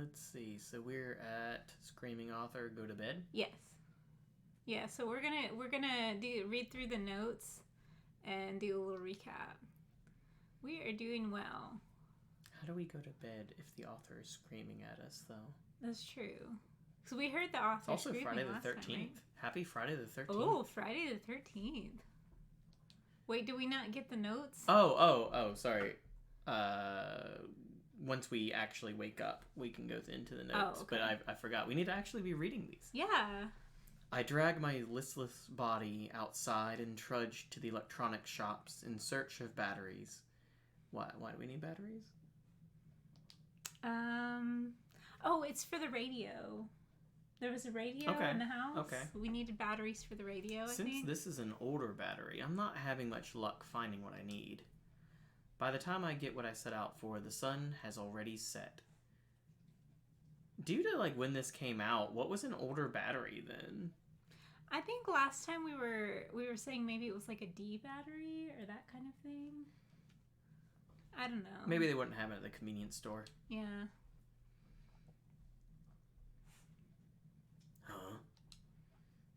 let's see. So we're at Screaming Author, Go to Bed? Yes. Yeah, so we're gonna read through the notes and do a little recap. We are doing well. How do we go to bed if the author is screaming at us, though? That's true. So we heard the author It's also screaming Friday the last 13th. time, right? Happy Friday the 13th. Oh, Friday the 13th. Wait, do we not get the notes? Oh, sorry. Once we actually wake up, we can go into the notes. Oh, okay. But I forgot. We need to actually be reading these. Yeah. I drag my listless body outside and trudge to the electronic shops in search of batteries. Why do we need batteries? Oh, it's for the radio. There was a radio in the house. Okay. We needed batteries for the radio, I think. Since this is an older battery, I'm not having much luck finding what I need. By the time I get what I set out for, the sun has already set. Due to when this came out, what was an older battery then? I think last time we were saying maybe it was like a D battery or that kind of thing. I don't know. Maybe they wouldn't have it at the convenience store. Yeah. Huh?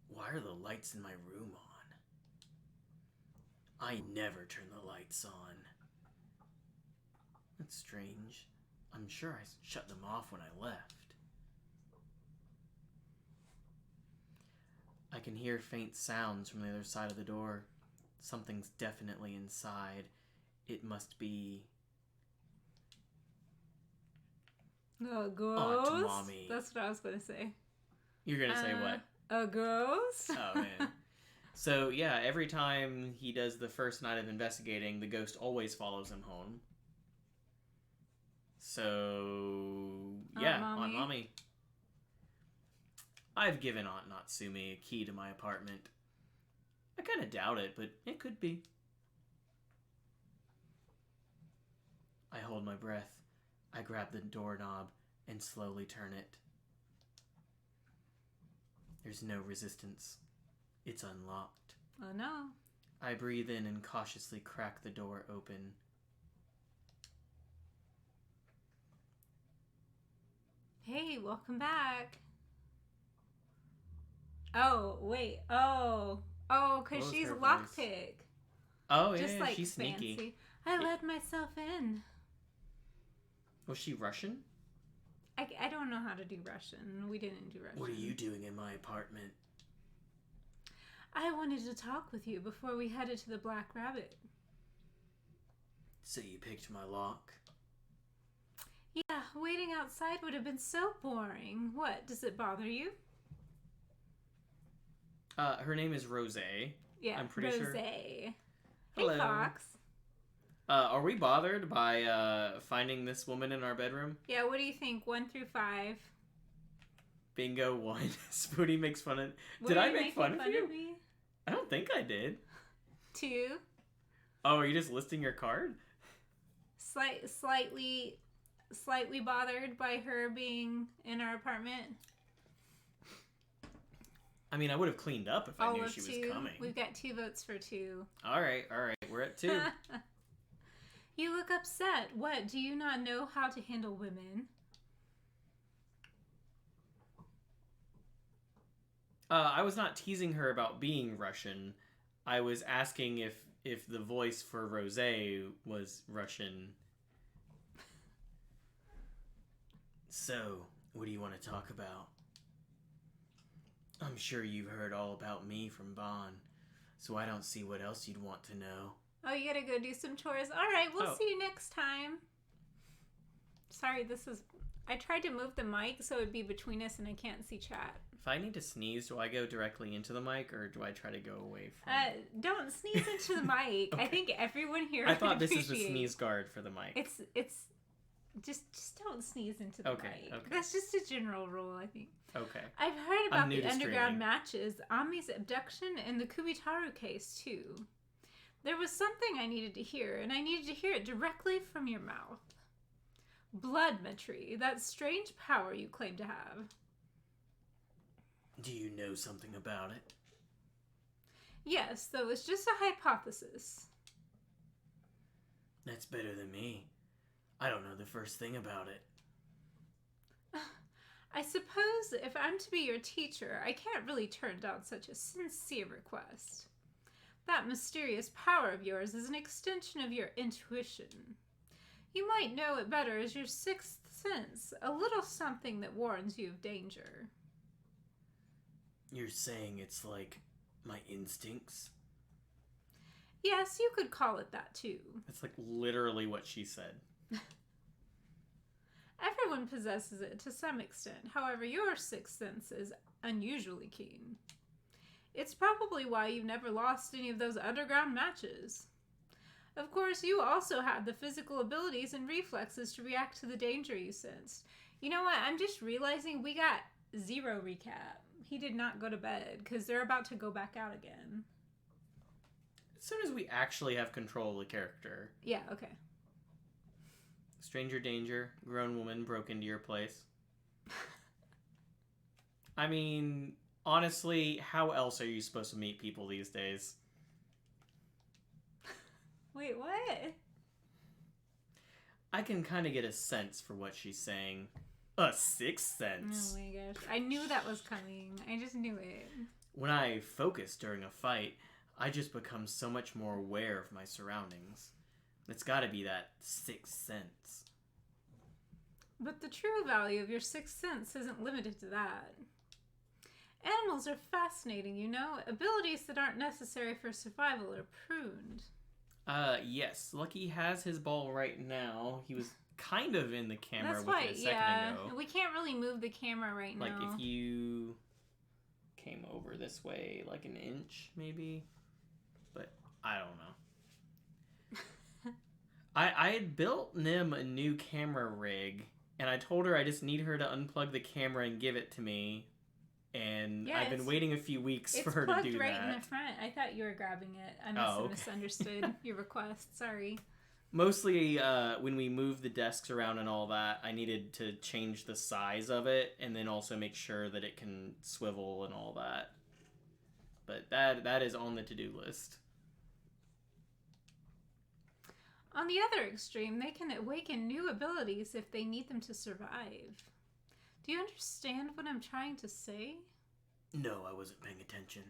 Why are the lights in my room on? I never turn the lights on. That's strange. I'm sure I shut them off when I left. I can hear faint sounds from the other side of the door. Something's definitely inside. It must be... A ghost? Aunt Mommy. That's what I was going to say. You're going to say what? A ghost? Oh, man. So, yeah, every time he does the first night of investigating, the ghost always follows him home. So, yeah, Aunt Mommy. I've given Aunt Natsumi a key to my apartment. I kind of doubt it, but it could be. I hold my breath. I grab the doorknob and slowly turn it. There's no resistance. It's unlocked. Oh no. I breathe in and cautiously crack the door open. Hey, welcome back. Oh, wait. Oh, because she's lockpick. Oh, yeah, Just like she's fancy. sneaky. I let myself in. Was she Russian? I don't know how to do Russian. We didn't do Russian. What are you doing in my apartment? I wanted to talk with you before we headed to the Black Rabbit. So you picked my lock? Yeah, waiting outside would have been so boring. What, does it bother you? Her name is Rose. Yeah, I'm pretty sure. Rose. Hey, Hello. Fox. Are we bothered by finding this woman in our bedroom? Yeah, what do you think? 1 through 5. Bingo 1. Spoonie makes fun of... Did I make fun of you? Of me? I don't think I did. 2. Oh, are you just listing your card? Slightly bothered by her being in our apartment. I mean, I would have cleaned up if I knew she was 2. coming. We've got 2 votes for 2. All right. We're at 2. You look upset. What? Do you not know how to handle women? I was not teasing her about being Russian. I was asking if the voice for Rose was Russian. So, what do you want to talk about? I'm sure you've heard all about me from Bon, so I don't see what else you'd want to know. Oh, you gotta go do some chores. All right, we'll see you next time. Sorry, I tried to move the mic so it'd be between us and I can't see chat. If I need to sneeze, do I go directly into the mic or do I try to go away from Don't sneeze into the mic. Okay. I think everyone here I thought this is the sneeze guard for the mic. It's just don't sneeze into the mic. Okay. That's just a general rule, I think. Okay. I've heard about the underground matches, Ami's abduction, and the Kubitaru case, too. There was something I needed to hear, and I needed to hear it directly from your mouth. Bloodmetry, that strange power you claim to have. Do you know something about it? Yes, though it's just a hypothesis. That's better than me. I don't know the first thing about it. suppose if I'm to be your teacher, I can't really turn down such a sincere request. That mysterious power of yours is an extension of your intuition. You might know it better as your sixth sense, a little something that warns you of danger. You're saying it's like my instincts? Yes, you could call it that too. That's like literally what she said. Everyone possesses it to some extent. However, your sixth sense is unusually keen. It's probably why you've never lost any of those underground matches. Of course, you also have the physical abilities and reflexes to react to the danger you sensed. You know what? I'm just realizing we got 0 recap. He did not go to bed because they're about to go back out again. As soon as we actually have control of the character. Yeah, okay. Stranger danger, grown woman broke into your place. I mean, honestly, how else are you supposed to meet people these days? Wait, what? I can kind of get a sense for what she's saying. A sixth sense. Oh my gosh. I knew that was coming. I just knew it. When I focus during a fight, I just become so much more aware of my surroundings. It's gotta be that sixth sense. But the true value of your sixth sense isn't limited to that. Animals are fascinating, you know? Abilities that aren't necessary for survival are pruned. Yes. Lucky has his ball right now. He was kind of in the camera That's with why, it a second ago. We can't really move the camera right now. Like, if you came over this way, like an inch, maybe? But, I don't know. I had built Nim a new camera rig, and I told her I just need her to unplug the camera and give it to me. And yeah, I've been waiting a few weeks for her to do that. It's plugged right in the front. I thought you were grabbing it. I must have misunderstood your request. Sorry. Mostly, when we moved the desks around and all that, I needed to change the size of it, and then also make sure that it can swivel and all that. But that is on the to-do list. On the other extreme, they can awaken new abilities if they need them to survive. Do you understand what I'm trying to say? No, I wasn't paying attention.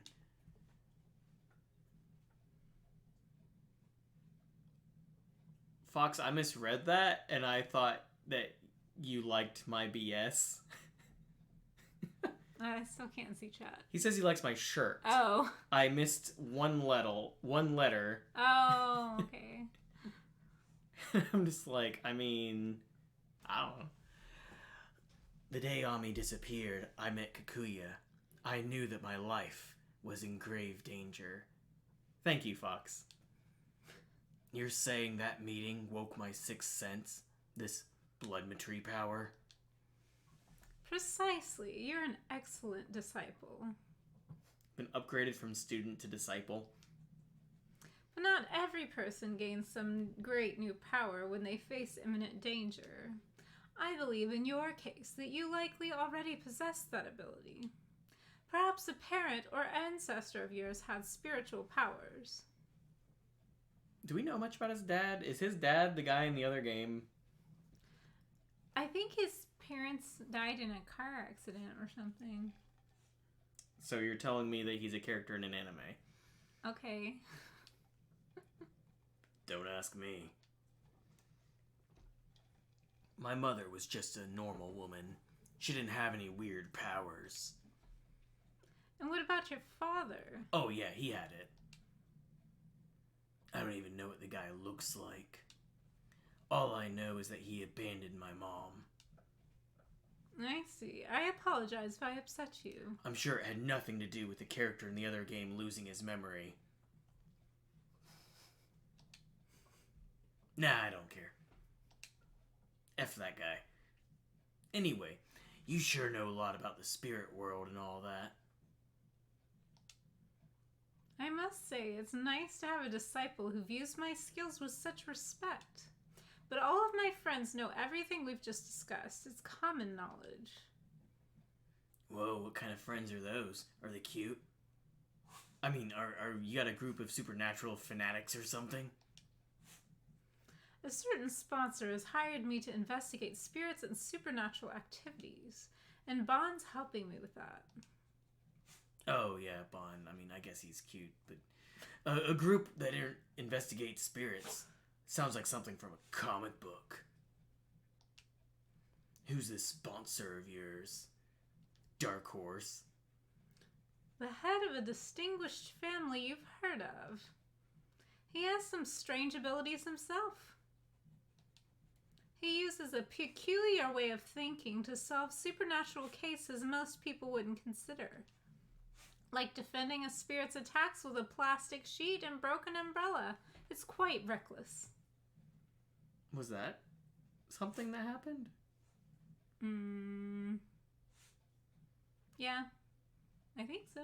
Fox, I misread that, and I thought that you liked my BS. I still can't see chat. He says he likes my shirt. Oh. I missed one letter. Oh, okay. I'm just like, I mean, I don't know. The day Ami disappeared, I met Kikuya. I knew that my life was in grave danger. Thank you, Fox. You're saying that meeting woke my sixth sense? This bloodmetry power? Precisely. You're an excellent disciple. Been upgraded from student to disciple. But not every person gains some great new power when they face imminent danger. I believe in your case that you likely already possess that ability. Perhaps a parent or ancestor of yours had spiritual powers. Do we know much about his dad? Is his dad the guy in the other game? I think his parents died in a car accident or something. So you're telling me that he's a character in an anime? Okay. Don't ask me. My mother was just a normal woman. She didn't have any weird powers. And what about your father? Oh yeah, he had it. I don't even know what the guy looks like. All I know is that he abandoned my mom. I see. I apologize if I upset you. I'm sure it had nothing to do with the character in the other game losing his memory. Nah, I don't care. F that guy. Anyway, you sure know a lot about the spirit world and all that. I must say, it's nice to have a disciple who views my skills with such respect. But all of my friends know everything we've just discussed. It's common knowledge. Whoa, what kind of friends are those? Are they cute? I mean, are you got a group of supernatural fanatics or something? A certain sponsor has hired me to investigate spirits and supernatural activities. And Bond's helping me with that. Oh, yeah, Bond. I mean, I guess he's cute, but... a group that investigates spirits sounds like something from a comic book. Who's this sponsor of yours? Dark Horse. The head of a distinguished family you've heard of. He has some strange abilities himself. He uses a peculiar way of thinking to solve supernatural cases most people wouldn't consider. Like defending a spirit's attacks with a plastic sheet and broken umbrella. It's quite reckless. Was that something that happened? Yeah, I think so.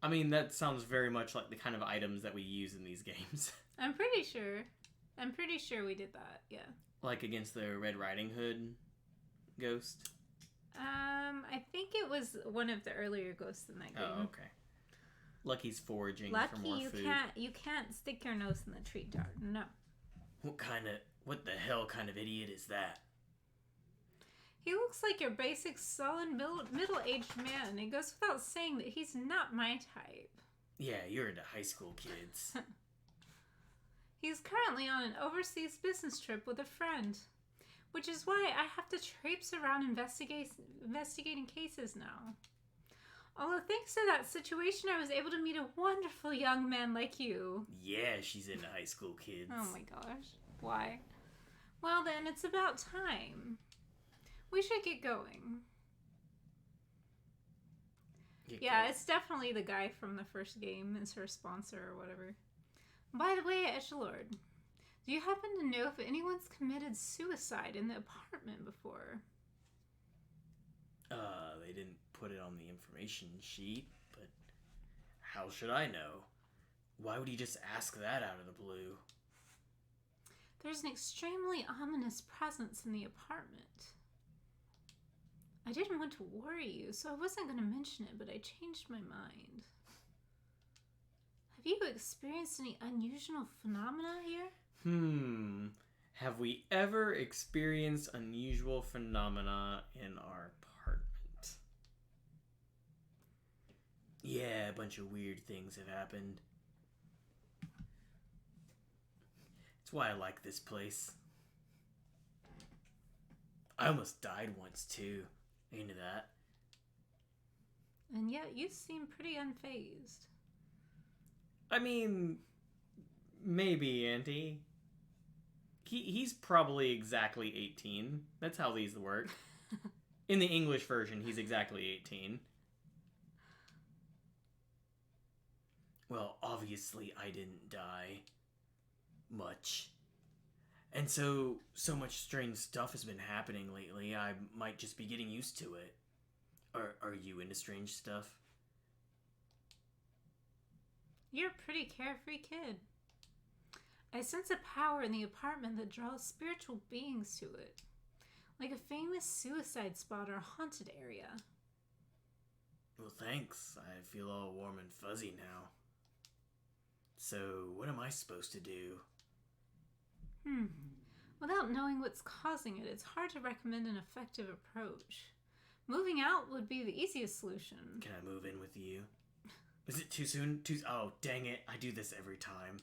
I mean, that sounds very much like the kind of items that we use in these games. I'm pretty sure we did that, yeah. Like against the Red Riding Hood ghost? I think it was one of the earlier ghosts in that game. Oh, okay. Lucky's foraging for more food. You can't stick your nose in the tree jar. No. What the hell kind of idiot is that? He looks like your basic sullen middle-aged man. It goes without saying that he's not my type. Yeah, you're into high school kids. He's currently on an overseas business trip with a friend, which is why I have to traipse around investigating cases now. Although thanks to that situation, I was able to meet a wonderful young man like you. Yeah, she's into high school kids. Oh my gosh. Why? Well then, it's about time. We should get going. It's definitely the guy from the first game is her sponsor or whatever. By the way, Edgelord, do you happen to know if anyone's committed suicide in the apartment before? They didn't put it on the information sheet, but how should I know? Why would he just ask that out of the blue? There's an extremely ominous presence in the apartment. I didn't want to worry you, so I wasn't going to mention it, but I changed my mind. Have you experienced any unusual phenomena here? Have we ever experienced unusual phenomena in our apartment? Yeah, a bunch of weird things have happened. That's why I like this place. I almost died once, too. Into that. And yet you seem pretty unfazed. I mean, maybe, Auntie. He's probably exactly 18. That's how these work. In the English version, he's exactly 18. Well, obviously I didn't die much. And so much strange stuff has been happening lately, I might just be getting used to it. Are you into strange stuff? You're a pretty carefree kid. I sense a power in the apartment that draws spiritual beings to it. Like a famous suicide spot or haunted area. Well, thanks. I feel all warm and fuzzy now. So, what am I supposed to do? Without knowing what's causing it, it's hard to recommend an effective approach. Moving out would be the easiest solution. Can I move in with you? Is it too soon? Oh, dang it. I do this every time.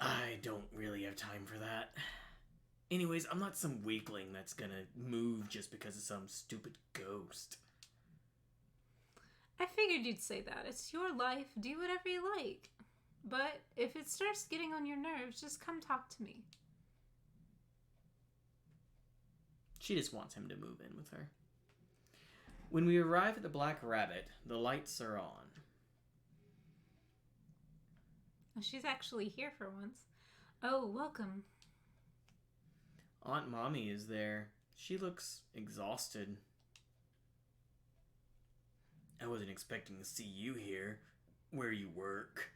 I don't really have time for that. Anyways, I'm not some weakling that's gonna move just because of some stupid ghost. I figured you'd say that. It's your life. Do whatever you like. But if it starts getting on your nerves, just come talk to me. She just wants him to move in with her. When we arrive at the Black Rabbit, the lights are on. She's actually here for once. Oh, welcome. Aunt Mommy is there. She looks exhausted. I wasn't expecting to see you here, where you work.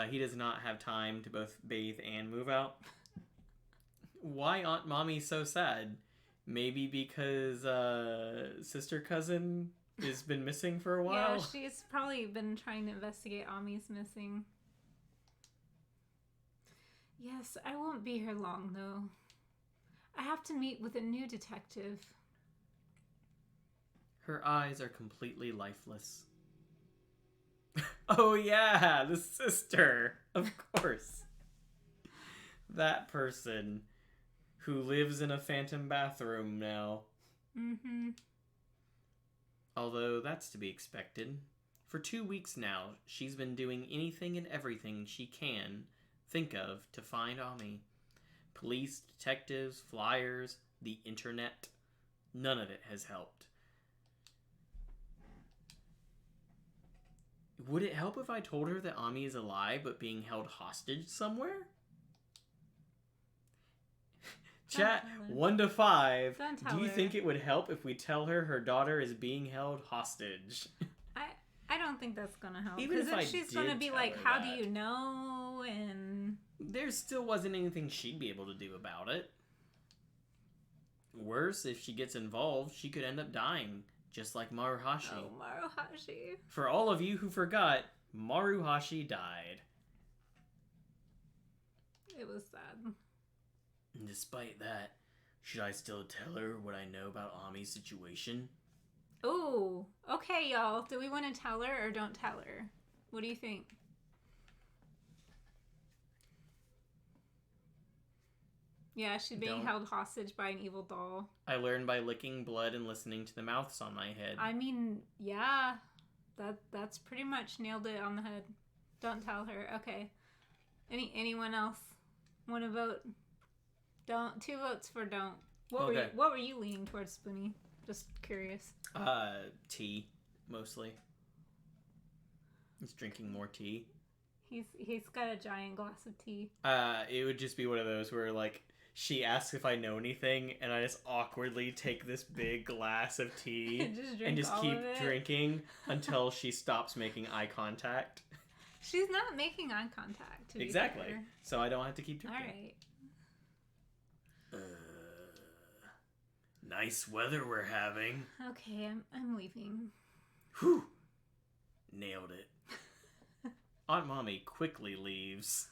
He does not have time to both bathe and move out. Why Aunt Mommy so sad? Maybe because sister cousin has been missing for a while? Yeah, she's probably been trying to investigate Ami's missing. Yes, I won't be here long, though. I have to meet with a new detective. Her eyes are completely lifeless. Oh yeah, the sister. Of course. That person who lives in a phantom bathroom now. Mm-hmm. Although that's to be expected. For 2 weeks now, she's been doing anything and everything she can think of to find Ami. Police, detectives, flyers, the internet. None of it has helped. Would it help if I told her that Ami is alive but being held hostage somewhere? Chat, 1 to 5. Don't tell Do you her. think it would help if we tell her her daughter is being held hostage? I don't think that's gonna help. Even Because if I she's did gonna be tell like, her how that. do you know? And There still wasn't anything she'd be able to do about it. Worse, if she gets involved, she could end up dying, just like Maruhashi. oh, Maruhashi. For all of you who forgot, Maruhashi died. It was sad. And despite that, should I still tell her what I know about Ami's situation? Ooh, okay, y'all. Do we want to tell her or don't tell her? What do you think? Yeah, she's being Don't. held hostage by an evil doll. I learned by licking blood and listening to the mouths on my head. I mean, yeah, that's pretty much nailed it on the head. Don't tell her. Okay. Anyone else want to vote? Don't. 2 votes for don't. What were you leaning towards, Spoonie? Just curious. Tea, mostly. He's drinking more tea. He's got a giant glass of tea. It would just be one of those where, like, she asks if I know anything, and I just awkwardly take this big glass of tea and just keep drinking until she stops making eye contact. She's not making eye contact. To Exactly. Be fair. So I don't have to keep drinking. All right. Nice weather we're having. Okay, I'm leaving. Whew. Nailed it. Aunt Mommy quickly leaves.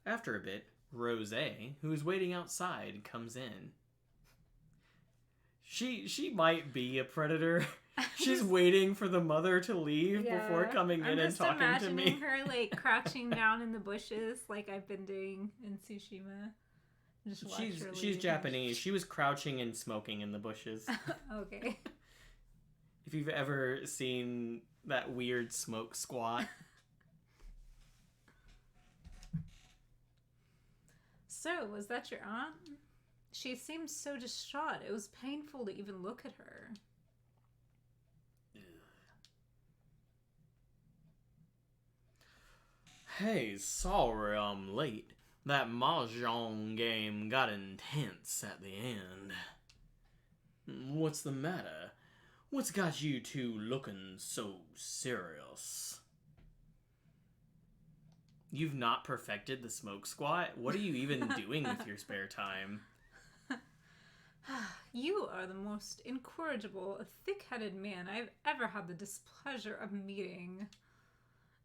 After a bit, Rosé, who's waiting outside, comes in. She might be a predator. She's waiting for the mother to leave before coming in and talking to me. I'm just imagining her like crouching down in the bushes like I've been doing in Tsushima. She's Japanese. She was crouching and smoking in the bushes. Okay. If you've ever seen that weird smoke squat. So, was that your aunt? She seemed so distraught. It was painful to even look at her. Hey, sorry I'm late. That mahjong game got intense at the end. What's the matter? What's got you two looking so serious? You've not perfected the smoke squat? What are you even doing with your spare time? You are the most incorrigible, thick-headed man I've ever had the displeasure of meeting.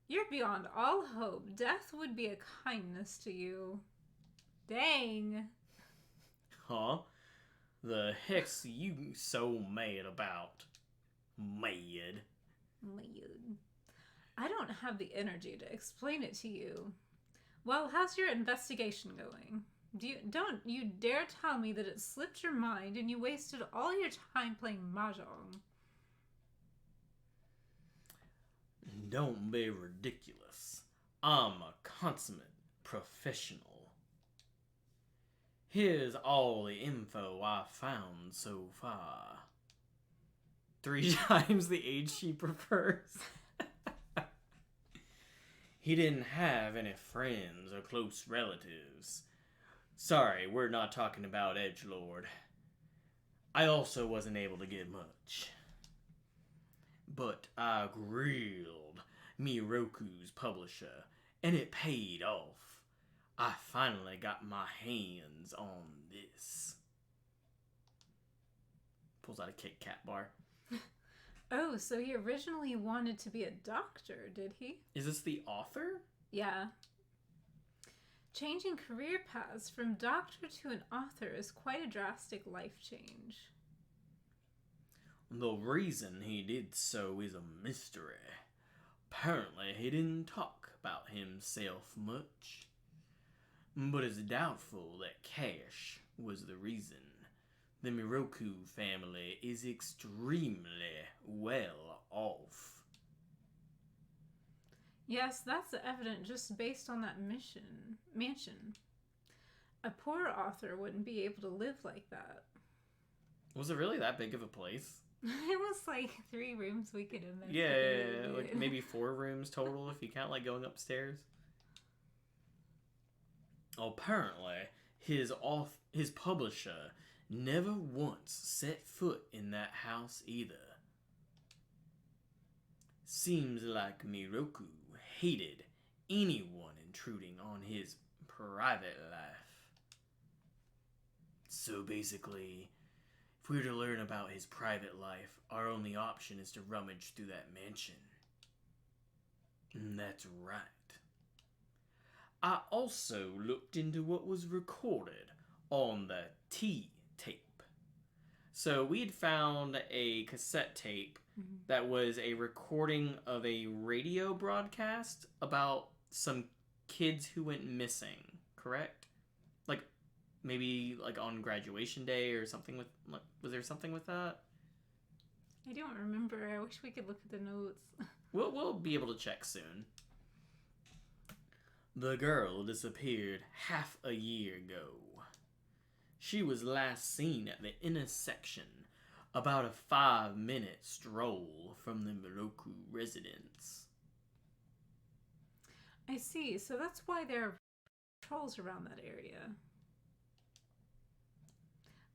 You're beyond all hope. Death would be a kindness to you. Dang. Huh? The heck's you so mad about? Mad. I don't have the energy to explain it to you. Well, how's your investigation going? Don't you dare tell me that it slipped your mind and you wasted all your time playing mahjong. Don't be ridiculous. I'm a consummate professional. Here's all the info I've found so far. 3 times the age she prefers. He didn't have any friends or close relatives. Sorry, we're not talking about Edgelord. I also wasn't able to get much. But I grilled Miroku's publisher, and it paid off. I finally got my hands on this. Pulls out a Kit Kat bar. Oh, so he originally wanted to be a doctor, did he? Is this the author? Yeah. Changing career paths from doctor to an author is quite a drastic life change. The reason he did so is a mystery. Apparently, he didn't talk about himself much. But it's doubtful that cash was the reason. The Miroku family is extremely well off. Yes, that's evident just based on that mansion. A poor author wouldn't be able to live like that. Was it really that big of a place? It was like 3 rooms we could have Yeah, like maybe 4 rooms total if you count like going upstairs. Apparently, his publisher never once set foot in that house either. Seems like Miroku hated anyone intruding on his private life. So basically, if we were to learn about his private life, our only option is to rummage through that mansion. That's right. I also looked into what was recorded on the T-tape. So we had found a cassette tape that was a recording of a radio broadcast about some kids who went missing, correct? Like, maybe like on graduation day or something with... Was there something with that? I don't remember. I wish we could look at the notes. We'll be able to check soon. The girl disappeared half a year ago. She was last seen at the intersection, about a 5-minute stroll from the Miroku residence. I see. So that's why there are patrols around that area.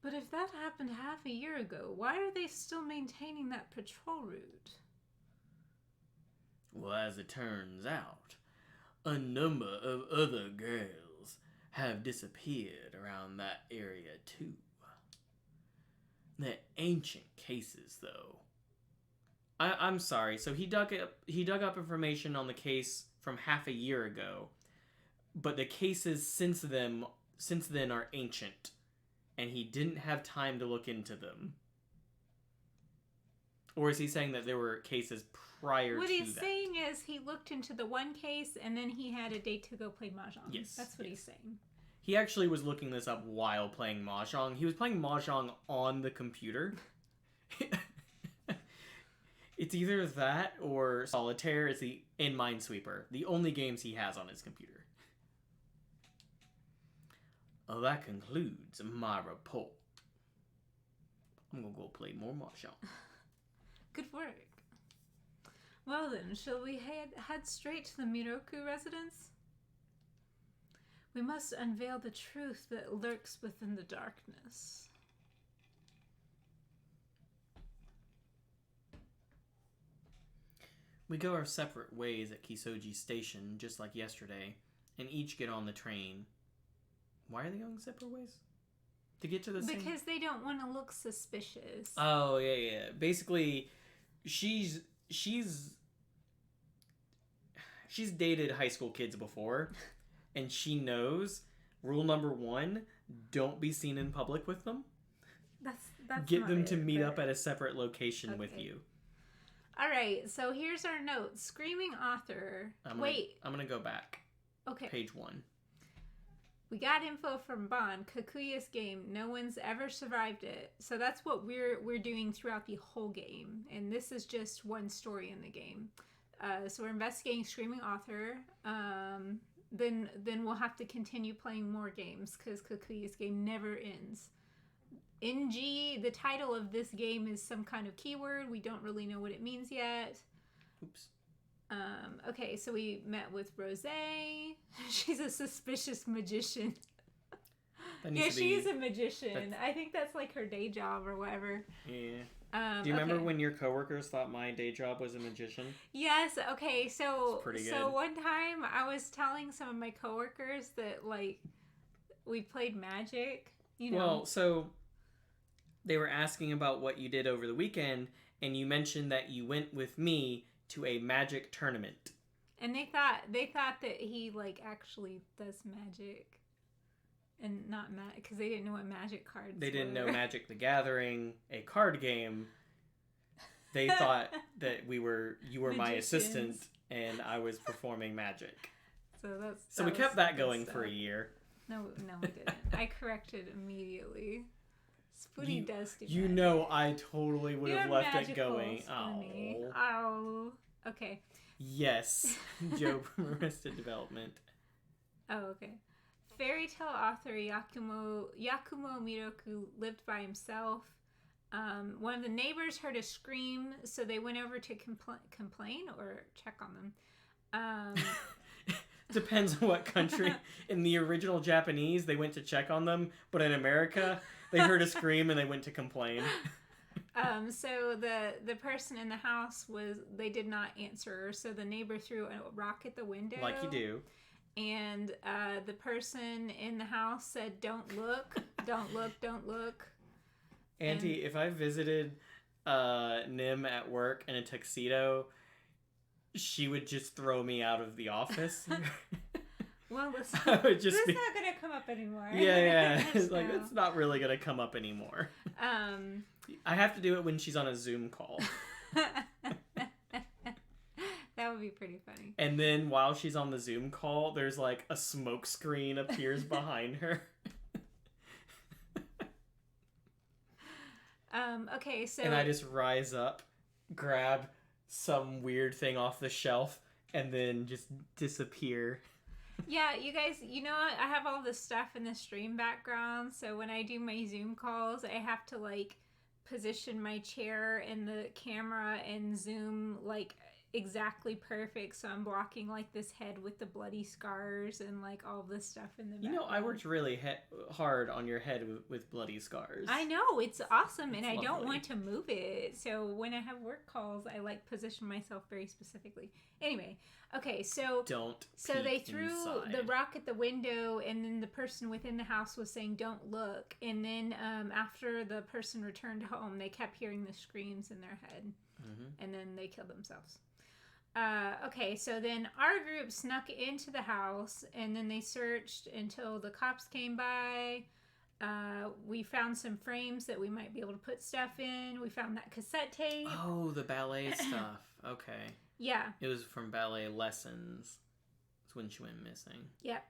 But if that happened half a year ago, why are they still maintaining that patrol route? Well, as it turns out, a number of other girls have disappeared around that area too. They're ancient cases, though. I'm sorry. So he dug up information on the case from half a year ago, but the cases since then are ancient, and he didn't have time to look into them. Or is he saying that there were cases prior to that? What he's saying is he looked into the one case and then he had a date to go play mahjong. Yes. That's what he's saying. He actually was looking this up while playing mahjong. He was playing mahjong on the computer. It's either that or Solitaire and Minesweeper. The only games he has on his computer. Well, that concludes my report. I'm gonna go play more mahjong. Good work. Well then, shall we head straight to the Miroku residence? We must unveil the truth that lurks within the darkness. We go our separate ways at Kisoji Station, just like yesterday, and each get on the train. Why are they going separate ways? To get to the same... Because they don't want to look suspicious. Oh, yeah. Basically, she's dated high school kids before, and she knows rule number 1, don't be seen in public with them. That's Get not them it, to meet but... up at a separate location with you. Alright, so here's our notes. Screaming author. I'm going to go back. Okay. Page 1. We got info from Bond, Kakuya's game. No one's ever survived it. So that's what we're doing throughout the whole game. And this is just one story in the game. So we're investigating Screaming Author. Then we'll have to continue playing more games because Kakuya's game never ends. NG, the title of this game is some kind of keyword. We don't really know what it means yet. Oops. Okay, so we met with Rose. She's a suspicious magician. Yeah, she's a magician. I think that's like her day job or whatever. Yeah. Do you remember when your coworkers thought my day job was a magician? Yes. Okay. So pretty good. So one time I was telling some of my coworkers that like we played magic. You know. Well, so they were asking about what you did over the weekend, and you mentioned that you went with me to a magic tournament. And they thought that he like actually does magic, and not magic because they didn't know what magic cards. They didn't were. know Magic the Gathering, a card game. They thought that you were my assistant and I was performing magic. So we kept that going for a year. No, we didn't. I corrected immediately. Spoonie does do magic. You know I totally would have left it going. Oh. Okay. Yes. Joe from Arrested Development. Oh, okay. Fairy tale author Yakumo Miroku lived by himself. One of the neighbors heard a scream, so they went over to complain or check on them. Depends on what country. In the original Japanese, they went to check on them, but in America, they heard a scream and they went to complain. So the person in the house they did not answer, so the neighbor threw a rock at the window. Like you do. And the person in the house said, "Don't look, don't look, don't look." Auntie, if I visited Nim at work in a tuxedo, she would just throw me out of the office. Well, this is not going to come up anymore. Yeah. It's like, it's not really going to come up anymore. I have to do it when she's on a Zoom call. That would be pretty funny. And then while she's on the Zoom call, there's like a smoke screen appears behind her. Okay, so... And I just rise up, grab some weird thing off the shelf, and then just disappear. Yeah, you guys, you know what? I have all this stuff in the stream background, so when I do my Zoom calls, I have to, like, position my chair and the camera and zoom, like, exactly perfect, so I'm blocking, like, this head with the bloody scars and, like, all this stuff in the background. You know, I worked really hard on your head with bloody scars. I know, it's awesome, and lovely. I don't want to move it, so when I have work calls, I, like, position myself very specifically. Anyway, okay, so... So they threw the rock at the window, and then the person within the house was saying, "Don't look," and then after the person returned home, they kept hearing the screams in their head, and then they killed themselves. Okay, so then our group snuck into the house, and then they searched until the cops came by. We found some frames that we might be able to put stuff in. We found that cassette tape. Oh, the ballet stuff. Okay. Yeah. It was from ballet lessons. That's when she went missing. Yep.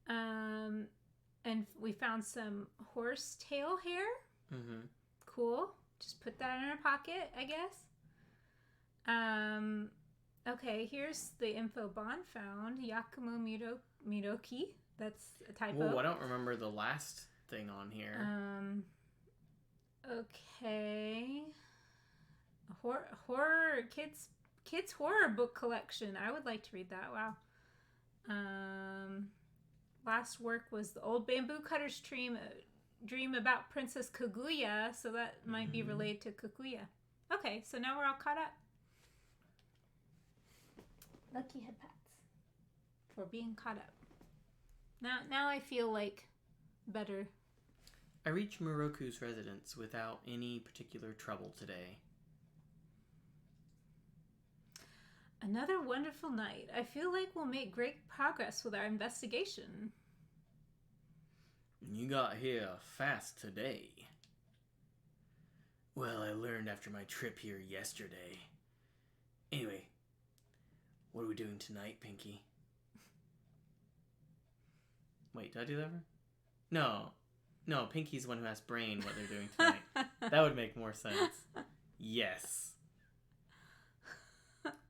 And we found some horse tail hair. Mm-hmm. Cool. Just put that in our pocket, I guess. Okay, here's the info Bond found. Yakumo Miroki. That's a typo. Whoa, I don't remember the last thing on here. Okay. Horror kids horror book collection. I would like to read that. Wow. Last work was The Old Bamboo Cutter's Dream about Princess Kaguya, so that might be related to Kaguya. Okay, so now we're all caught up. Lucky head pats for being caught up. Now I feel like better. I reached Miroku's residence without any particular trouble today. Another wonderful night. I feel like we'll make great progress with our investigation. You got here fast today. Well, I learned after my trip here yesterday. Anyway, what are we doing tonight, Pinky? Wait, did I do that right? No, Pinky's the one who asked Brain what they're doing tonight. That would make more sense. Yes.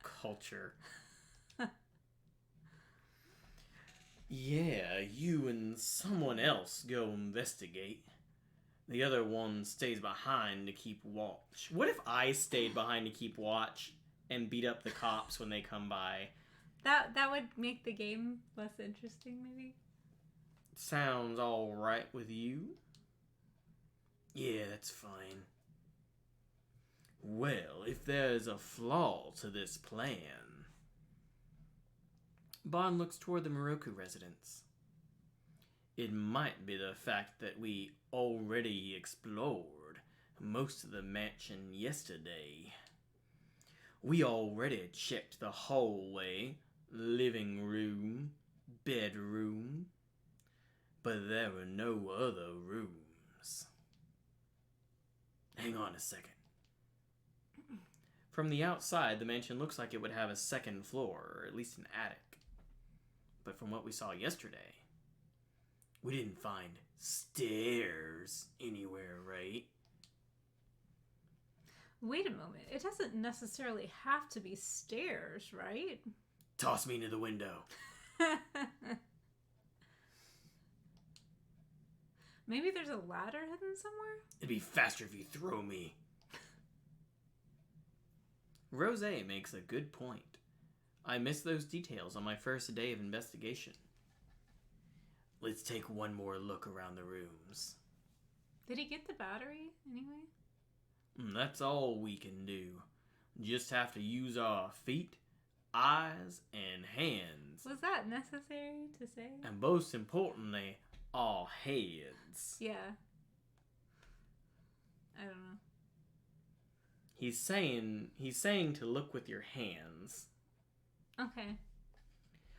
Culture. Yeah, you and someone else go investigate. The other one stays behind to keep watch. What if I stayed behind to keep watch and beat up the cops when they come by? That would make the game less interesting, maybe. Sounds all right with you? Yeah, that's fine. Well, if there's a flaw to this plan... Bond looks toward the Miroku residence. It might be the fact that we already explored most of the mansion yesterday. We already checked the hallway, living room, bedroom, but there were no other rooms. Hang on a second. From the outside, the mansion looks like it would have a second floor, or at least an attic. But from what we saw yesterday, we didn't find stairs anywhere, right? Wait a moment. It doesn't necessarily have to be stairs, right? Toss me into the window. Maybe there's a ladder hidden somewhere? It'd be faster if you throw me. Rose makes a good point. I missed those details on my first day of investigation. Let's take one more look around the rooms. Did he get the battery anyway? That's all we can do. Just have to use our feet, eyes, and hands. Was that necessary to say? And most importantly, our heads. Yeah. I don't know. He's saying to look with your hands. Okay.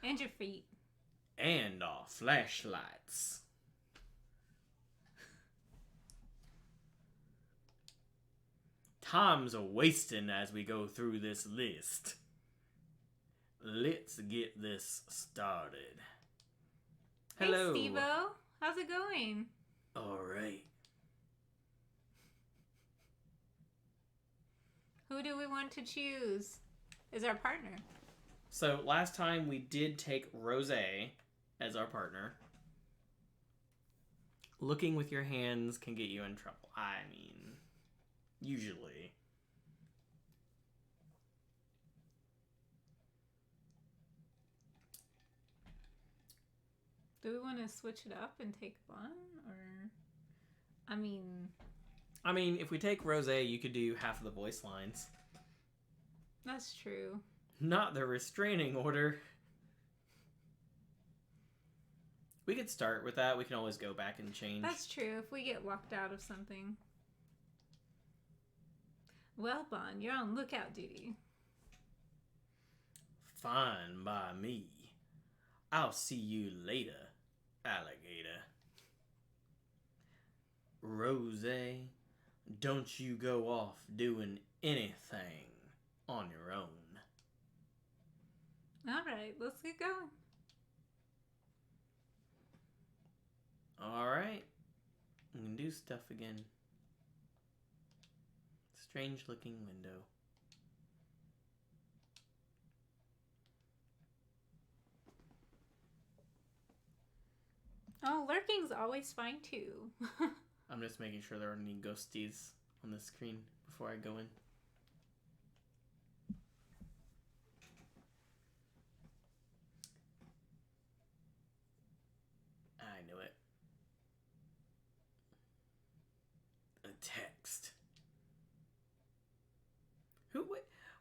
And your feet. And our flashlights. Time's a wasting as we go through this list. Let's get this started. Hello. Hey, Steve-O. How's it going? All right. Who do we want to choose as our partner? So last time we did take Rose as our partner. Looking with your hands can get you in trouble. I mean, usually. Do we want to switch it up and take Bun? Or, I mean, if we take Rose, you could do half of the voice lines. that's true. Not the restraining order. We could start with that. We can always go back and change. That's true, if we get locked out of something. Well, Bun, you're on lookout duty. Fine by me. I'll see you later, alligator. Rose, don't you go off doing anything on your own. Alright, let's get going. Alright. We can do stuff again. Strange looking window. Oh, lurking's always fine too. I'm just making sure there aren't any ghosties on the screen before I go in. I knew it. A text.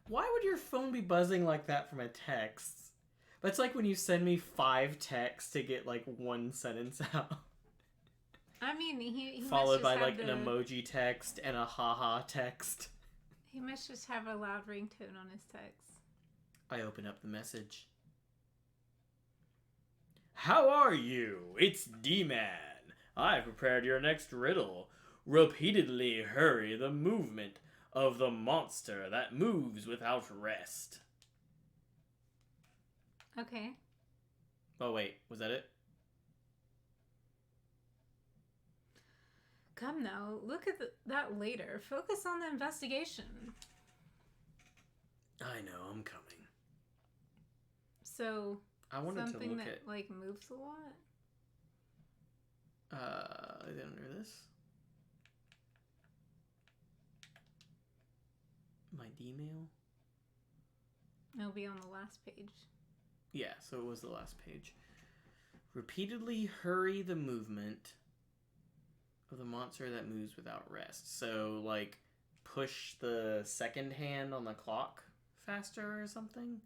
Why would your phone be buzzing like that from a text? That's like when you send me 5 texts to get like one sentence out. I mean, he followed by must like just an have emoji text and a haha text. He must just have a loud ringtone on his text. I open up the message. How are you? It's D-Man. I've prepared your next riddle. Repeatedly hurry the movement of the monster that moves without rest. Okay. Oh wait, was that it? Come now, look at that later. Focus on the investigation. I know, I'm coming. So, I wanted something to look that like moves a lot? Is it under this? My D-mail? It'll be on the last page. Yeah, so it was the last page. Repeatedly hurry the movement of the monster that moves without rest. So, like, push the second hand on the clock faster or something?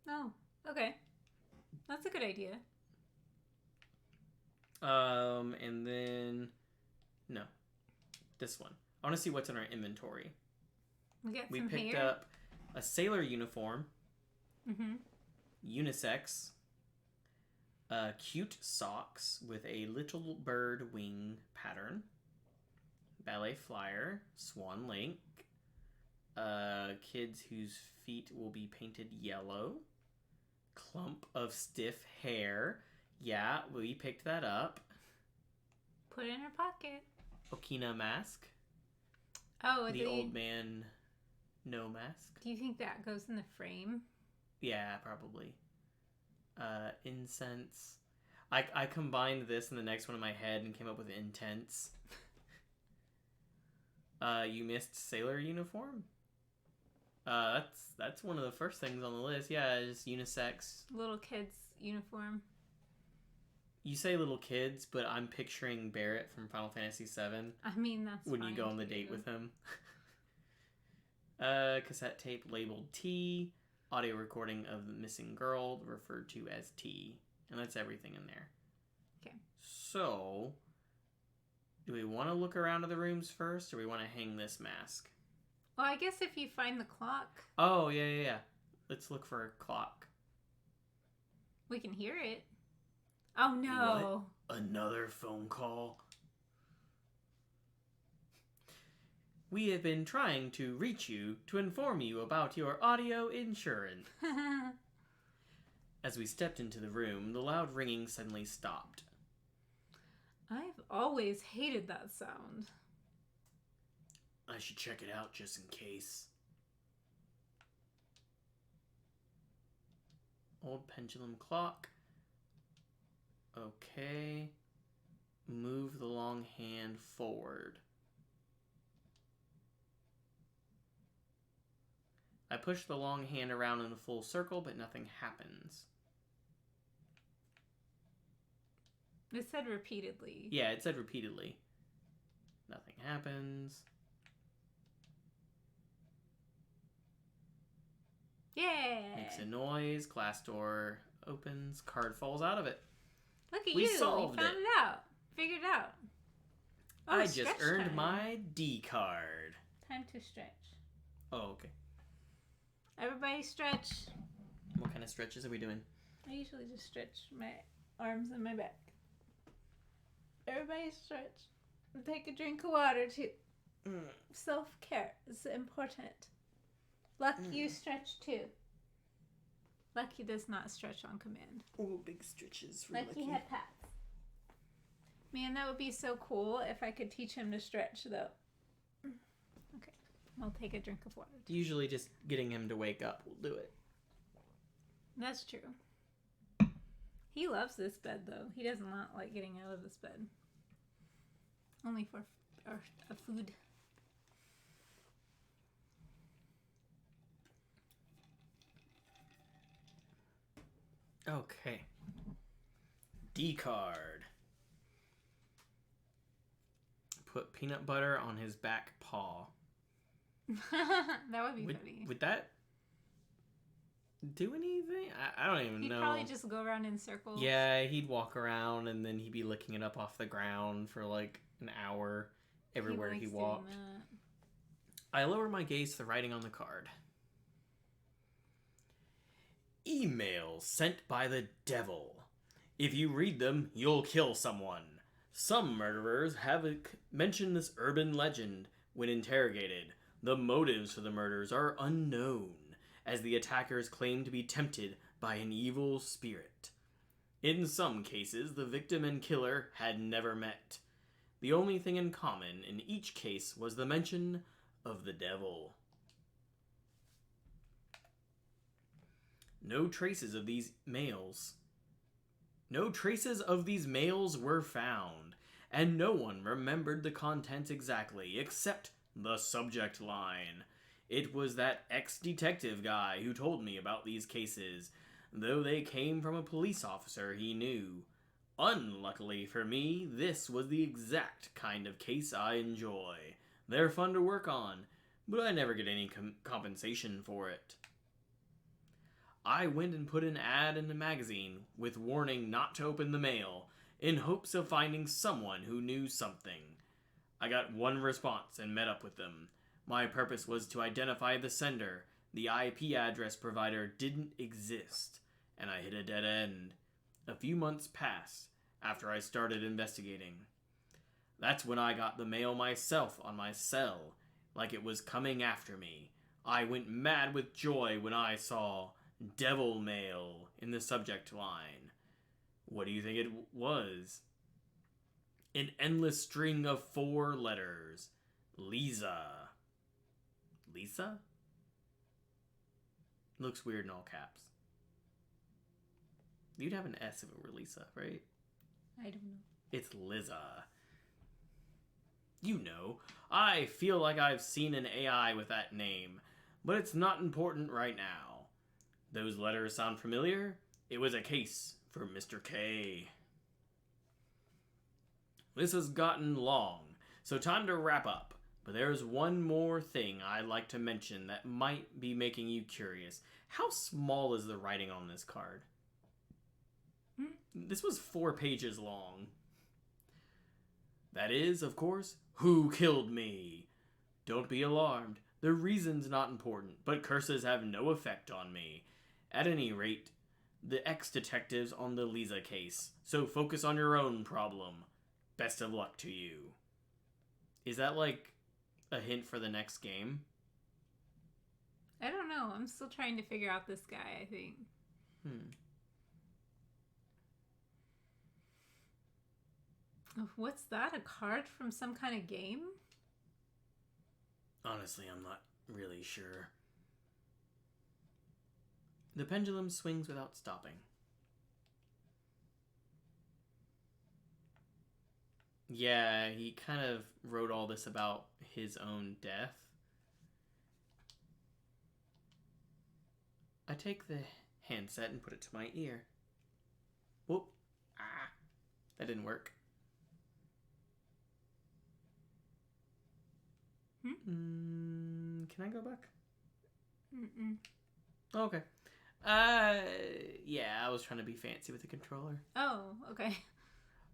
Oh, okay. That's a good idea. And then... No. This one. I want to see what's in our inventory. We got We some picked hair. up a sailor uniform. Mm-hmm. unisex, cute socks with a little bird wing pattern, ballet flyer, swan link, kids whose feet will be painted yellow, clump of stiff hair. Yeah, we picked that up. Put it in her pocket. Okina mask. Oh, the old man no mask. Do you think that goes in the frame? Yeah, probably. Incense. I combined this and the next one in my head and came up with intense. You missed sailor uniform? That's one of the first things on the list. Yeah, just unisex. Little kids uniform. You say little kids, but I'm picturing Barrett from Final Fantasy VII. I mean, that's when fine you go on the too. date with him. Cassette tape labeled T. Audio recording of the missing girl referred to as T. And that's everything in there. Okay. So, do we want to look around the rooms first, or we want to hang this mask? Well, I guess if you find the clock. Oh, yeah. Let's look for a clock. We can hear it. Oh, no. What? Another phone call? We have been trying to reach you to inform you about your audio insurance. As we stepped into the room, the loud ringing suddenly stopped. I've always hated that sound. I should check it out just in case. Old pendulum clock. Okay. Move the long hand forward. I push the long hand around in a full circle, but nothing happens. It said repeatedly. Yeah, it said repeatedly. Nothing happens. Yeah. Makes a noise. Glass door opens. Card falls out of it. Look at We you. solved You found it out. Figured it out. Oh, I just earned time. my D card. Time to stretch. Oh, okay. Everybody stretch. What kind of stretches are we doing? I usually just stretch my arms and my back. Everybody stretch. And take a drink of water too. Self-care is important. Lucky you stretch too. Lucky does not stretch on command. Oh, big stretches for Lucky had pats. Man, that would be so cool if I could teach him to stretch though. Okay, I'll take a drink of water too. Usually just getting him to wake up will do it. That's true. He loves this bed though. He does not like getting out of this bed. Only for food. Okay. D card. Put peanut butter on his back paw. That would be funny. Would that do anything? I don't even know. He'd probably just go around in circles. Yeah, he'd walk around and then he'd be licking it up off the ground for like an hour everywhere he walked. I lower my gaze to the writing on the card. Emails sent by the devil. If you read them, you'll kill someone. Some murderers have mentioned this urban legend when interrogated. The motives for the murders are unknown, as the attackers claim to be tempted by an evil spirit. In some cases, the victim and killer had never met. The only thing in common in each case was the mention of the devil. No traces of these males were found, and no one remembered the contents exactly, except the subject line. It was that ex-detective guy who told me about these cases, though they came from a police officer he knew. Unluckily for me, this was the exact kind of case I enjoy. They're fun to work on, but I never get any compensation for it. I went and put an ad in the magazine with warning not to open the mail, in hopes of finding someone who knew something. I got one response and met up with them. My purpose was to identify the sender. The IP address provider didn't exist, and I hit a dead end. A few months passed after I started investigating. That's when I got the mail myself on my cell, like it was coming after me. I went mad with joy when I saw Devil Mail in the subject line. What do you think it was? An endless string of 4 letters. Lisa. Lisa? Looks weird in all caps. You'd have an S if it were Lisa, right? I don't know. It's Liza. You know, I feel like I've seen an AI with that name, but it's not important right now. Those letters sound familiar? It was a case for Mr. K. This has gotten long, so time to wrap up. But there's one more thing I'd like to mention that might be making you curious. How small is the writing on this card? This was 4 pages long. That is, of course, who killed me? Don't be alarmed. The reason's not important, but curses have no effect on me. At any rate, the ex-detective's on the Lisa case, so focus on your own problem. Best of luck to you. Is that like a hint for the next game? I don't know. I'm still trying to figure out this guy, I think. What's that? A card from some kind of game? Honestly, I'm not really sure. The pendulum swings without stopping. Yeah, he kind of wrote all this about his own death. I take the handset and put it to my ear. Whoop. Ah. That didn't work. Can I go back? Okay. Yeah, I was trying to be fancy with the controller. Oh, okay.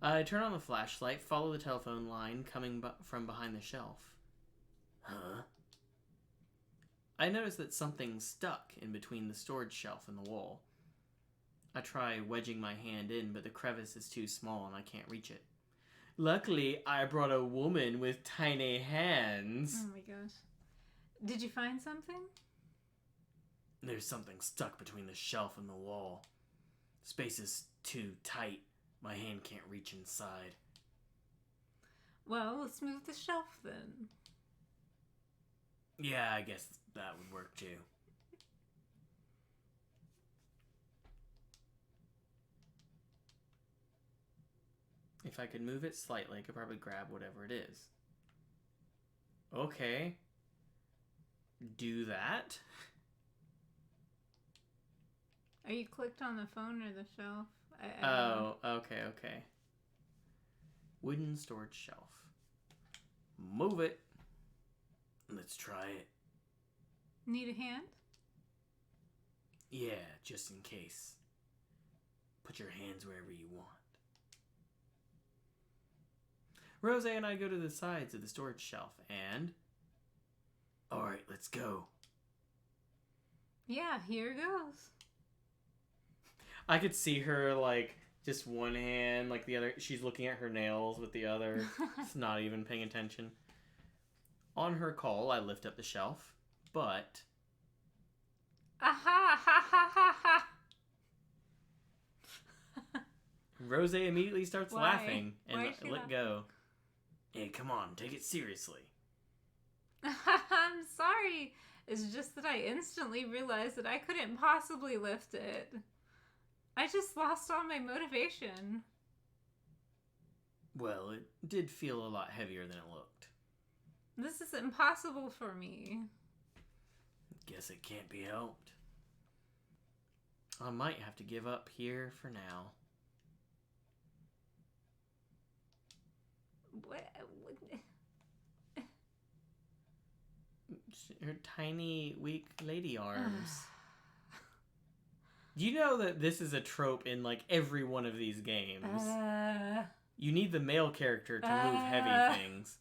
I turn on the flashlight, follow the telephone line coming from behind the shelf. Huh? I notice that something's stuck in between the storage shelf and the wall. I try wedging my hand in, but the crevice is too small and I can't reach it. Luckily, I brought a woman with tiny hands. Oh my gosh. Did you find something? There's something stuck between the shelf and the wall. Space is too tight. My hand can't reach inside. Well, let's move the shelf then. Yeah, I guess that would work too. If I could move it slightly, I could probably grab whatever it is. Okay. Do that. Are you clicked on the phone or the shelf? Oh, okay. Wooden storage shelf. Move it. Let's try it. Need a hand? Yeah, just in case. Put your hands wherever you want. Rose and I go to the sides of the storage shelf and... Alright, let's go. Yeah, here goes. I could see her, like, just one hand, like the other... She's looking at her nails with the other. It's not even paying attention. On her call, I lift up the shelf, but... Aha! Ha ha ha ha! Rose immediately starts Why? laughing and Why is she let go. Hey, come on, take it seriously. I'm sorry. It's just that I instantly realized that I couldn't possibly lift it. I just lost all my motivation. Well, it did feel a lot heavier than it looked. This is impossible for me. Guess it can't be helped. I might have to give up here for now. What? Her tiny, weak lady arms. You know that this is a trope in, like, every one of these games. You need the male character to move heavy things.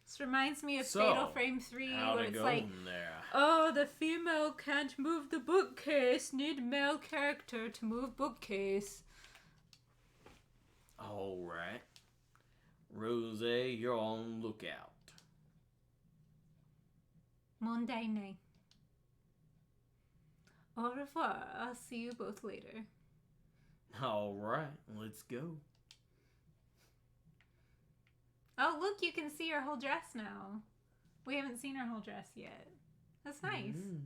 This reminds me of So, Fatal Frame 3, how'd where it it's go like, there? oh, the female can't move the bookcase. Need male character to move bookcase. Alright. Rose, you're on lookout. Mondaine. Au revoir. I'll see you both later. Alright, let's go. Oh, look, you can see her whole dress now. We haven't seen her whole dress yet. That's nice. Mm.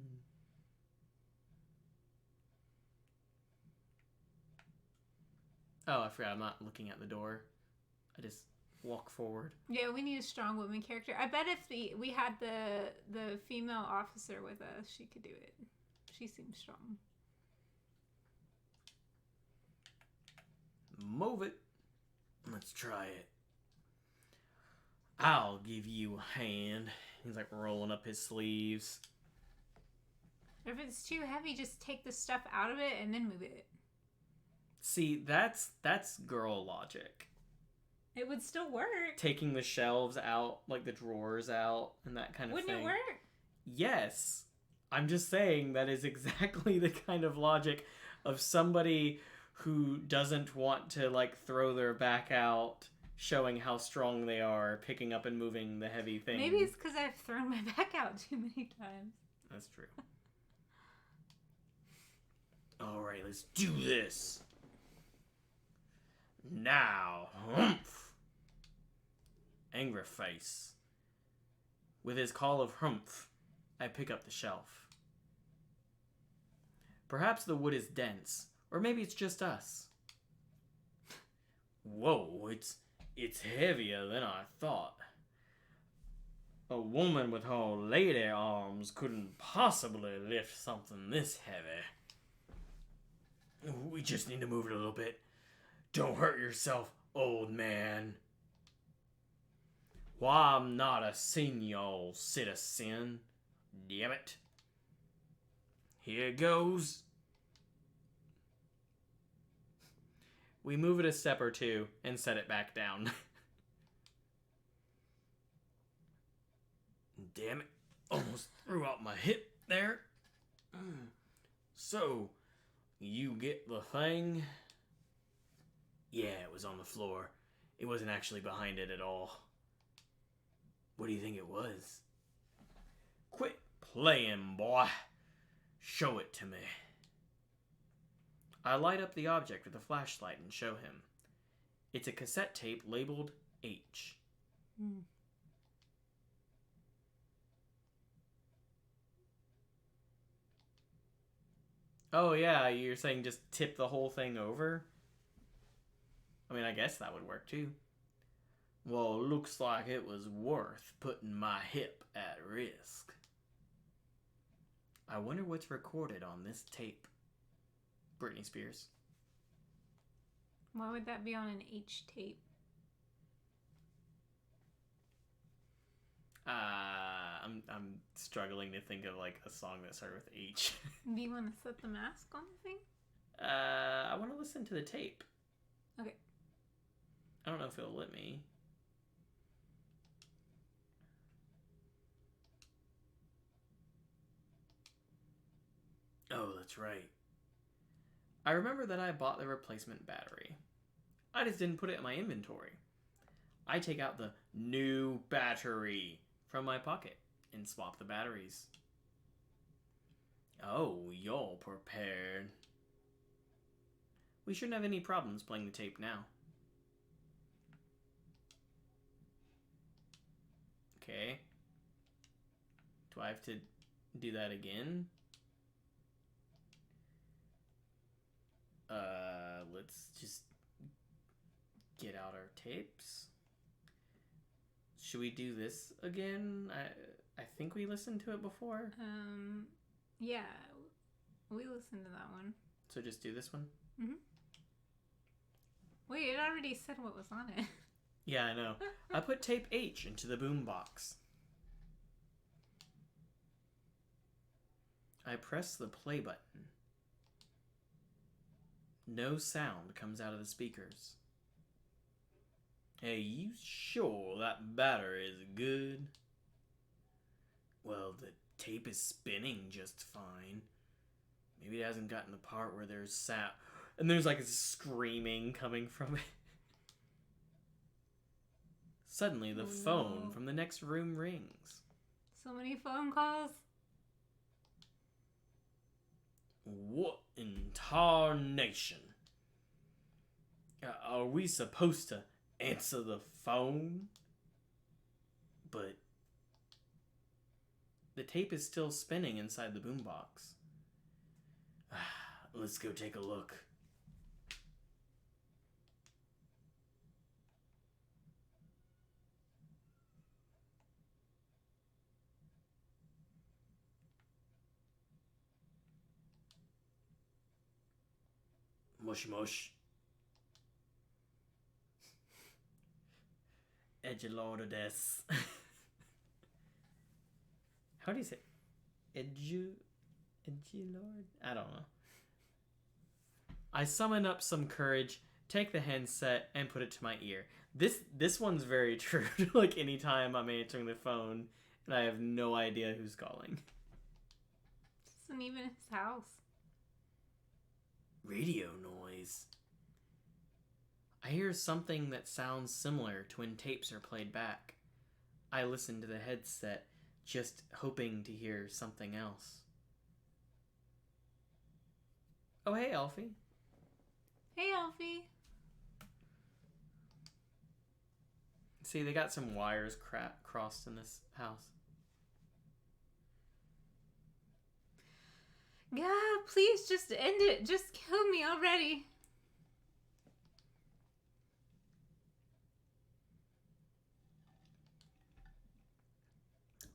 Oh, I forgot. I'm not looking at the door. I just walk forward. Yeah, we need a strong woman character. I bet if we had the female officer with us, she could do it. She seems strong. Move it. Let's try it. I'll give you a hand. He's like rolling up his sleeves. If it's too heavy, just take the stuff out of it and then move it. See, that's girl logic. It would still work. Taking the shelves out, like the drawers out, and that kind of Wouldn't thing. it work? Yes. I'm just saying that is exactly the kind of logic of somebody who doesn't want to, like, throw their back out, showing how strong they are, picking up and moving the heavy things. Maybe it's because I've thrown my back out too many times. That's true. Alright, let's do this. Now, humph. Angry face. With his call of humph, I pick up the shelf. Perhaps the wood is dense, or maybe it's just us. Whoa, it's heavier than I thought. A woman with her lady arms couldn't possibly lift something this heavy. We just need to move it a little bit. Don't hurt yourself, old man. Why, I'm not a senior citizen. Damn it. Here goes. We move it a step or two and set it back down. Damn it. Almost threw out my hip there. So, you get the thing? Yeah, it was on the floor. It wasn't actually behind it at all. What do you think it was? Quit playing, boy. Show it to me. I light up the object with a flashlight and show him. It's a cassette tape labeled H. Oh yeah, you're saying just tip the whole thing over? I mean, I guess that would work too. Well, looks like it was worth putting my hip at risk. I wonder what's recorded on this tape. Britney Spears. Why would that be on an H tape? I'm struggling to think of like a song that started with H. Do you want to set the mask on the thing? I want to listen to the tape. Okay. I don't know if it'll let me. Oh, that's right. I remember that I bought the replacement battery. I just didn't put it in my inventory. I take out the new battery from my pocket and swap the batteries. Oh, you're prepared. We shouldn't have any problems playing the tape now. Okay. Do I have to do that again? Let's just get out our tapes. Should we do this again? I think we listened to it before. Yeah. We listened to that one. So just do this one? Mm-hmm. Wait, it already said what was on it. Yeah, I know. I put tape H into the boombox. I press the play button. No sound comes out of the speakers. Hey, you sure that battery is good? Well, the tape is spinning just fine. Maybe it hasn't gotten the part where there's sound. And there's like a screaming coming from it. Suddenly, the phone from the next room rings. So many phone calls. What in tarnation? Are we supposed to answer the phone? But the tape is still spinning inside the boombox. Let's go take a look. Mush mush. Edgelordes. How do you say Edgelord? I don't know. I summon up some courage, take the handset, and put it to my ear. This one's very true. Like, anytime I'm answering the phone, and I have no idea who's calling. This isn't even his house. Radio noise. I hear something that sounds similar to when tapes are played back. I listen to the headset, just hoping to hear something else. Oh, hey, Alfie. Hey, Alfie. See, they got some wires crossed in this house. God, please just end it. Just kill me already.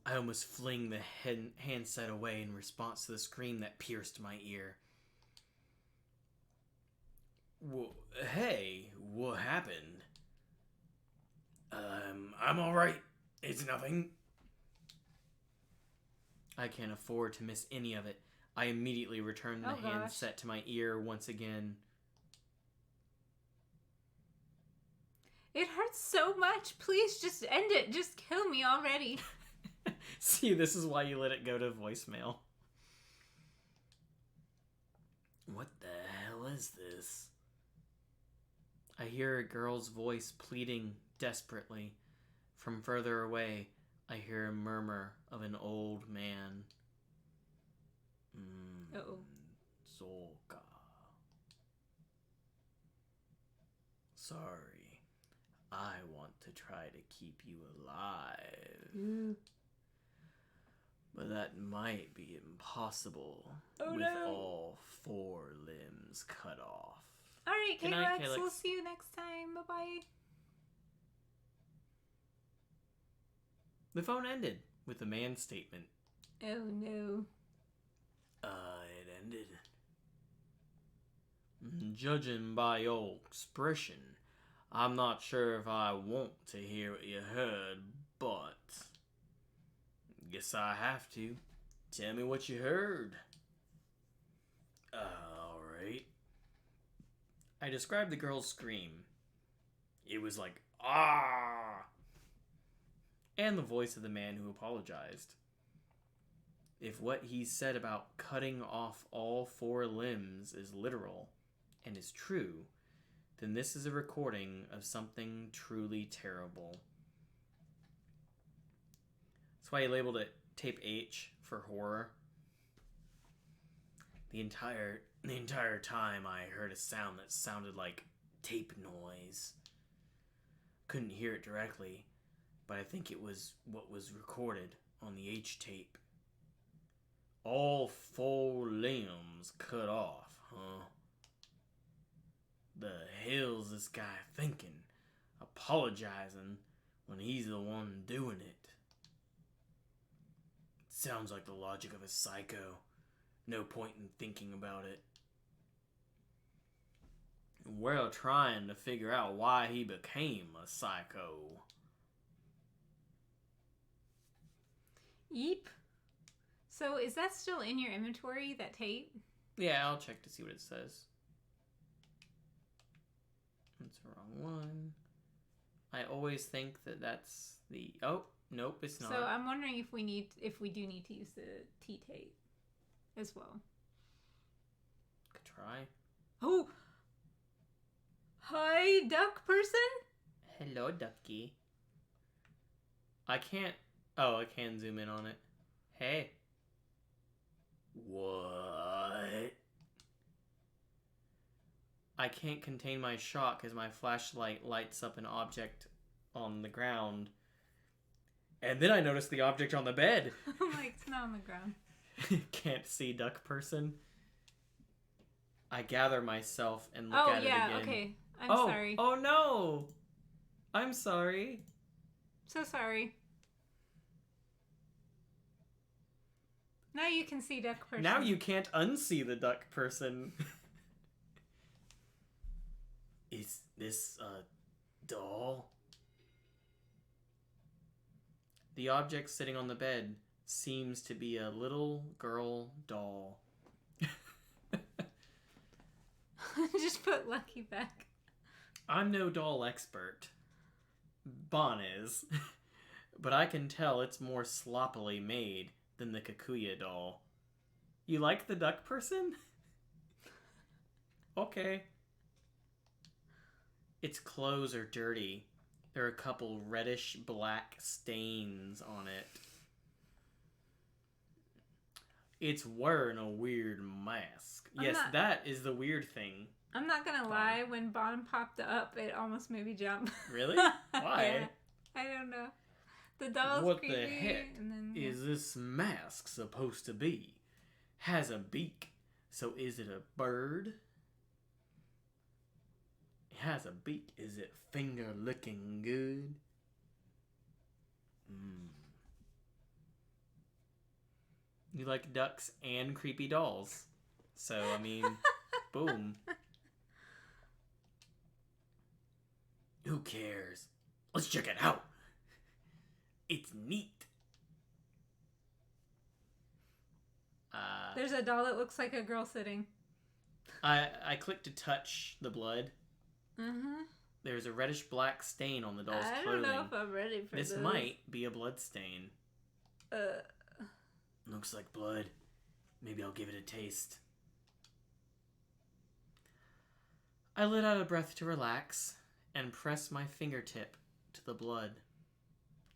I almost fling the handset away in response to the scream that pierced my ear. Hey, what happened? I'm alright. It's nothing. I can't afford to miss any of it. I immediately returned the handset to my ear once again. It hurts so much. Please just end it. Just kill me already. See, this is why you let it go to voicemail. What the hell is this? I hear a girl's voice pleading desperately. From further away, I hear a murmur of an old man. Uh-oh. Zorka. Sorry. I want to try to keep you alive. But that might be impossible with all 4 limbs cut off. Alright, K-Lex, we'll see you next time. Bye-bye. The phone ended with a man's statement. Oh, no. It ended. Judging by your expression, I'm not sure if I want to hear what you heard, but guess I have to. Tell me what you heard. Alright. I described the girl's scream. It was like, ah! And the voice of the man who apologized. If what he said about cutting off all 4 limbs is literal and is true, then this is a recording of something truly terrible. That's why he labeled it Tape H for horror. The entire time I heard a sound that sounded like tape noise. Couldn't hear it directly, but I think it was what was recorded on the H tape. All 4 limbs cut off, huh? The hell's this guy thinking? Apologizing when he's the one doing it. Sounds like the logic of a psycho. No point in thinking about it. We're trying to figure out why he became a psycho. Yeep. So is that still in your inventory, that tape? Yeah, I'll check to see what it says. That's the wrong one. I always think that that's the... Oh, nope, it's not. So I'm wondering if we do need to use the T tape as well. Could try. Oh! Hi, duck person? Hello, ducky. I can't... Oh, I can zoom in on it. Hey. What? I can't contain my shock as my flashlight lights up an object on the ground. And then I notice the object on the bed. I'm like, it's not on the ground. Can't see duck person. I gather myself and look at it again. Oh, yeah, okay. I'm sorry. Oh, no! I'm sorry. So sorry. Now you can see duck person. Now you can't unsee the duck person. Is this a doll? The object sitting on the bed seems to be a little girl doll. Just put Lucky back. I'm no doll expert. Bon is. But I can tell it's more sloppily made than the Kikuya doll. You like the duck person? Okay. Its clothes are dirty. There are a couple reddish-black stains on it. It's wearing a weird mask. That is the weird thing. I'm not gonna lie, when Bon popped up, it almost made me jump. Really? Why? Yeah, I don't know. The doll's what creepy. the heck and then, is this mask supposed to be? Has a beak. So is it a bird? It has a beak. Is it finger looking good? You like ducks and creepy dolls. So, I mean, boom. Who cares? Let's check it out. It's neat. There's a doll that looks like a girl sitting. I clicked to touch the blood. Mm-hmm. There's a reddish-black stain on the doll's clothing. I don't know if I'm ready for this. This might be a blood stain. Looks like blood. Maybe I'll give it a taste. I let out a breath to relax and press my fingertip to the blood.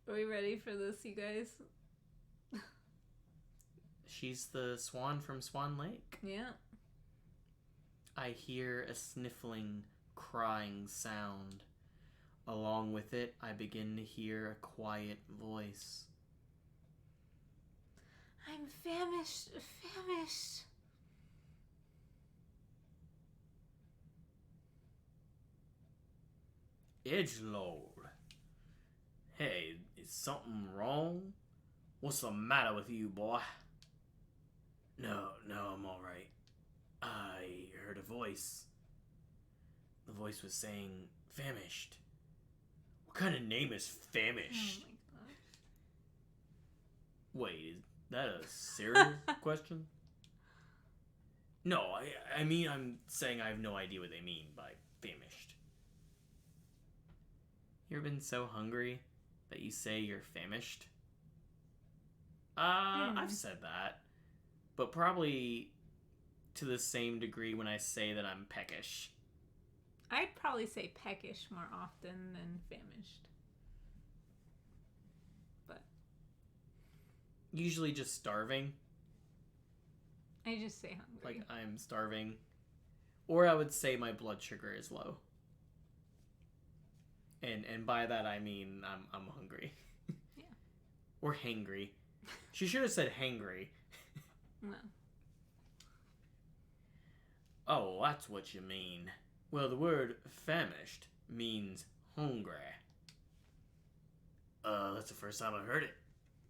Are we ready for this, you guys? She's the swan from Swan Lake. Yeah. I hear a sniffling, crying sound. Along with it, I begin to hear a quiet voice. I'm famished. Edgelord. Hey, is something wrong? What's the matter with you, boy? No, I'm alright. I heard a voice. The voice was saying, famished. What kind of name is famished? Oh my god. Wait, is that a serious question? No, I mean, I'm saying I have no idea what they mean by famished. You ever been so hungry that you say you're famished? I've said that. But probably to the same degree when I say that I'm peckish. I'd probably say peckish more often than famished. But usually just starving. I just say hungry. Like, I'm starving. Or I would say my blood sugar is low. And by that I mean I'm hungry. Yeah. Or hangry. She should have said hangry. No. Oh, that's what you mean. Well, the word famished means hungry. That's the first time I heard it.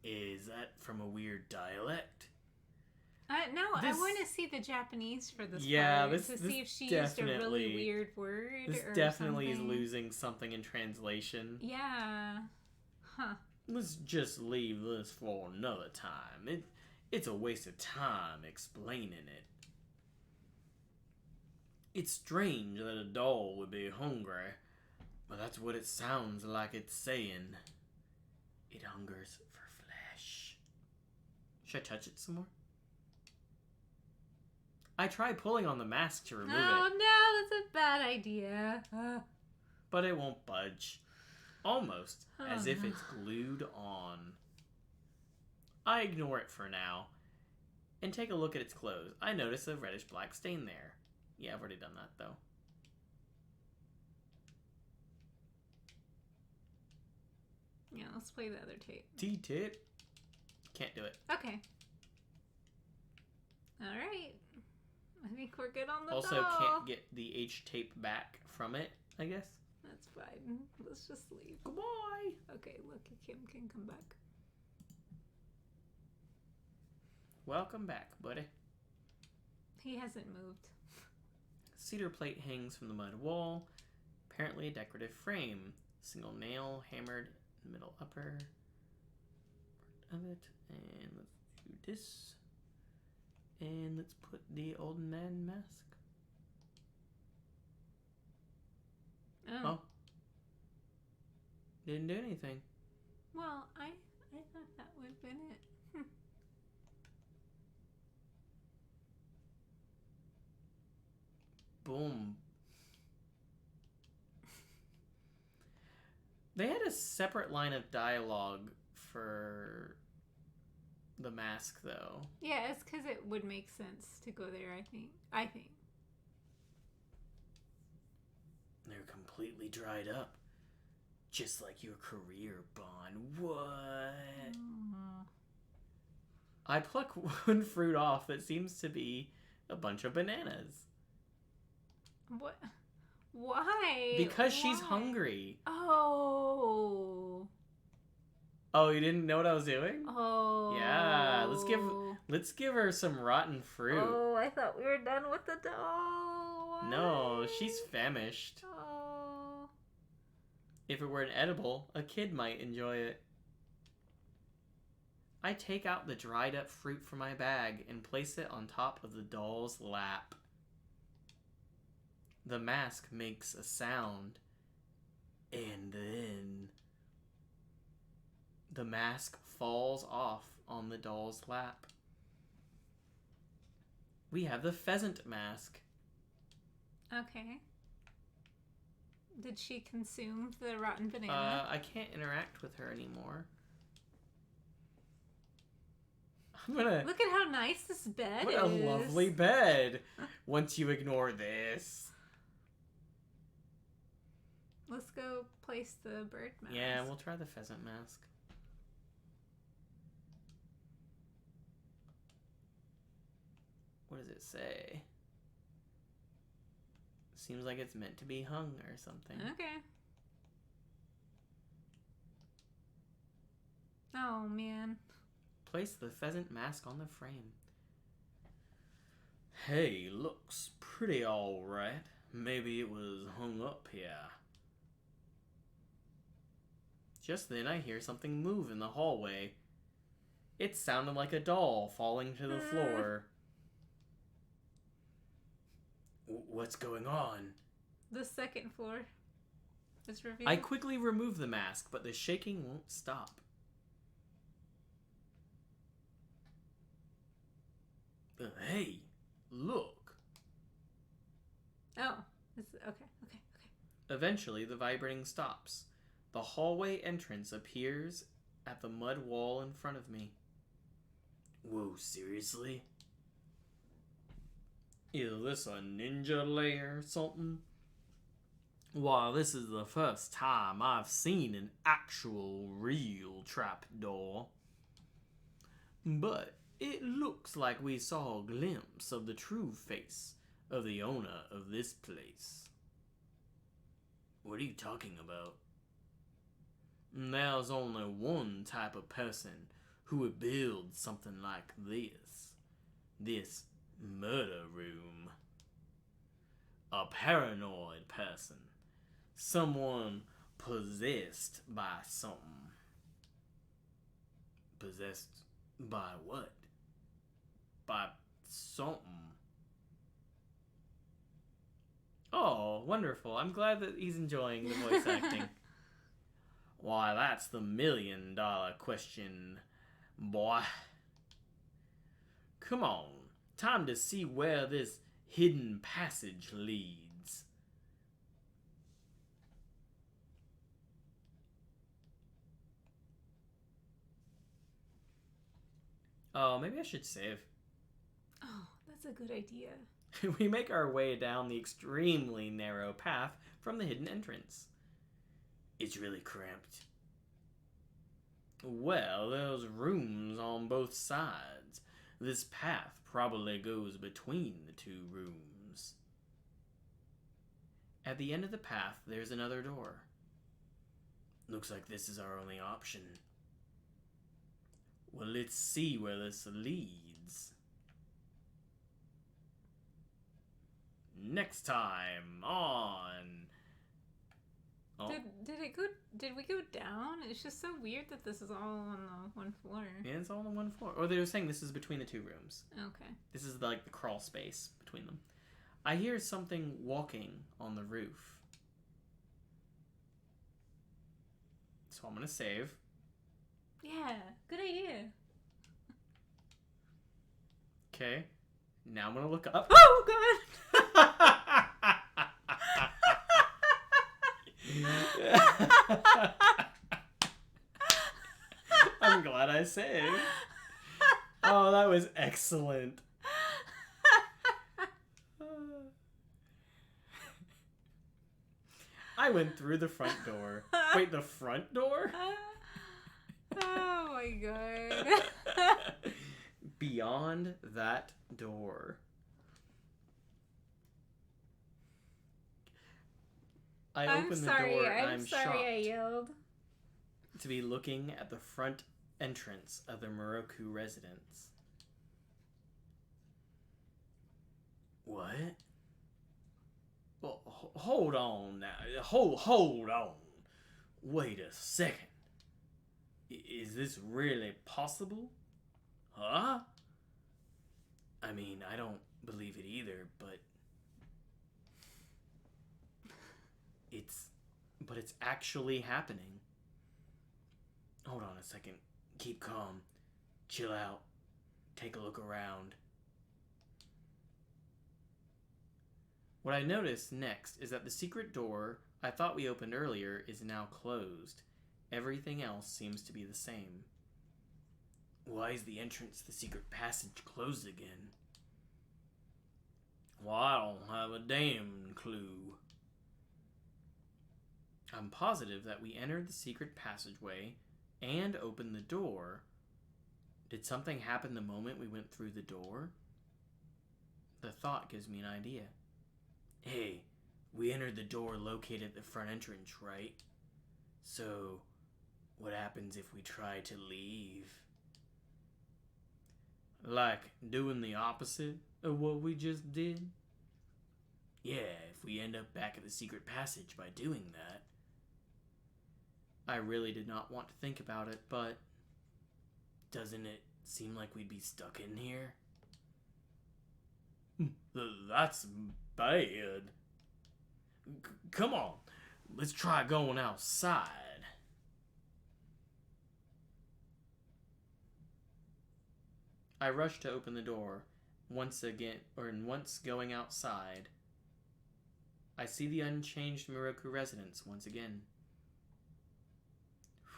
Is that from a weird dialect? No, I want to see the Japanese for this yeah, part to see if she used a really weird word this or definitely something. is losing something in translation. Yeah. Huh. Let's just leave this for another time. It's a waste of time explaining it. It's strange that a doll would be hungry, Well, that's what it sounds like it's saying. It hungers for flesh. Should I touch it some more? I tried pulling on the mask to remove it. Oh no, that's a bad idea. But it won't budge. Almost as if no. it's glued on. I ignore it for now and take a look at its clothes. I notice a reddish-black stain there. Yeah, I've already done that, though. Yeah, let's play the other tape. T-tip. Can't do it. Okay. Alright. I think we're good on the Also, doll. can't get the H-tape back from it, I guess. That's fine. Let's just leave. Goodbye. Okay, look, Kim can come back. Welcome back, buddy. He hasn't moved. Cedar plate hangs from the mud wall. Apparently a decorative frame. Single nail hammered in the middle upper part of it. And let's do this. And let's put the old man mask. Oh. Didn't do anything. Well, I thought that would have been it. Boom. They had a separate line of dialogue for the mask, though. Yeah, it's because it would make sense to go there, I think. They're completely dried up. Just like your career, Bond. What? I pluck one fruit off that seems to be a bunch of bananas. What? Why? Because she's Why? hungry. Oh. Oh, you didn't know what I was doing? Oh. Yeah, let's give her some rotten fruit. Oh, I thought we were done with the doll. Why? No, she's famished. Oh. If it were an edible, a kid might enjoy it. I take out the dried up fruit from my bag and place it on top of the doll's lap. The mask makes a sound, and then the mask falls off on the doll's lap. We have the pheasant mask. Okay. Did she consume the rotten banana? I can't interact with her anymore. I'm gonna... Look at how nice this bed is. What a lovely bed. Once you ignore this. Let's go place the bird mask. Yeah, we'll try the pheasant mask. What does it say? Seems like it's meant to be hung or something. Okay. Oh, man. Place the pheasant mask on the frame. Hey, looks pretty alright. Maybe it was hung up here. Just then I hear something move in the hallway. It sounded like a doll falling to the floor. What's going on? The second floor is revealed. I quickly remove the mask, but the shaking won't stop. Hey, look. Oh, okay. Eventually, the vibrating stops. The hallway entrance appears at the mud wall in front of me. Whoa, seriously? Is this a ninja lair or something? Why, this is the first time I've seen an actual real trapdoor. But it looks like we saw a glimpse of the true face of the owner of this place. What are you talking about? There's only one type of person who would build something like this. This murder room. A paranoid person. Someone possessed by something. Possessed by what? By something. Oh, wonderful. I'm glad that he's enjoying the voice acting. Why, that's the $1,000,000 question, boy. Come on. Time to see where this hidden passage leads. Oh, maybe I should save. Oh, that's a good idea. We make our way down the extremely narrow path from the hidden entrance. It's really cramped. Well, there's rooms on both sides. This path probably goes between the two rooms. At the end of the path, there's another door. Looks like this is our only option. Well, let's see where this leads. Next time on... Oh. Did we go down? It's just so weird that this is all on the one floor. Yeah, it's all on the one floor. Or they were saying this is between the two rooms. Okay. This is like the crawl space between them. I hear something walking on the roof. So I'm gonna save. Yeah, good idea. Okay. Now I'm gonna look up. Oh, God! I'm glad I saved. Oh, that was excellent. I went through the front door. Wait, the front door? Oh my God. Beyond that door. I open the door. I'm sorry shocked I yelled. to be looking at the front entrance of the Miroku residence. What? Well, hold on now. Hold on. Wait a second. Is this really possible? Huh? I mean, I don't believe it either, but it's actually happening. Hold on a second. Keep calm. Chill out. Take a look around. What I notice next is that the secret door I thought we opened earlier is now closed. Everything else seems to be the same. Why is the entrance to the secret passage closed again? Well, I don't have a damn clue. I'm positive that we entered the secret passageway and opened the door. Did something happen the moment we went through the door? The thought gives me an idea. Hey, we entered the door located at the front entrance, right? So, what happens if we try to leave? Like doing the opposite of what we just did? Yeah, if we end up back at the secret passage by doing that. I really did not want to think about it, but doesn't it seem like we'd be stuck in here? That's bad. Come on, let's try going outside. I rushed to open the door. Once going outside, I see the unchanged Miroku residence once again.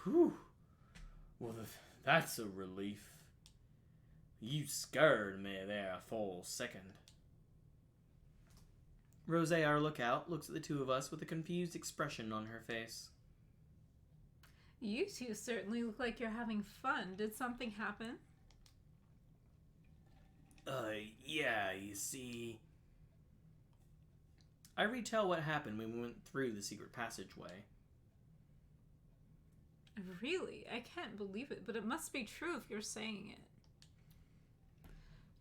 Whew. Well, that's a relief. You scared me there for a second. Rose, our lookout, looks at the two of us with a confused expression on her face. You two certainly look like you're having fun. Did something happen? Yeah, you see... I retell what happened when we went through the secret passageway. Really? I can't believe it, but it must be true if you're saying it.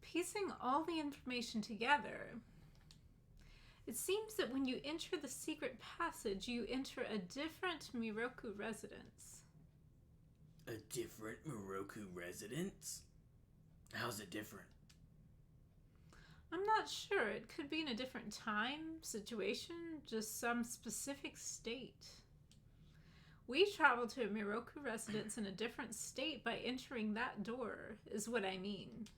Piecing all the information together, it seems that when you enter the secret passage, you enter a different Miroku residence. A different Miroku residence? How's it different? I'm not sure. It could be in a different time, situation, just some specific state. We travel to a Miroku residence in a different state by entering that door, is what I mean.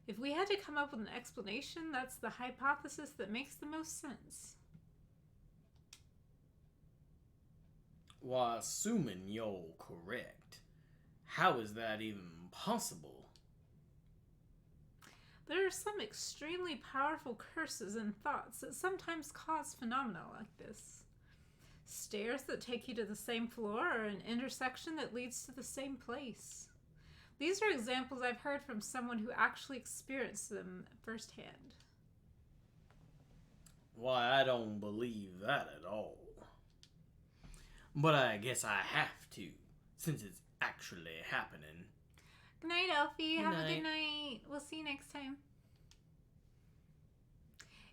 If we had to come up with an explanation, that's the hypothesis that makes the most sense. Well, assuming you're correct, how is that even possible? There are some extremely powerful curses and thoughts that sometimes cause phenomena like this. Stairs that take you to the same floor or an intersection that leads to the same place. These are examples I've heard from someone who actually experienced them firsthand. Why, I don't believe that at all. But I guess I have to, since it's actually happening. Good night, Elfie. Good Have a night. good night. We'll see you next time.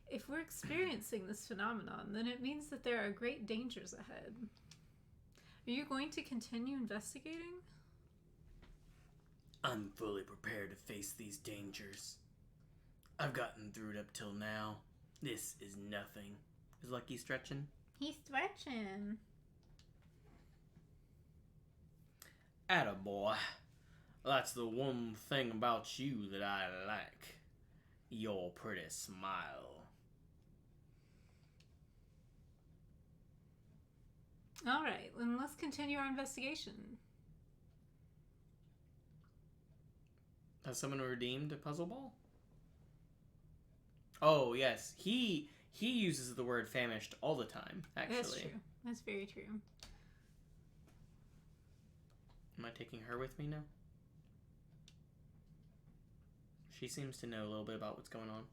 If we're experiencing this phenomenon, then it means that there are great dangers ahead. Are you going to continue investigating? I'm fully prepared to face these dangers. I've gotten through it up till now. This is nothing. Is Lucky stretching? He's stretching. Attaboy. That's the one thing about you that I like. Your pretty smile. Alright, then let's continue our investigation. Has someone redeemed a puzzle ball? Oh, yes. He uses the word famished all the time, actually. That's true. That's very true. Am I taking her with me now? She seems to know a little bit about what's going on.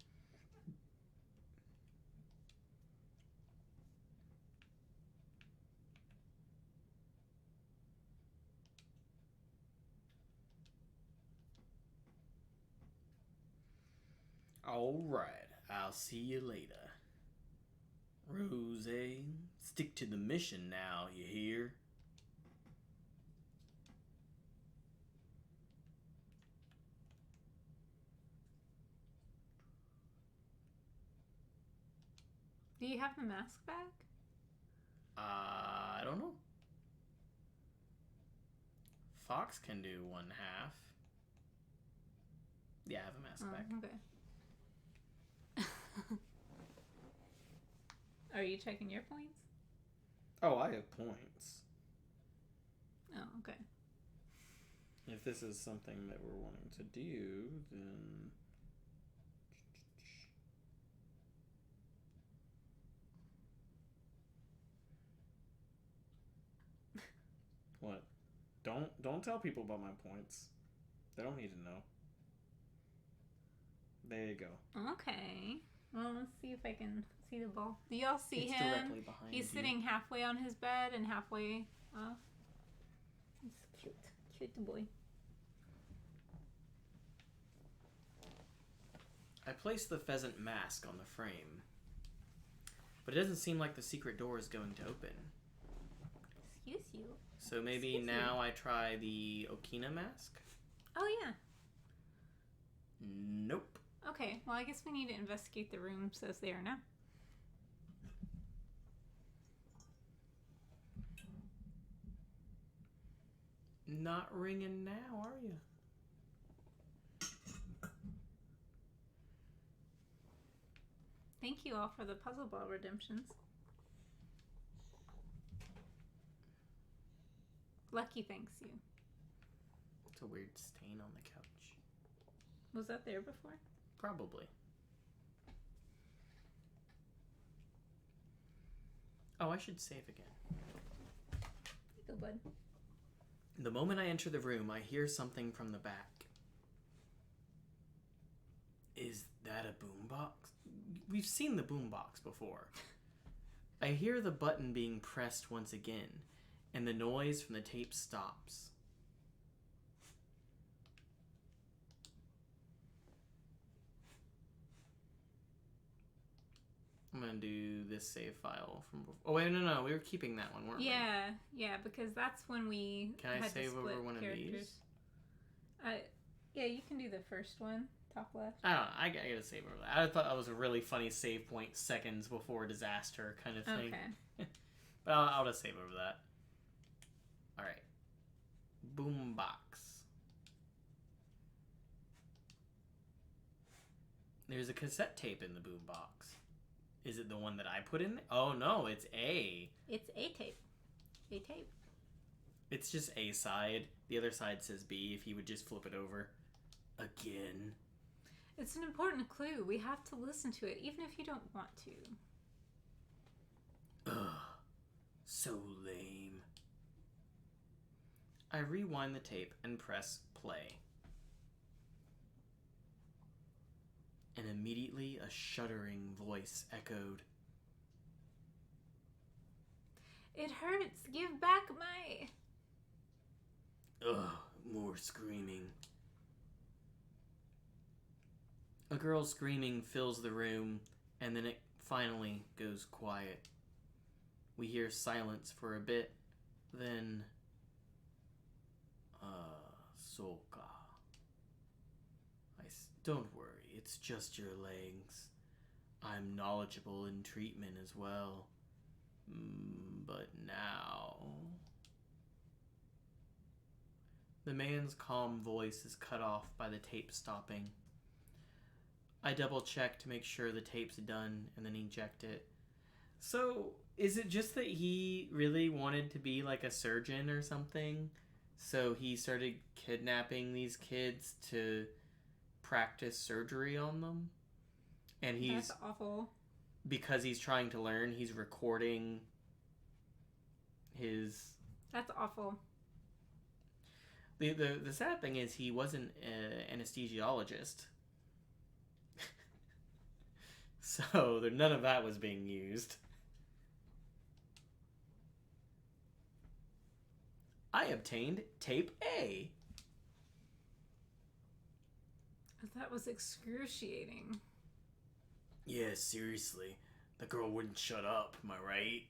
Alright, I'll see you later. Rose, stick to the mission now, you hear? Do you have the mask back? I don't know. Fox can do 1/2. Yeah, I have a mask back. Okay. Are you checking your points? Oh, I have points. Oh, okay. If this is something that we're wanting to do, then... What? Don't tell people about my points. They don't need to know. There you go. Okay. Well, let's see if I can see the ball. Do y'all see It's him? directly behind He's you. sitting halfway on his bed and halfway off. He's cute. Cute boy. I placed the pheasant mask on the frame, but it doesn't seem like the secret door is going to open. Excuse you. So maybe Excuse now I try the Okina mask? Oh, yeah. Nope. Okay, well, I guess we need to investigate the rooms as they are now. Not ringing now, are you? Thank you all for the puzzle ball redemptions. Lucky thanks you. It's a weird stain on the couch. Was that there before? Probably. Oh, I should save again. Go, bud. The moment I enter the room, I hear something from the back. Is that a boombox? We've seen the boombox before. I hear the button being pressed once again, and the noise from the tape stops. I'm gonna do this save file from before. Oh wait, no, we were keeping that one, weren't we? Yeah, because that's when we Can I had save to split over one of characters. these? Yeah, you can do the first one. top left. I don't know. I gotta save over that. I thought that was a really funny save point seconds before disaster kind of thing. Okay. But I'll just save over that. Alright. Boombox. There's a cassette tape in the boombox. Is it the one that I put in there? Oh no, it's A. It's A tape. A tape. It's just A side. The other side says B if you would just flip it over. Again. It's an important clue. We have to listen to it, even if you don't want to. Ugh. So lame. I rewind the tape and press play. And immediately a shuddering voice echoed. It hurts. Give back my... Ugh, more screaming. A girl screaming fills the room, and then it finally goes quiet. We hear silence for a bit, then... Soka. Don't worry, it's just your legs. I'm knowledgeable in treatment as well. But now... The man's calm voice is cut off by the tape stopping. I double check to make sure the tape's done and then eject it. So, is it just that he really wanted to be like a surgeon or something? So he started kidnapping these kids to practice surgery on them? And he's... That's awful. Because he's trying to learn, he's recording his... That's awful. The sad thing is he wasn't an anesthesiologist. So none of that was being used. I obtained tape A. That was excruciating. Yeah, seriously. The girl wouldn't shut up, am I right?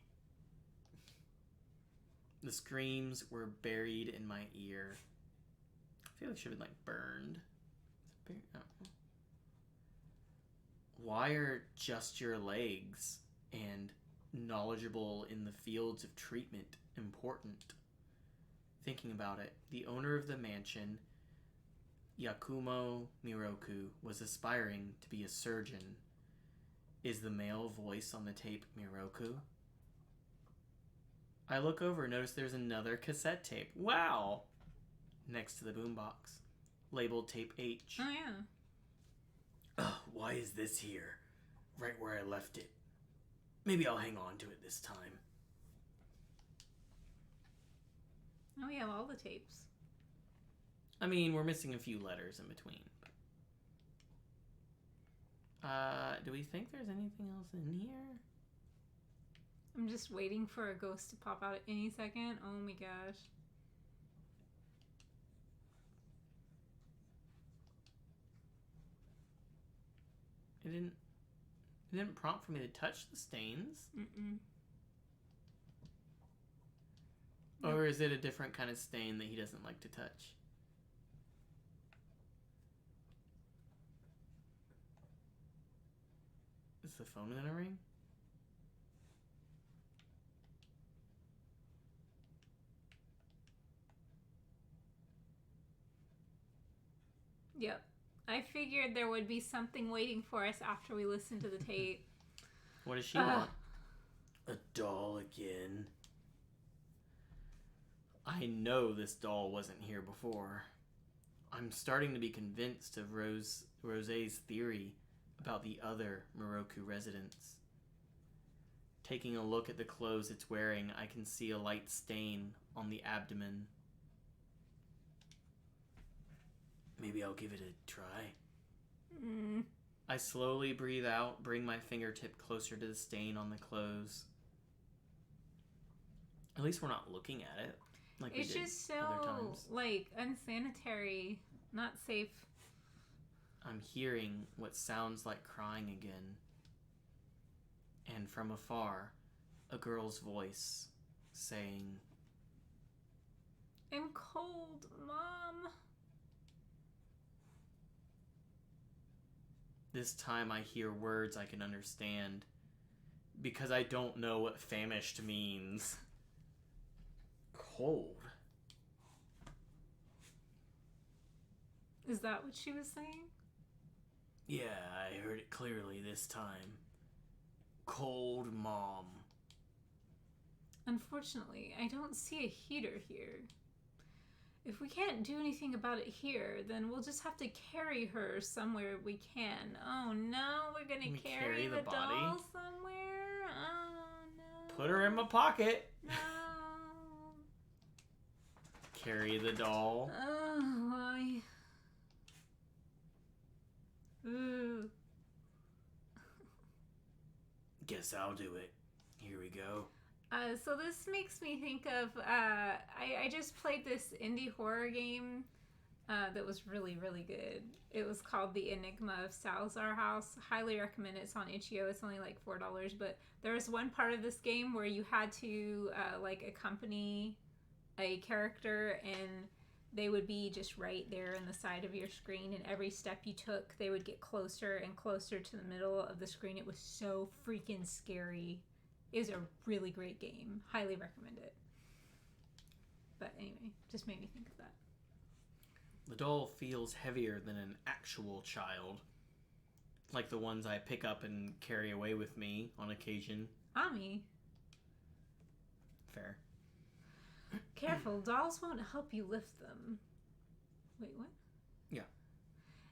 The screams were buried in my ear. I feel like it should have been, like, burned. Why are just your legs and knowledgeable in the fields of treatment important? Thinking about it, the owner of the mansion, Yakumo Miroku, was aspiring to be a surgeon. Is the male voice on the tape Miroku? I look over and notice there's another cassette tape. Wow! Next to the boombox. Labeled tape H. Oh, yeah. Ugh, why is this here? Right where I left it. Maybe I'll hang on to it this time. Oh, yeah, all the tapes. I mean, we're missing a few letters in between. Do we think there's anything else in here? I'm just waiting for a ghost to pop out at any second. Oh my gosh. It didn't prompt for me to touch the stains. Mm-mm. Or is it a different kind of stain that he doesn't like to touch? Is the phone gonna ring? Yep. I figured there would be something waiting for us after we listened to the tape. What does she want? A doll again. I know this doll wasn't here before. I'm starting to be convinced of Rosé's theory about the other Miroku residents. Taking a look at the clothes it's wearing, I can see a light stain on the abdomen. Maybe I'll give it a try. I slowly breathe out, bring my fingertip closer to the stain on the clothes. At least we're not looking at it. Like It's just so, like, unsanitary. Not safe. I'm hearing what sounds like crying again. And from afar, a girl's voice saying, I'm cold, Mom. this time I hear words I can understand. Because I don't know what famished means. Cold. Is that what she was saying? Yeah, I heard it clearly this time. Cold mom. Unfortunately, I don't see a heater here. If we can't do anything about it here, then we'll just have to carry her somewhere we can. Oh no, we're gonna carry the body? doll somewhere? Oh no. Put her in my pocket. No. Carry the doll. Oh, why? Ooh. Guess I'll do it. Here we go. So this makes me think of, I just played this indie horror game that was really, really good. It was called The Enigma of Salazar House. Highly recommend it. It's on itch.io. It's only like $4, but there was one part of this game where you had to like accompany a character, and they would be just right there in the side of your screen, and every step you took, they would get closer and closer to the middle of the screen. It was so freaking scary. It was a really great game. Highly recommend it. But anyway, just made me think of that. The doll feels heavier than an actual child. Like the ones I pick up and carry away with me on occasion. Ami. Fair. Careful, dolls won't help you lift them. Wait, what? Yeah.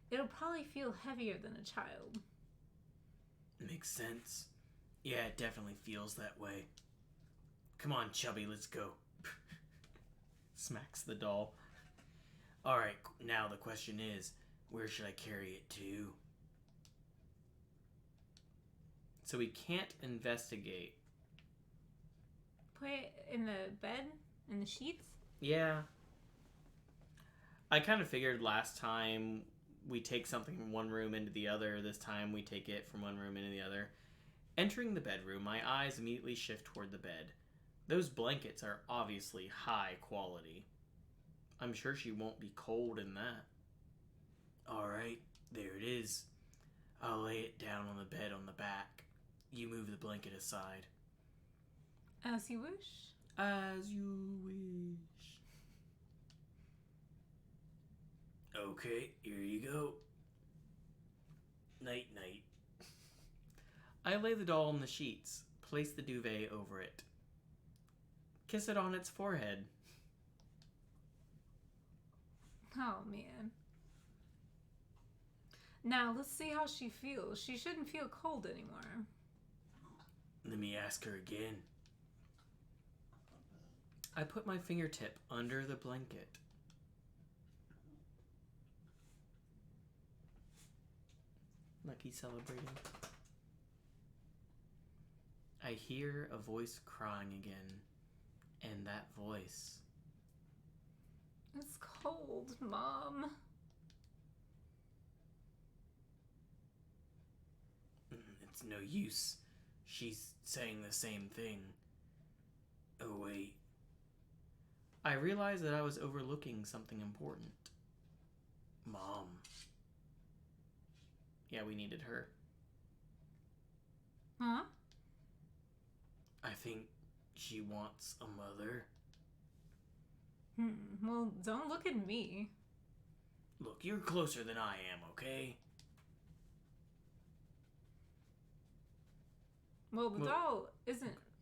It'll probably feel heavier than a child. Makes sense. Yeah, it definitely feels that way. Come on, Chubby, let's go. Smacks the doll. Alright, now the question is, where should I carry it to? So we can't investigate. Put it in the bed? In the sheets? Yeah. I kind of figured last time we take something from one room into the other. This time we take it from one room into the other. Entering the bedroom, my eyes immediately shift toward the bed. Those blankets are obviously high quality. I'm sure she won't be cold in that. Alright, there it is. I'll lay it down on the bed on the back. You move the blanket aside. As you wish. As you wish. Okay, here you go. Night night. I lay the doll on the sheets, place the duvet over it. Kiss it on its forehead. Oh, man. Now, let's see how she feels. She shouldn't feel cold anymore. Let me ask her again. I put my fingertip under the blanket. Like he's celebrating. I hear a voice crying again. And that voice. It's cold, Mom. It's no use. She's saying the same thing. Oh, wait. I realized that I was overlooking something important. Mom. Yeah, we needed her. Huh? I think she wants a mother. Well, don't look at me. Look, you're closer than I am, okay? Well, the doll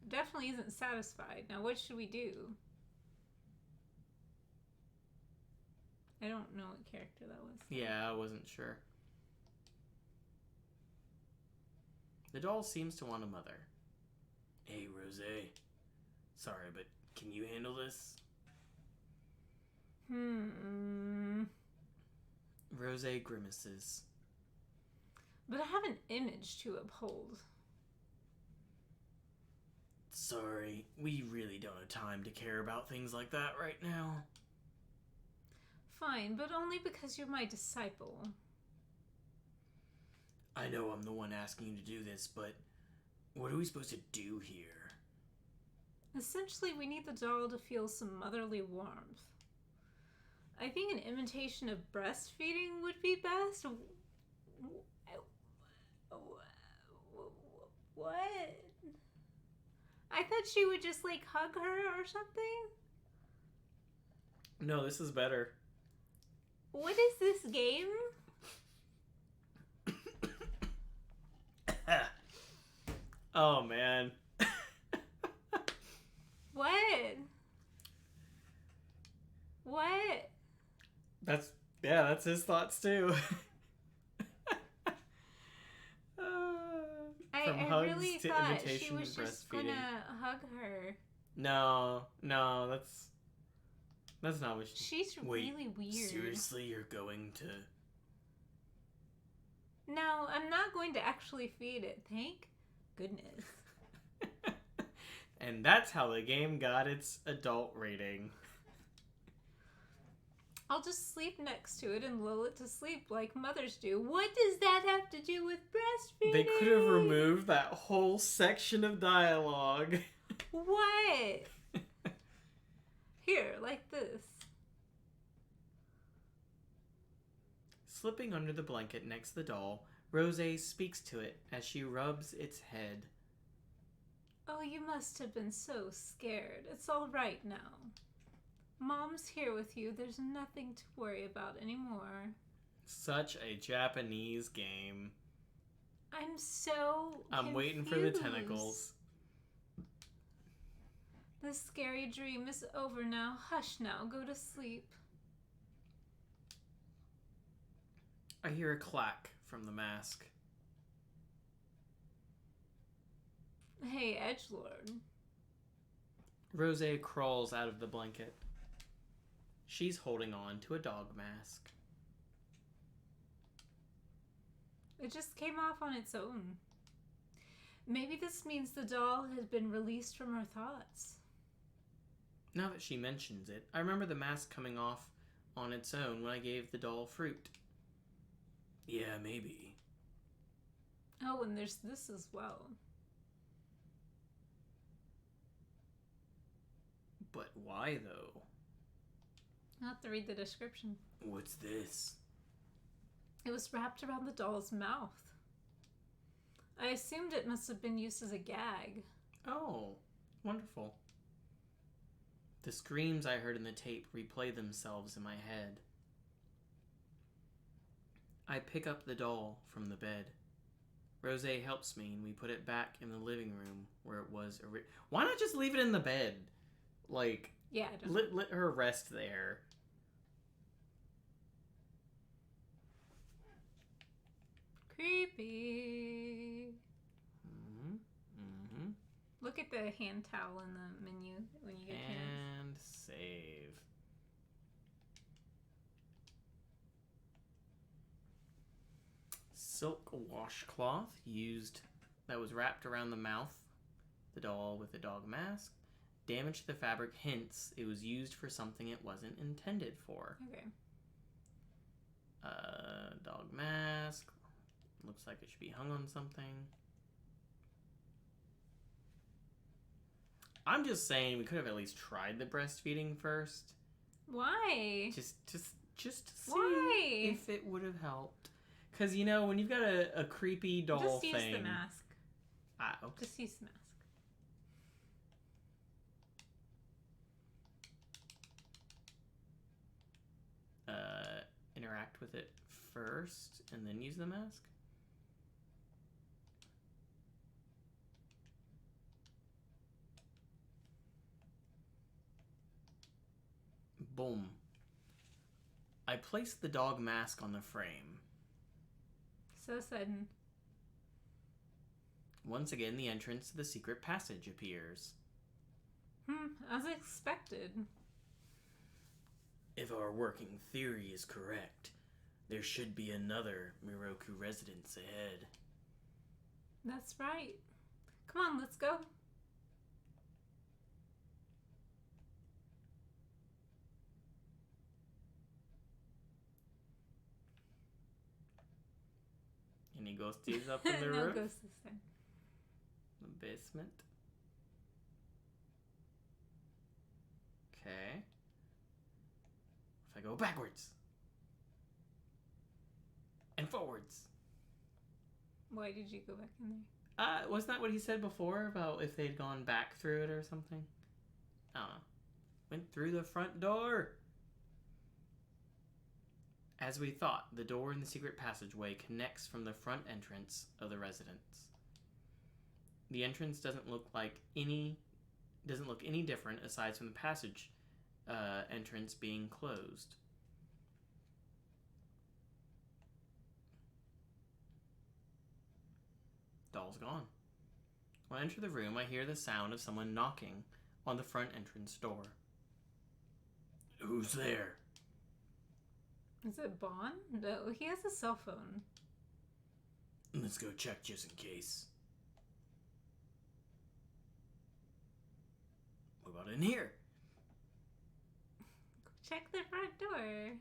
definitely isn't satisfied. Now, what should we do? I don't know what character that was. Yeah, I wasn't sure. The doll seems to want a mother. Hey, Rose. Sorry, but can you handle this? Rose grimaces. But I have an image to uphold. Sorry, we really don't have time to care about things like that right now. Fine, but only because you're my disciple. I know I'm the one asking you to do this, but what are we supposed to do here? Essentially, we need the doll to feel some motherly warmth. I think an imitation of breastfeeding would be best. What? I thought she would just, like, hug her or something. No, this is better. What is this game? Oh, man. What? What? That's his thoughts too. From I hugs really to thought she imitation was just breastfeeding. gonna hug her. No, that's not what She's Wait, really weird. seriously, you're going to... No, I'm not going to actually feed it. Thank goodness. And that's how the game got its adult rating. I'll just sleep next to it and lull it to sleep like mothers do. What does that have to do with breastfeeding? They could have removed that whole section of dialogue. What? Here, like this. Slipping under the blanket next to the doll, Rosé speaks to it as she rubs its head. Oh, you must have been so scared. It's all right now. Mom's here with you. There's nothing to worry about anymore. Such a Japanese game. I'm so I'm waiting for the tentacles. The scary dream is over now. Hush now. Go to sleep. I hear a clack from the mask. Hey, edgelord. Rosé crawls out of the blanket. She's holding on to a dog mask. It just came off on its own. Maybe this means the doll has been released from her thoughts. Now that she mentions it, I remember the mask coming off on its own when I gave the doll fruit. Yeah, maybe. Oh, and there's this as well. But why, though? I'll have to read the description. What's this? It was wrapped around the doll's mouth. I assumed it must have been used as a gag. Oh, wonderful. The screams I heard in the tape replay themselves in my head. I pick up the doll from the bed. Rosé helps me and we put it back in the living room where it was. Why not just leave it in the bed? Like, yeah, I don't let her rest there. Creepy. Mm-hmm. Look at the hand towel in the menu when you get a chance. And save. Silk washcloth used that was wrapped around the mouth. The doll with the dog mask. Damaged the fabric, hence it was used for something it wasn't intended for. Okay. Dog mask. Looks like it should be hung on something. I'm just saying we could have at least tried the breastfeeding first. Why? Just to see Why? if it would have helped. Because, you know, when you've got a creepy doll Just thing... use the mask. Okay. Just use the mask. Interact with it first and then use the mask? Boom. I placed the dog mask on the frame. So sudden. Once again, the entrance to the secret passage appears. As expected. If our working theory is correct, there should be another Miroku residence ahead. That's right. Come on, let's go. Any ghosties up in the No roof? ghosts this time. The basement. Okay. If I go backwards. And forwards. Why did you go back in there? Wasn't that what he said before about if they'd gone back through it or something? I don't know. Went through the front door. As we thought, the door in the secret passageway connects from the front entrance of the residence. The entrance doesn't look any different aside from the passage entrance being closed. Doll's gone. When I enter the room, I hear the sound of someone knocking on the front entrance door. Who's there? Is it Bon? No, he has a cell phone. Let's go check just in case. What about in here? Check the front door.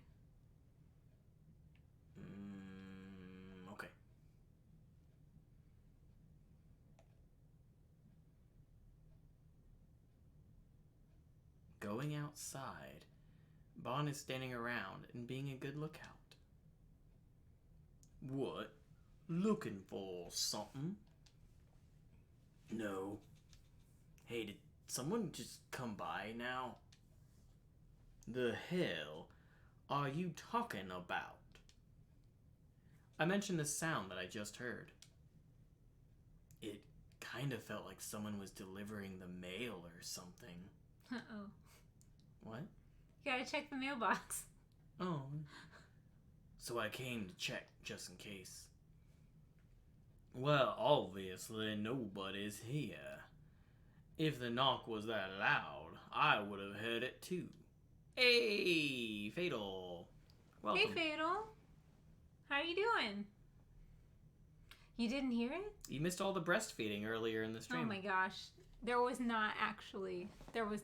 Okay. Going outside, Bon is standing around and being a good lookout. What? Looking for something? No. Hey, did someone just come by now? The hell are you talking about? I mentioned the sound that I just heard. It kind of felt like someone was delivering the mail or something. Uh-oh. What? You gotta check the mailbox. Oh. So I came to check just in case. Well, obviously nobody's here. If the knock was that loud, I would have heard it too. Hey, Fatal. Welcome. Hey, Fatal. How you doing? You didn't hear it? You missed all the breastfeeding earlier in the stream. Oh my gosh. There was not actually. Nope.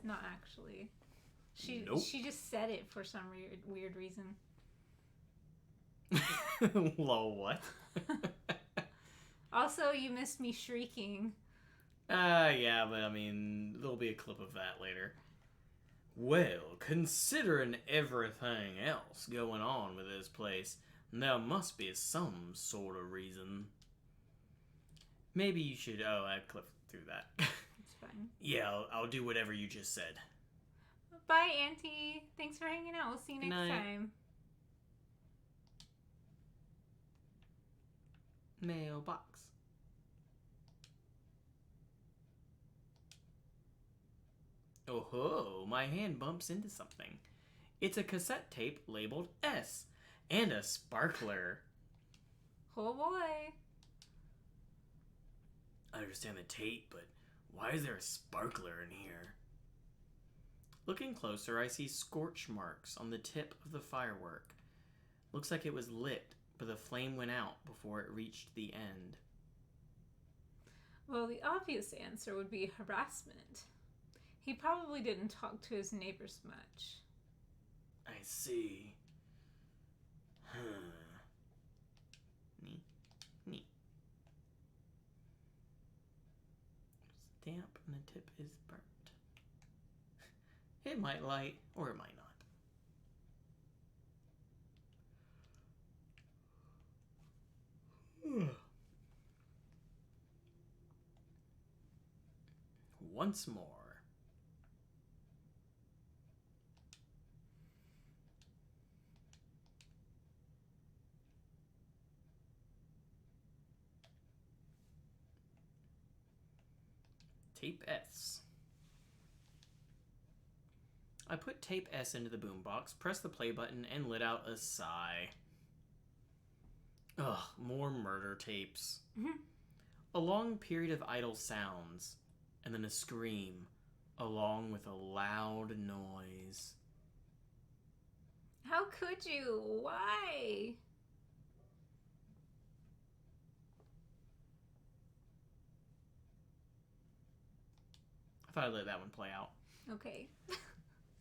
She just said it for some weird reason. Lol, what? Also, you missed me shrieking. Yeah, but I mean, there'll be a clip of that later. Well, considering everything else going on with this place, there must be some sort of reason. Maybe you should... Oh, I clipped through that. It's fine. Yeah, I'll do whatever you just said. Bye, Auntie. Thanks for hanging out. We'll see you next time. Mailbox. Oh ho, my hand bumps into something. It's a cassette tape labeled S and a sparkler. Oh boy. I understand the tape, but why is there a sparkler in here? Looking closer, I see scorch marks on the tip of the firework. Looks like it was lit, but the flame went out before it reached the end. Well, the obvious answer would be harassment. He probably didn't talk to his neighbors much. I see. Neat. Neat. It's damp and the tip is burnt. It might light, or it might not. Once more. Tape S. I put tape S into the boombox, pressed the play button, and let out a sigh. Ugh, more murder tapes. A long period of idle sounds, and then a scream, along with a loud noise. How could you? Why? I thought I'd let that one play out. Okay.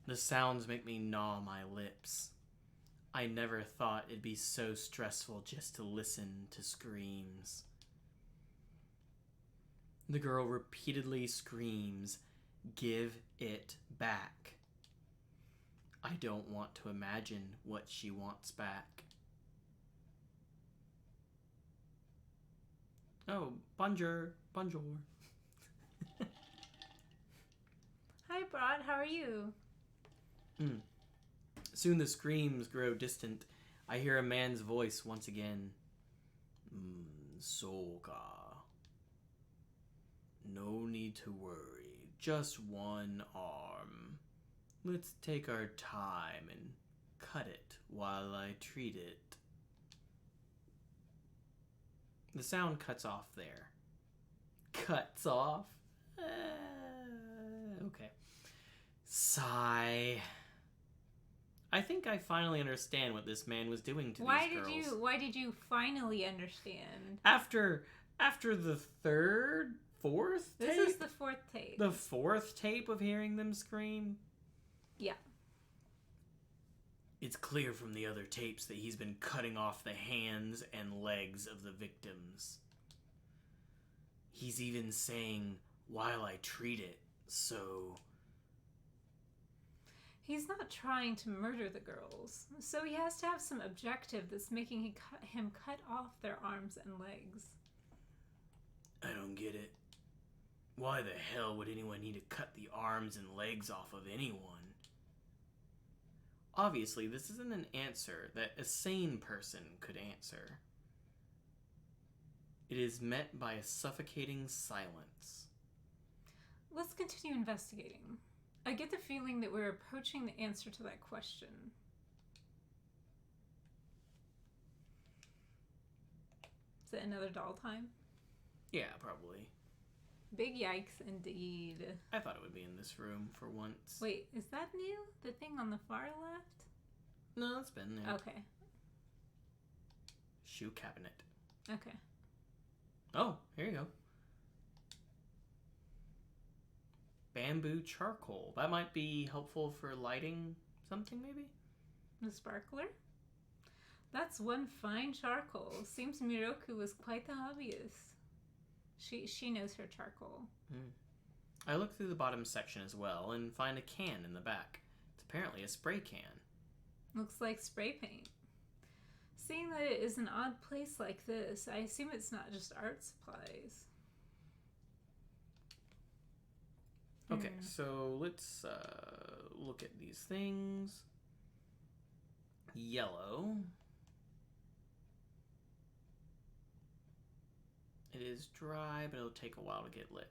The sounds make me gnaw my lips. I never thought it'd be so stressful just to listen to screams. The girl repeatedly screams, "Give it back." I don't want to imagine what she wants back. Oh, bonjour. Bonjour. Hi, Broad. How are you? Soon the screams grow distant. I hear a man's voice once again. Soka. No need to worry. Just one arm. Let's take our time and cut it while I treat it. The sound cuts off there. Cuts off? Okay. Sigh. I think I finally understand what this man was doing to these girls. Why did you finally understand? After the fourth tape? This is the fourth tape. The fourth tape of hearing them scream? Yeah. It's clear from the other tapes that he's been cutting off the hands and legs of the victims. He's even saying, while I treat it, so... He's not trying to murder the girls, so he has to have some objective that's making him cut off their arms and legs. I don't get it. Why the hell would anyone need to cut the arms and legs off of anyone? Obviously, this isn't an answer that a sane person could answer. It is met by a suffocating silence. Let's continue investigating. I get the feeling that we're approaching the answer to that question. Is it another doll time? Yeah, probably. Big yikes indeed. I thought it would be in this room for once. Wait, is that new? The thing on the far left? No, it's been there. Okay. Shoe cabinet. Okay. Oh, here you go. Bamboo charcoal. That might be helpful for lighting something, maybe? The sparkler? That's one fine charcoal. Seems Miroku was quite the hobbyist. She knows her charcoal. I look through the bottom section as well and find a can in the back. It's apparently a spray can. Looks like spray paint. Seeing that it is an odd place like this, I assume it's not just art supplies. Okay, so let's look at these things. Yellow. It is dry, but it'll take a while to get lit.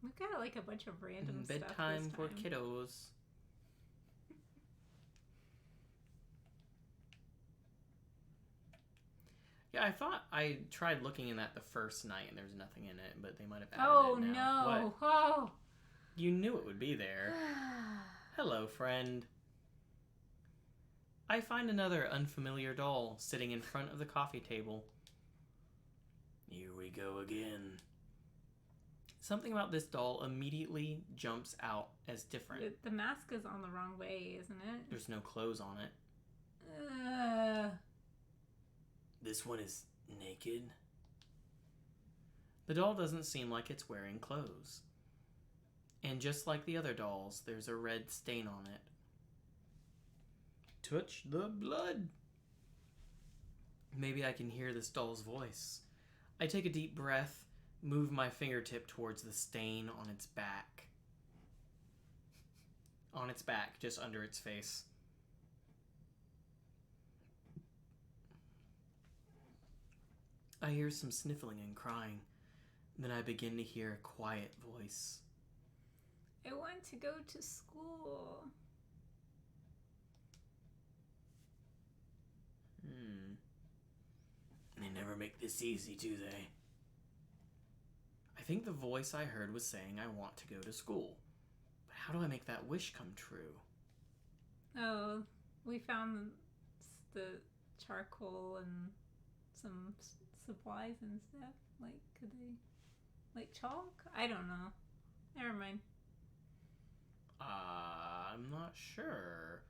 We've got like a bunch of random stuff this Bedtime for time. kiddos. Yeah, I thought I tried looking in that the first night and there's nothing in it, but they might have added it now. No! What? Oh! You knew it would be there. Hello, friend. I find another unfamiliar doll sitting in front of the coffee table. Here we go again. Something about this doll immediately jumps out as different. The mask is on the wrong way, isn't it? There's no clothes on it. This one is naked. The doll doesn't seem like it's wearing clothes. And just like the other dolls, there's a red stain on it. Touch the blood. Maybe I can hear this doll's voice. I take a deep breath, move my fingertip towards the stain on its back. On its back, just under its face. I hear some sniffling and crying. Then I begin to hear a quiet voice. I want to go to school. They never make this easy, do they? I think the voice I heard was saying I want to go to school. But how do I make that wish come true? Oh, we found the charcoal and some supplies and stuff. Like, could they... like chalk? I don't know. Never mind. I'm not sure.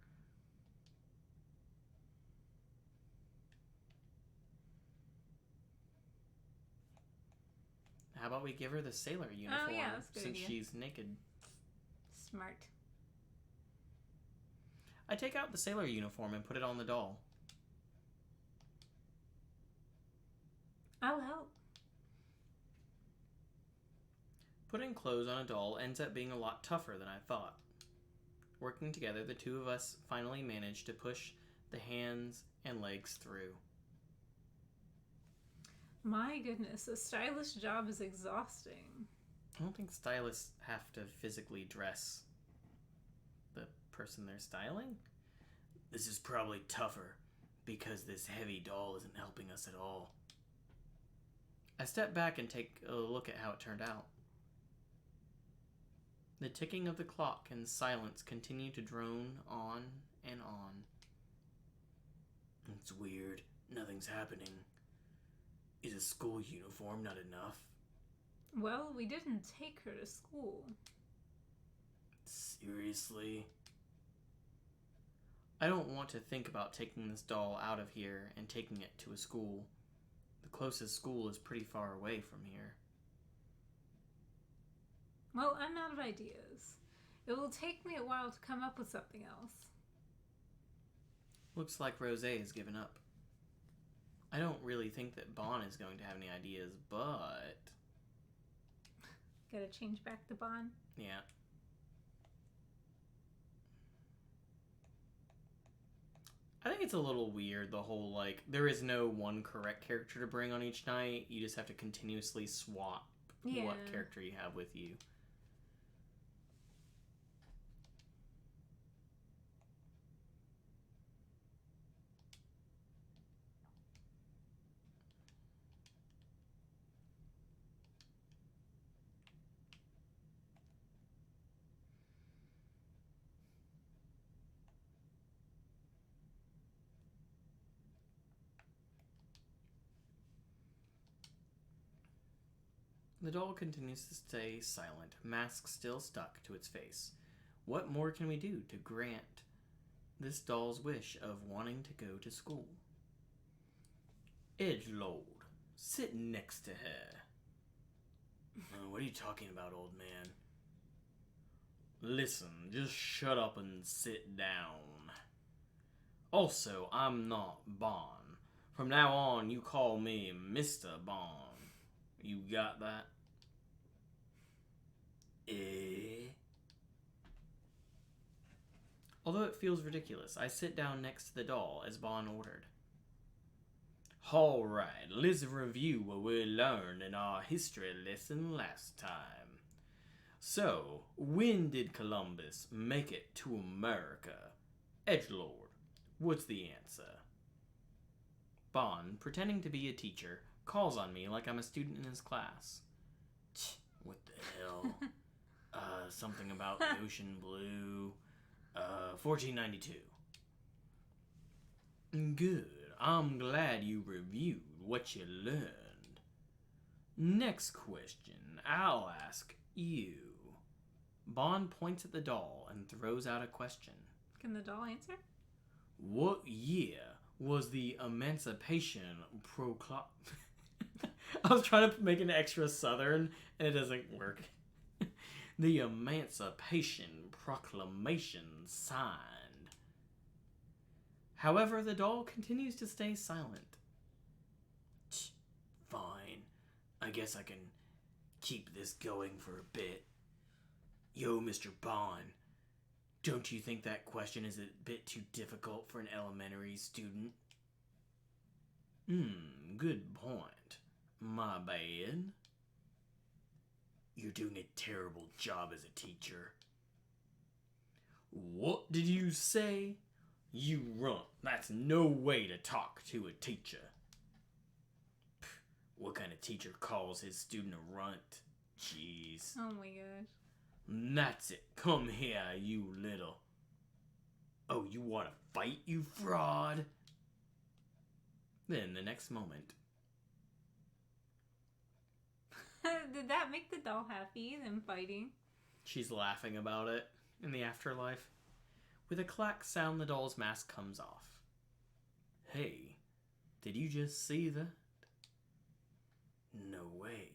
How about we give her the sailor uniform that's a good since idea. she's naked? Smart. I take out the sailor uniform and put it on the doll. I'll help. Putting clothes on a doll ends up being a lot tougher than I thought. Working together, the two of us finally managed to push the hands and legs through. My goodness, a stylish job is exhausting. I don't think stylists have to physically dress the person they're styling. This is probably tougher because this heavy doll isn't helping us at all. I step back and take a look at how it turned out. The ticking of the clock and silence continue to drone on and on. It's weird. Nothing's happening. Is a school uniform not enough? Well, we didn't take her to school. Seriously? I don't want to think about taking this doll out of here and taking it to a school. The closest school is pretty far away from here. Well, I'm out of ideas. It will take me a while to come up with something else. Looks like Rosé has given up. I don't really think that Bon is going to have any ideas, but... Gotta change back to Bon. Yeah. I think it's a little weird, the whole, like, there is no one correct character to bring on each night. You just have to continuously swap what character you have with you. The doll continues to stay silent, mask still stuck to its face. What more can we do to grant this doll's wish of wanting to go to school? Edgelord, sit next to her. What are you talking about, old man? Listen, just shut up and sit down. Also, I'm not Bon. From now on, you call me Mr. Bon. You got that? Although it feels ridiculous, I sit down next to the doll as Bon ordered. Alright, let's review what we learned in our history lesson last time. So, when did Columbus make it to America? Edgelord, what's the answer? Bon, pretending to be a teacher, calls on me like I'm a student in his class. What the hell? Something about the ocean blue. 1492. Good. I'm glad you reviewed what you learned. Next question, I'll ask you. Bon points at the doll and throws out a question. Can the doll answer? What year was the Emancipation Proclamation? I was trying to make an extra southern, and it doesn't work. The Emancipation Proclamation signed. However, the doll continues to stay silent. Fine. I guess I can keep this going for a bit. Yo, Mr. Bon, don't you think that question is a bit too difficult for an elementary student? Good point. My bad. You're doing a terrible job as a teacher. What did you say? You runt. That's no way to talk to a teacher. What kind of teacher calls his student a runt? Jeez. Oh my gosh. That's it. Come here, you little... Oh, you want to fight, you fraud? Then, the next moment... Did that make the doll happy, them fighting? She's laughing about it in the afterlife. With a clack sound, the doll's mask comes off. Hey, did you just see that? No way.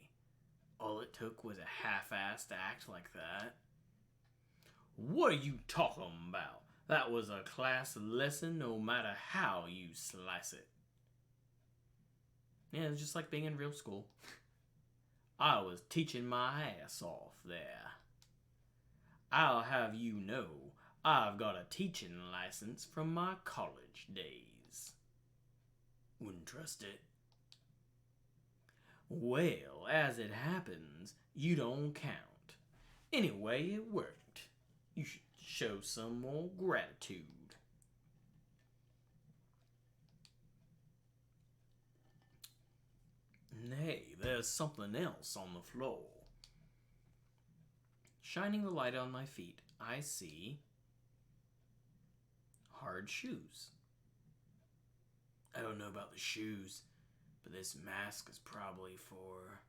All it took was a half-assed act like that. What are you talking about? That was a class lesson no matter how you slice it. Yeah, it's just like being in real school. I was teaching my ass off there. I'll have you know, I've got a teaching license from my college days. Wouldn't trust it. Well, as it happens, you don't count. Anyway, it worked. You should show some more gratitude. Hey, there's something else on the floor. Shining the light on my feet, I see hard shoes. I don't know about the shoes, but this mask is probably for...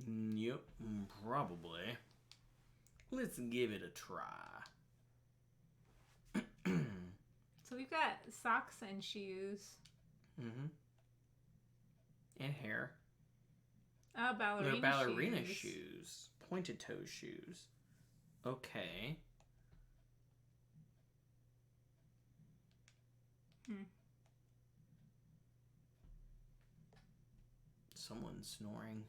Yep, probably. Let's give it a try. So we've got socks and shoes. Mm-hmm. And hair. Oh, ballerina, They're ballerina shoes. Pointed toe shoes. Okay. Someone's snoring.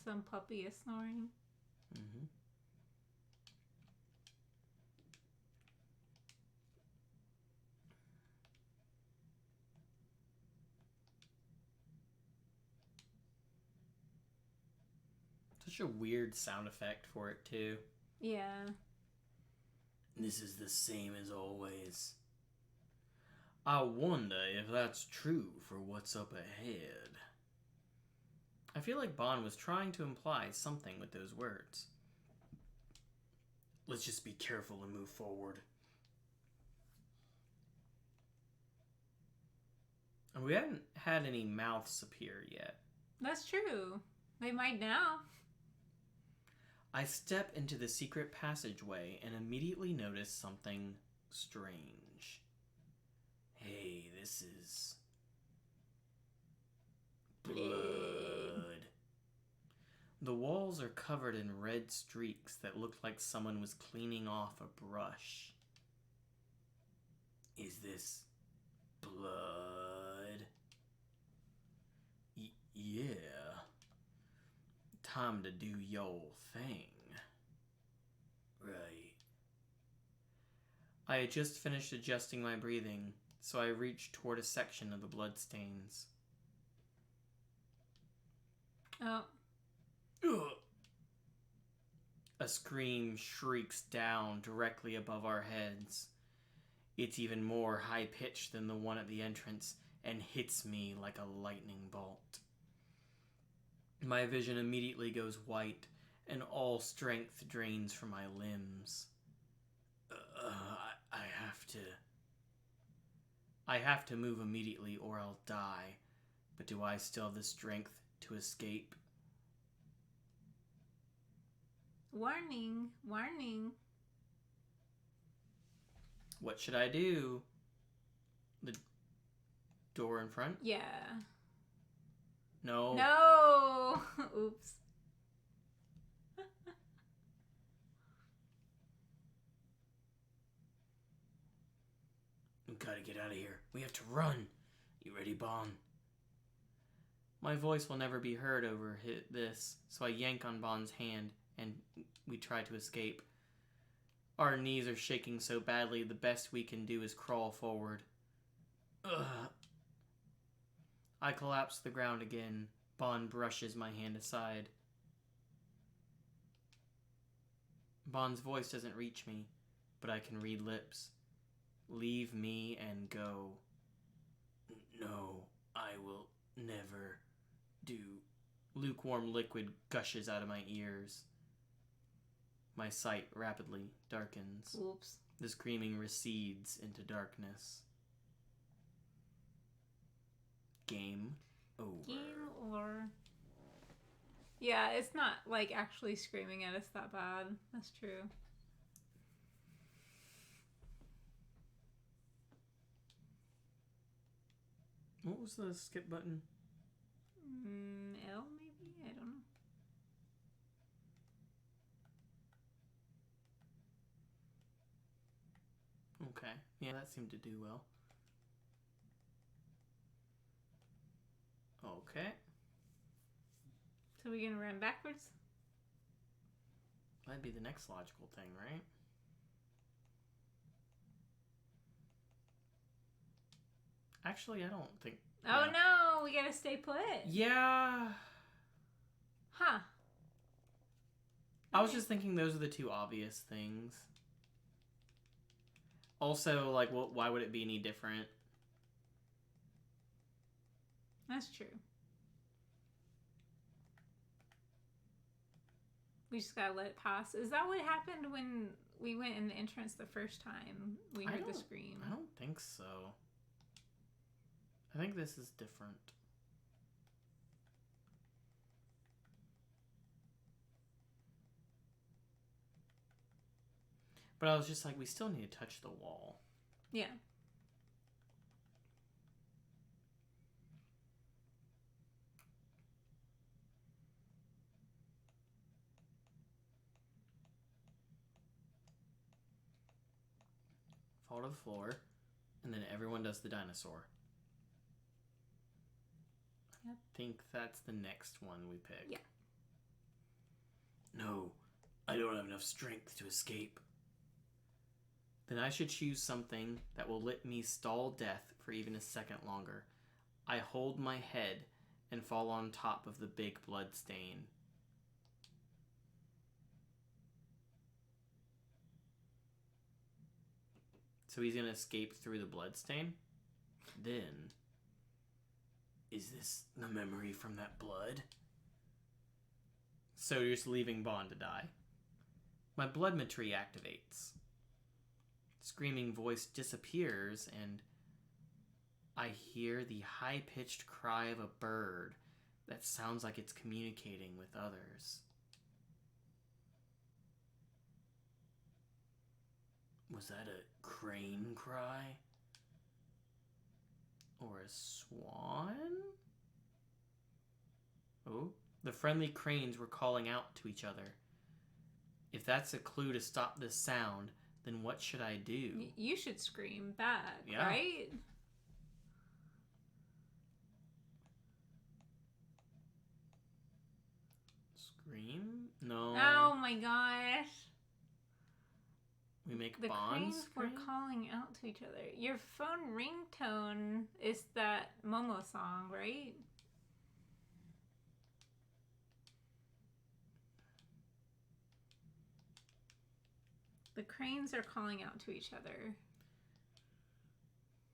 Some puppy is snoring. Mm-hmm. Such a weird sound effect for it, too. Yeah. This is the same as always. I wonder if that's true for what's up ahead. I feel like Bond was trying to imply something with those words. Let's just be careful and move forward. And we haven't had any mouths appear yet. That's true. They might now. I step into the secret passageway and immediately notice something strange. Hey, this is... blood. The walls are covered in red streaks that look like someone was cleaning off a brush. Is this blood? Yeah. Time to do your thing. Right. I had just finished adjusting my breathing, so I reached toward a section of the bloodstains. Oh. Ugh. A scream shrieks down directly above our heads. It's even more high-pitched than the one at the entrance and hits me like a lightning bolt. My vision immediately goes white and all strength drains from my limbs. I have to move immediately or I'll die. But do I still have the strength to escape? Warning. Warning. What should I do? The door in front? Yeah. No. No! Oops. We gotta get out of here. We have to run. You ready, Bond? My voice will never be heard over this, so I yank on Bond's hand and we try to escape. Our knees are shaking so badly, the best we can do is crawl forward. Ugh. I collapse to the ground again. Bond brushes my hand aside. Bond's voice doesn't reach me, but I can read lips. Leave me and go. No, I will never do. Lukewarm liquid gushes out of my ears. My sight rapidly darkens. Oops. The screaming recedes into darkness. Game over. Game over. Yeah, it's not like actually screaming at us that bad. That's true. What was the skip button? L maybe? I don't know. Okay. Yeah, that seemed to do well. Okay. So we're gonna run backwards? That'd be the next logical thing, right? Actually, I don't think... Oh yeah. no, we gotta stay put. Yeah. Huh. I was just thinking those are the two obvious things. Also, like, why would it be any different? That's true. We just gotta let it pass. Is that what happened when we went in the entrance the first time we heard the scream? I don't think so. I think this is different. But I was just like, we still need to touch the wall. Yeah. Fall to the floor, and then everyone does the dinosaur. Yep. I think that's the next one we pick. Yeah. No, I don't have enough strength to escape. Then I should choose something that will let me stall death for even a second longer. I hold my head and fall on top of the big blood stain. So he's gonna escape through the blood stain? Then, is this the memory from that blood? So you're just leaving Bond to die. My blood tree activates. Screaming voice disappears, and I hear the high-pitched cry of a bird that sounds like it's communicating with others. Was that a crane cry? Or a swan? Oh, the friendly cranes were calling out to each other. If that's a clue to stop this sound, then what should I do? You should scream back, Yeah. right? Scream? No. Oh my gosh. We make The Bond cranes scream? were calling out to each other. Your phone ringtone is that Momo song, right? The cranes are calling out to each other.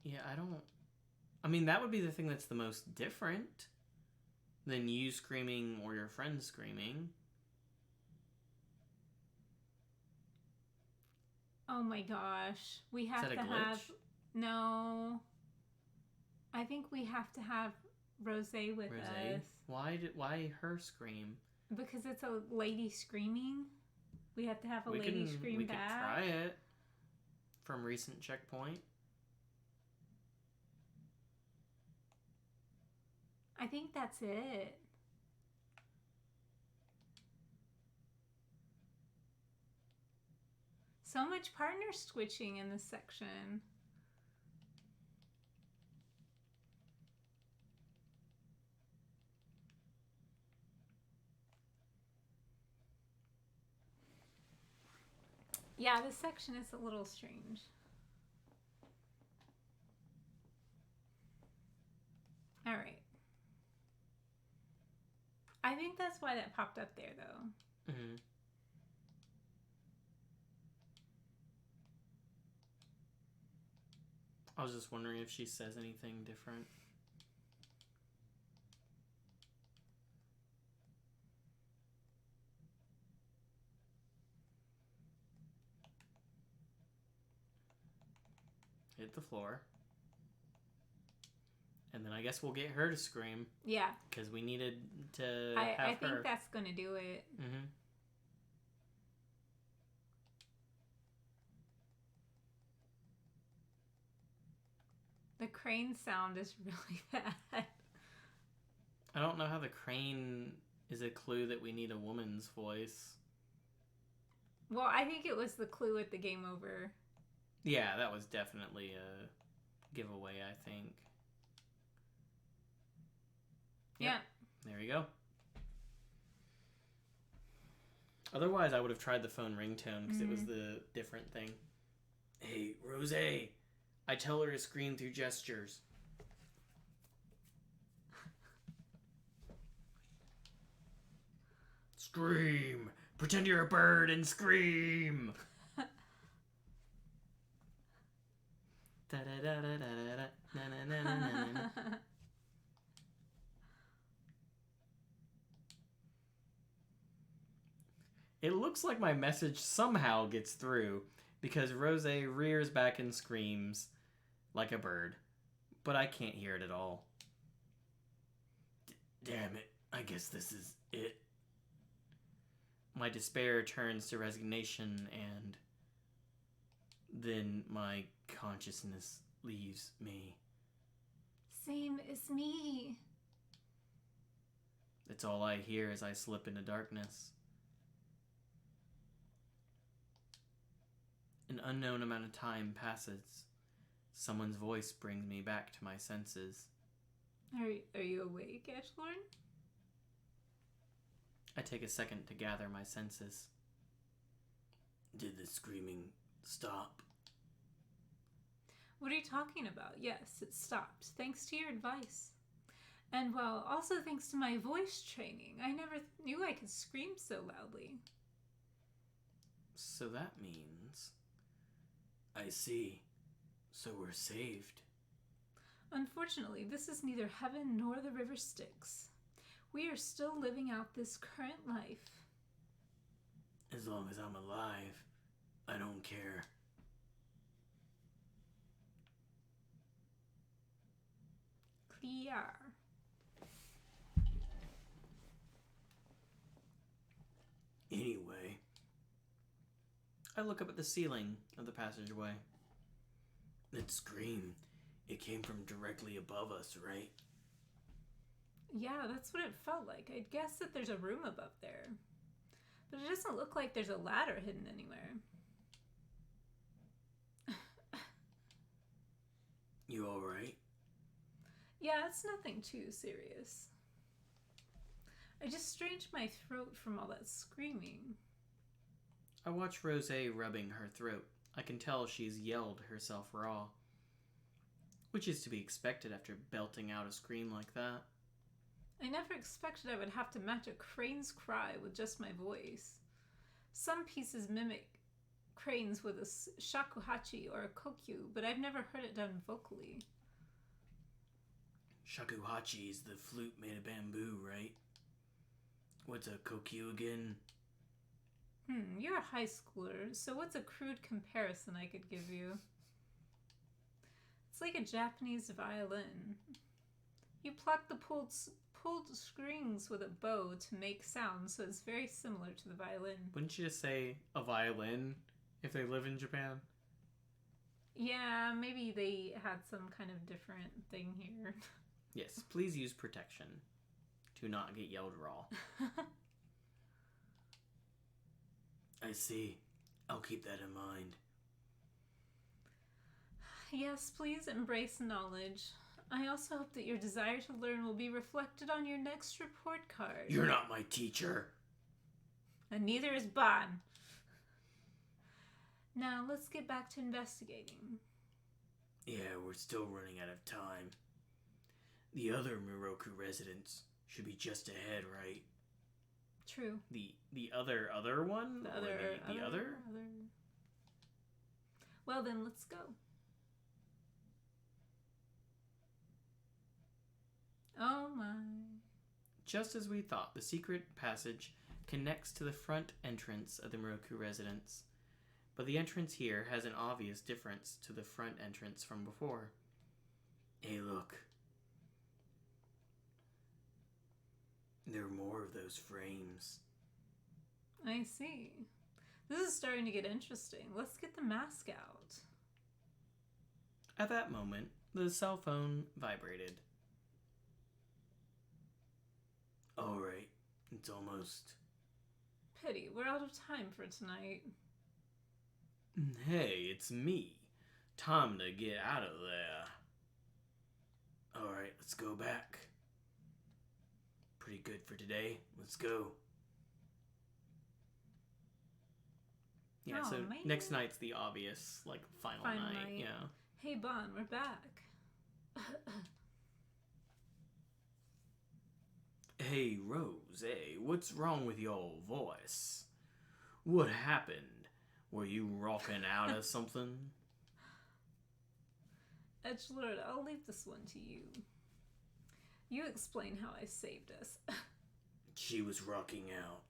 Yeah, I mean, that would be the thing that's the most different than you screaming or your friend screaming. Oh my gosh. We have Is that to a glitch? have... No. I think we have to have Rosé with Rosé? us. Why her scream? Because it's a lady screaming. We have to have a lady scream we back. could try it from recent checkpoint. I think that's it. So much partner switching in this section. Yeah, this section is a little strange. All right. I think that's why that popped up there, though. Mm-hmm. I was just wondering if she says anything different. Hit the floor. And then I guess we'll get her to scream. Yeah. Because we needed to I have think her. that's going to do it. Mm-hmm. The crane sound is really bad. I don't know how the crane is a clue that we need a woman's voice. Well, I think it was the clue at the game over. Yeah, that was definitely a giveaway, I think. Yep. Yeah. There we go. Otherwise, I would have tried the phone ringtone because it was the different thing. Hey, Rose. I tell her to scream through gestures. Scream! Pretend you're a bird and scream! It looks like my message somehow gets through because Rose rears back and screams like a bird, but I can't hear it at all. Damn it, I guess this is it. My despair turns to resignation, and then my consciousness leaves me. Same as me. That's all I hear as I slip into darkness. An unknown amount of time passes. Someone's voice brings me back to my senses. Are you awake, Edgelorn? I take a second to gather my senses. Did the screaming stop? What are you talking about? Yes, it stopped, thanks to your advice. And, well, also thanks to my voice training. I never knew I could scream so loudly. So that means... I see. So we're saved. Unfortunately, this is neither heaven nor the river Styx. We are still living out this current life. As long as I'm alive, I don't care. Clear. Anyway, I look up at the ceiling of the passageway. That scream, it came from directly above us, right? Yeah, that's what it felt like. I'd guess that there's a room above there. But it doesn't look like there's a ladder hidden anywhere. You alright? Yeah, it's nothing too serious. I just strained my throat from all that screaming. I watch Rose rubbing her throat. I can tell she's yelled herself raw. Which is to be expected after belting out a scream like that. I never expected I would have to match a crane's cry with just my voice. Some pieces mimic cranes with a shakuhachi or a kokyu, but I've never heard it done vocally. Shakuhachi is the flute made of bamboo, right? What's a kokyu again? You're a high schooler, so what's a crude comparison I could give you? It's like a Japanese violin. You pluck the pulled strings with a bow to make sound, so it's very similar to the violin. Wouldn't you just say a violin if they live in Japan? Yeah, maybe they had some kind of different thing here. Yes, please use protection to not get yelled raw. I see. I'll keep that in mind. Yes, please embrace knowledge. I also hope that your desire to learn will be reflected on your next report card. You're not my teacher. And neither is Ban. Now, let's get back to investigating. Yeah, we're still running out of time. The other Miroku residents should be just ahead, right? True. The other one? The Or other. the other? Well, then, let's go. Oh my. Just as we thought, the secret passage connects to the front entrance of the Miroku residence. But the entrance here has an obvious difference to the front entrance from before. Hey, look. There are more of those frames. I see. This is starting to get interesting. Let's get the mask out. At that moment, the cell phone vibrated. Alright, it's almost... Pity, we're out of time for tonight. Hey, it's me. Time to get out of there. Alright, let's go back. Pretty good for today. Let's go. Yeah, Oh, so man. next night's the obvious, like, final night. Yeah. Hey, Bon, we're back. Hey, Rose, what's wrong with your voice? What happened? Were you rocking out or something? Edgelord, I'll leave this one to you. You explain how I saved us. She was rocking out.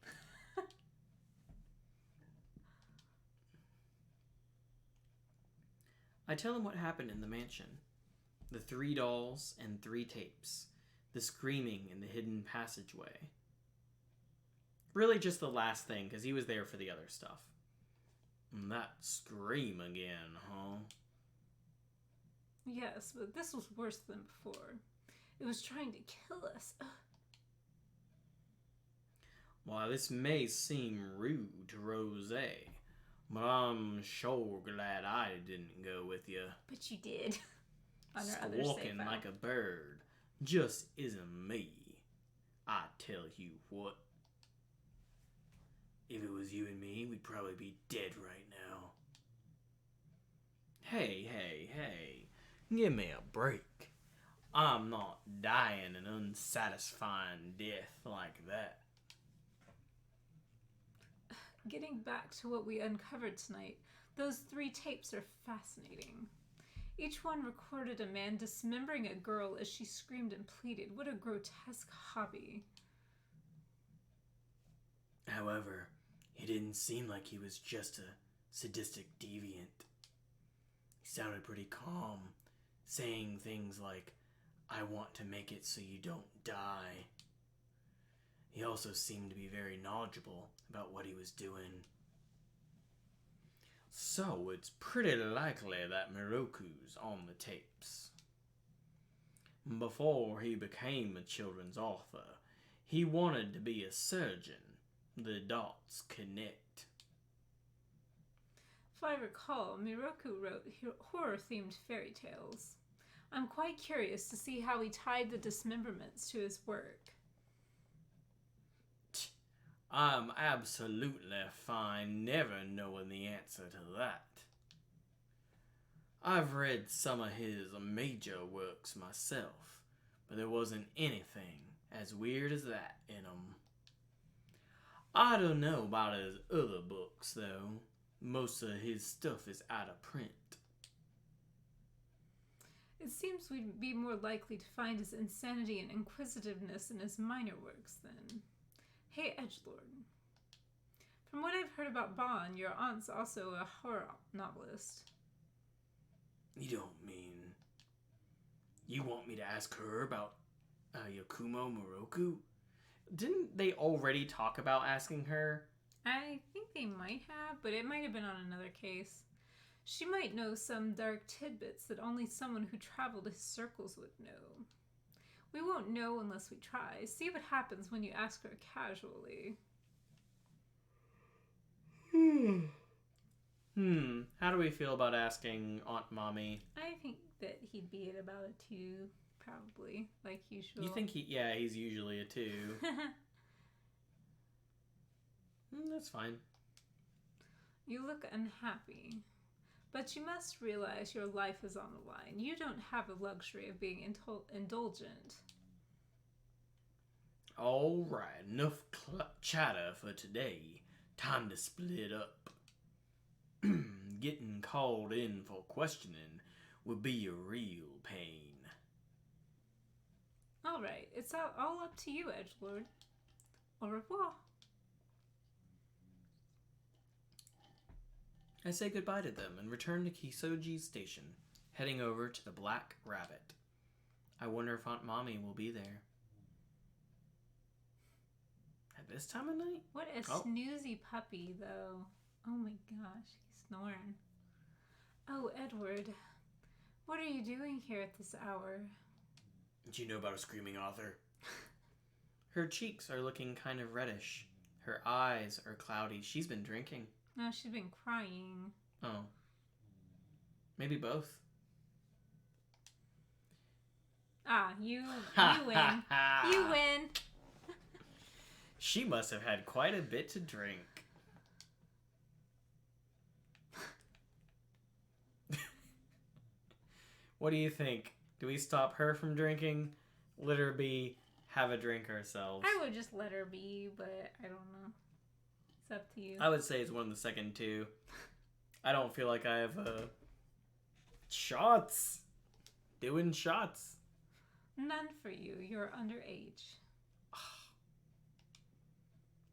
I tell him what happened in the mansion. The 3 dolls and 3 tapes. The screaming in the hidden passageway. Really just the last thing, because he was there for the other stuff. And that scream again, huh? Yes, but this was worse than before. It was trying to kill us. While this may seem rude to Rose, but I'm sure glad I didn't go with you. But you did. On our other Squawking safe like a bird just isn't me. I tell you what. If it was you and me, we'd probably be dead right now. Hey. Give me a break. I'm not dying an unsatisfying death like that. Getting back to what we uncovered tonight, those 3 tapes are fascinating. Each one recorded a man dismembering a girl as she screamed and pleaded. What a grotesque hobby. However, it didn't seem like he was just a sadistic deviant. He sounded pretty calm, saying things like, I want to make it so you don't die. He also seemed to be very knowledgeable about what he was doing. So it's pretty likely that Miroku's on the tapes. Before he became a children's author, he wanted to be a surgeon. The dots connect. If I recall, Miroku wrote horror-themed fairy tales. I'm quite curious to see how he tied the dismemberments to his work. I'm absolutely fine never knowing the answer to that. I've read some of his major works myself, but there wasn't anything as weird as that in them. I don't know about his other books, though. Most of his stuff is out of print. It seems we'd be more likely to find his insanity and inquisitiveness in his minor works, then. Hey, Edgelord. From what I've heard about Bon, your aunt's also a horror novelist. You don't mean... You want me to ask her about Yakumo Miroku? Didn't they already talk about asking her? I think they might have, but it might have been on another case. She might know some dark tidbits that only someone who traveled his circles would know. We won't know unless we try. See what happens when you ask her casually. How do we feel about asking Aunt Mommy? I think that he'd be at about a 2, probably, like usual. You think he's usually a 2. That's fine. You look unhappy. But you must realize your life is on the line. You don't have the luxury of being indulgent. All right, enough chatter for today. Time to split up. Getting called in for questioning would be a real pain. All right, it's all up to you, Edgelord. Au revoir. I say goodbye to them and return to Kisoji's station, heading over to the Black Rabbit. I wonder if Aunt Mommy will be there. At this time of night? What a snoozy puppy, though. Oh my gosh, he's snoring. Oh, Edward, what are you doing here at this hour? Do you know about a screaming author? Her cheeks are looking kind of reddish. Her eyes are cloudy. She's been drinking. No, she's been crying. Oh. Maybe both. You win. You win. She must have had quite a bit to drink. What do you think? Do we stop her from drinking? Let her be, have a drink ourselves? I would just let her be, but I don't know. It's up to you. I would say it's one of the second two. I don't feel like I have shots. Doing shots. None for you. You're underage.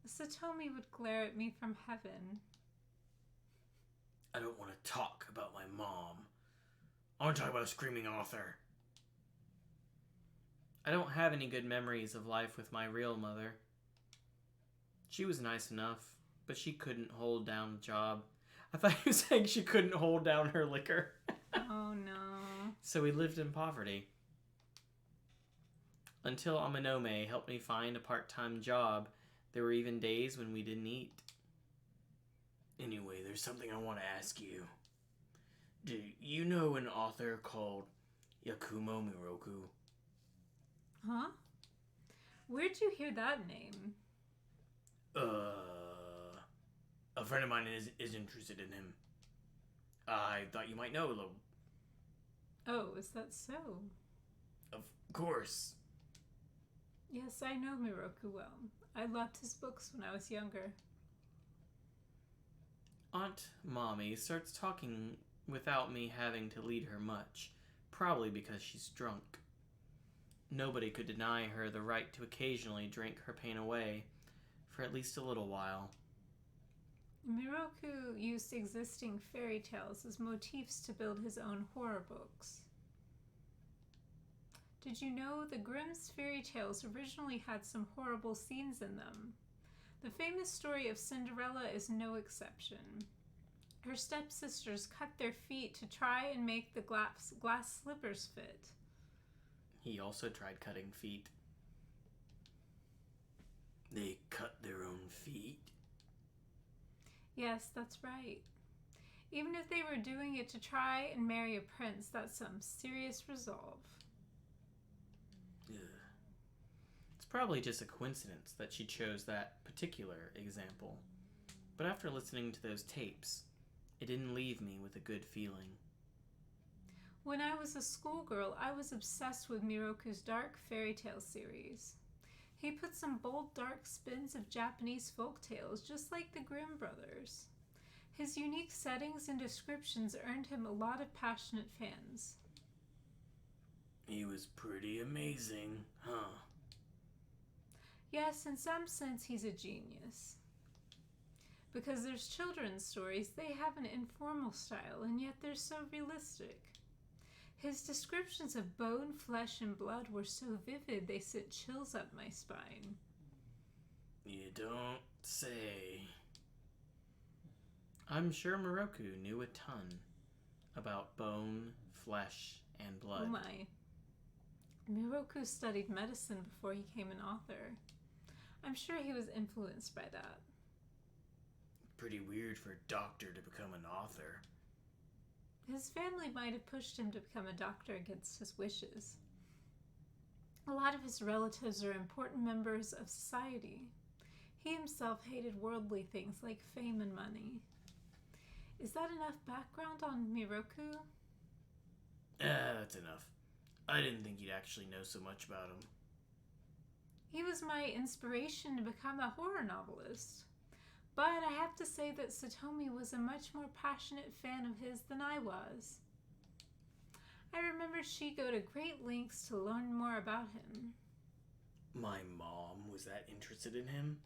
Satomi would glare at me from heaven. I don't want to talk about my mom. I want to talk about a screaming author. I don't have any good memories of life with my real mother. She was nice enough, but she couldn't hold down a job. I thought you were saying she couldn't hold down her liquor. Oh no. So we lived in poverty. Until Amanome helped me find a part-time job, there were even days when we didn't eat. Anyway, there's something I want to ask you. Do you know an author called Yakumo Miroku? Huh? Where'd you hear that name? A friend of mine is interested in him. I thought you might know, though. Oh, is that so? Of course. Yes, I know Miroku well. I loved his books when I was younger. Aunt Mommy starts talking without me having to lead her much, probably because she's drunk. Nobody could deny her the right to occasionally drink her pain away, for at least a little while. Miroku used existing fairy tales as motifs to build his own horror books. Did you know the Grimm's fairy tales originally had some horrible scenes in them? The famous story of Cinderella is no exception. Her stepsisters cut their feet to try and make the glass slippers fit. He also tried cutting feet. They cut their own feet? Yes, that's right. Even if they were doing it to try and marry a prince, that's some serious resolve. Ugh. It's probably just a coincidence that she chose that particular example. But after listening to those tapes, it didn't leave me with a good feeling. When I was a schoolgirl, I was obsessed with Miroku's dark fairy tale series. He put some bold, dark spins of Japanese folk tales, just like the Grimm brothers. His unique settings and descriptions earned him a lot of passionate fans. He was pretty amazing, huh? Yes, in some sense, he's a genius. Because there's children's stories, they have an informal style, and yet they're so realistic. His descriptions of bone, flesh, and blood were so vivid they sent chills up my spine. You don't say. I'm sure Miroku knew a ton about bone, flesh, and blood. Oh my. Miroku studied medicine before he became an author. I'm sure he was influenced by that. Pretty weird for a doctor to become an author. His family might have pushed him to become a doctor against his wishes. A lot of his relatives are important members of society. He himself hated worldly things like fame and money. Is that enough background on Miroku? That's enough. I didn't think you'd actually know so much about him. He was my inspiration to become a horror novelist. But I have to say that Satomi was a much more passionate fan of his than I was. I remember she'd go to great lengths to learn more about him. My mom was that interested in him?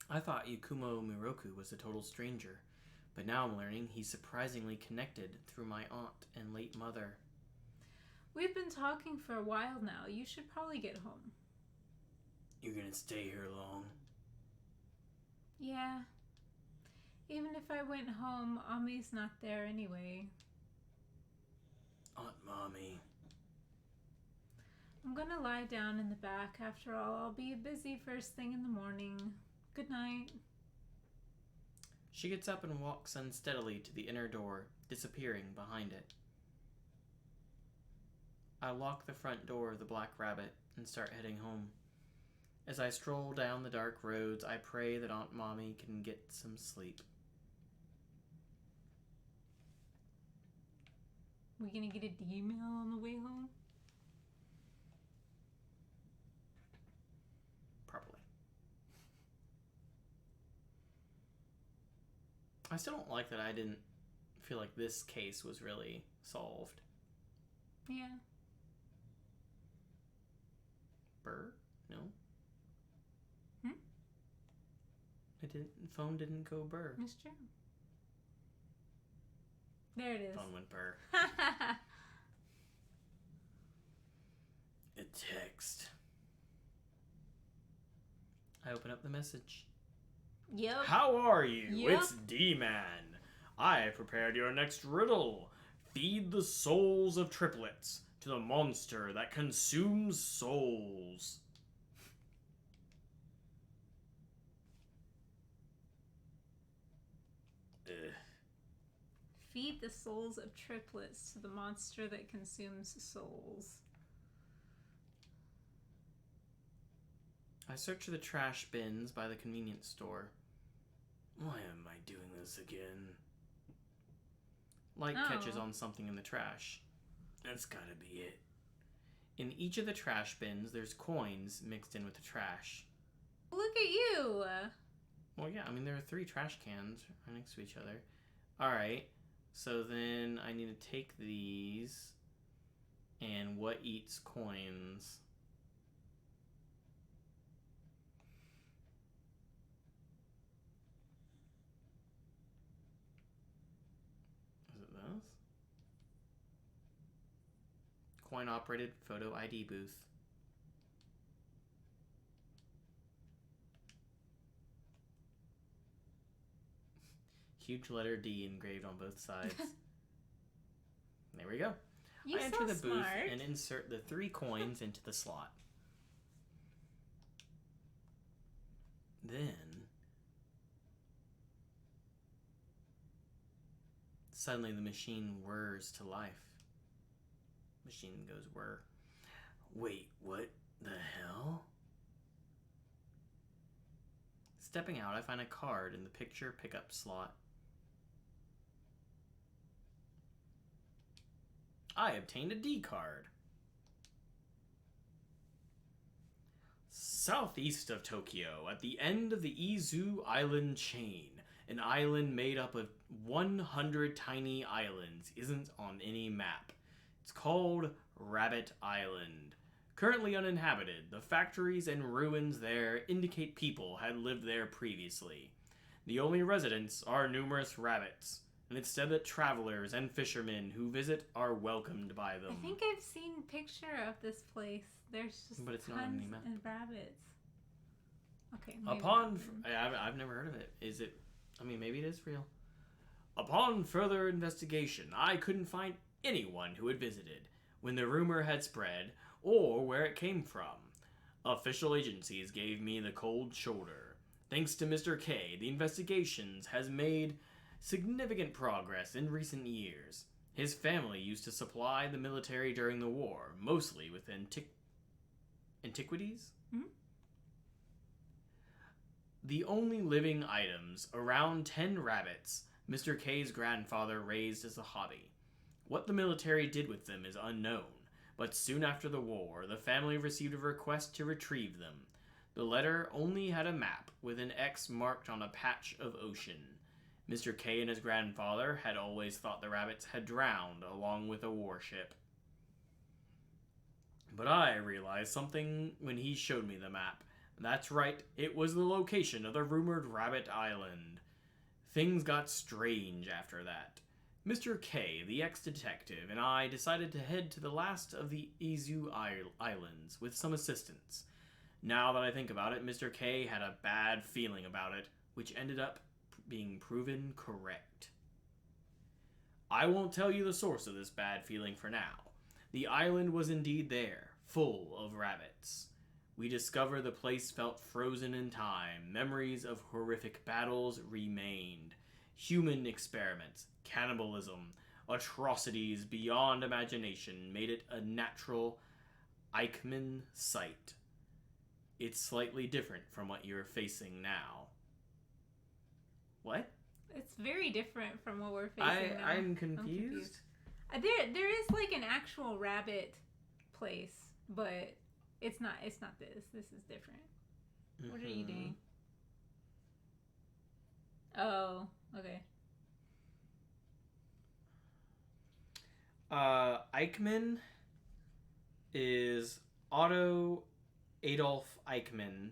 I thought Yakumo Miroku was a total stranger, but now I'm learning he's surprisingly connected through my aunt and late mother. We've been talking for a while now. You should probably get home. You're gonna stay here long? Yeah. Even if I went home, Ami's not there anyway. Aunt Mommy. I'm gonna lie down in the back. After all, I'll be busy first thing in the morning. Good night. She gets up and walks unsteadily to the inner door, disappearing behind it. I lock the front door of the Black Rabbit and start heading home. As I stroll down the dark roads, I pray that Aunt Mommy can get some sleep. We gonna get a D-mail on the way home? Probably. I still don't like that I didn't feel like this case was really solved. Yeah. Burr? No. Hmm? Phone didn't go burr. It's true. There it is. Phone went burr. A text. I open up the message. Yep. How are you? Yep. It's D-Man. I have prepared your next riddle. Feed the souls of triplets to the monster that consumes souls. Ugh. Feed the souls of triplets to the monster that consumes souls. I search the trash bins by the convenience store. Why am I doing this again? Light catches on something in the trash. That's gotta be it. In each of the trash bins, there's coins mixed in with the trash. Look at you! Well, yeah, I mean, there are 3 trash cans right next to each other. Alright, so then I need to take these, and what eats coins? Is it this? Coin-operated photo ID booth. Huge letter D engraved on both sides. There we go. You're I enter so the booth smart. and insert the 3 coins into the slot. Then, suddenly the machine whirs to life. Machine goes whir. Wait, what the hell? Stepping out, I find a card in the picture pickup slot. I obtained a D card. Southeast of Tokyo, at the end of the Izu Island chain, an island made up of 100 tiny islands isn't on any map. It's called Rabbit Island. Currently uninhabited, the factories and ruins there indicate people had lived there previously. The only residents are numerous rabbits, and it's said that travelers and fishermen who visit are welcomed by them. I think I've seen a picture of this place. There's just But it's not on tons any map. and rabbits. Okay. I've never heard of it. Is it? I mean, maybe it is real. Upon further investigation, I couldn't find anyone who had visited when the rumor had spread or where it came from. Official agencies gave me the cold shoulder. Thanks to Mr. K, the investigations has made significant progress in recent years. His family used to supply the military during the war, mostly with antiquities? Hmm? The only living items, around 10 rabbits, Mr. K's grandfather raised as a hobby. What the military did with them is unknown, but soon after the war, the family received a request to retrieve them. The letter only had a map with an X marked on a patch of ocean. Mr. K and his grandfather had always thought the rabbits had drowned along with a warship. But I realized something when he showed me the map. That's right, it was the location of the rumored Rabbit Island. Things got strange after that. Mr. K, the ex-detective, and I decided to head to the last of the Izu Islands with some assistance. Now that I think about it, Mr. K had a bad feeling about it, which ended up being proven correct. I won't tell you the source of this bad feeling for now. The island was indeed there, full of rabbits. We discover the place felt frozen in time. Memories of horrific battles remained. Human experiments, cannibalism, atrocities beyond imagination made it a natural Eichmann sight. It's slightly different from what you're facing now. What? It's very different from what we're facing now. I'm confused. There is like an actual rabbit place, but it's not this. This is different. What are you doing? Oh, okay. Eichmann is Otto Adolf Eichmann,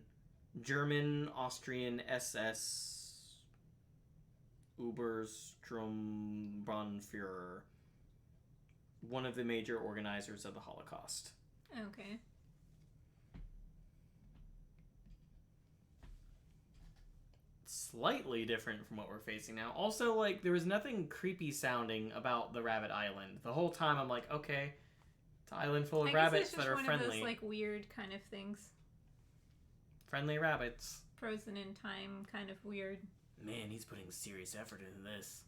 German Austrian SS Obersturmbannführer, one of the major organizers of the Holocaust. Okay. Slightly different from what we're facing now. Also, like, there was nothing creepy sounding about the Rabbit Island. The whole time I'm like, okay, it's an island full of rabbits that are friendly. I guess it's just one of those, like, weird kind of things. Friendly rabbits. Frozen in time, kind of weird. Man, he's putting serious effort into this.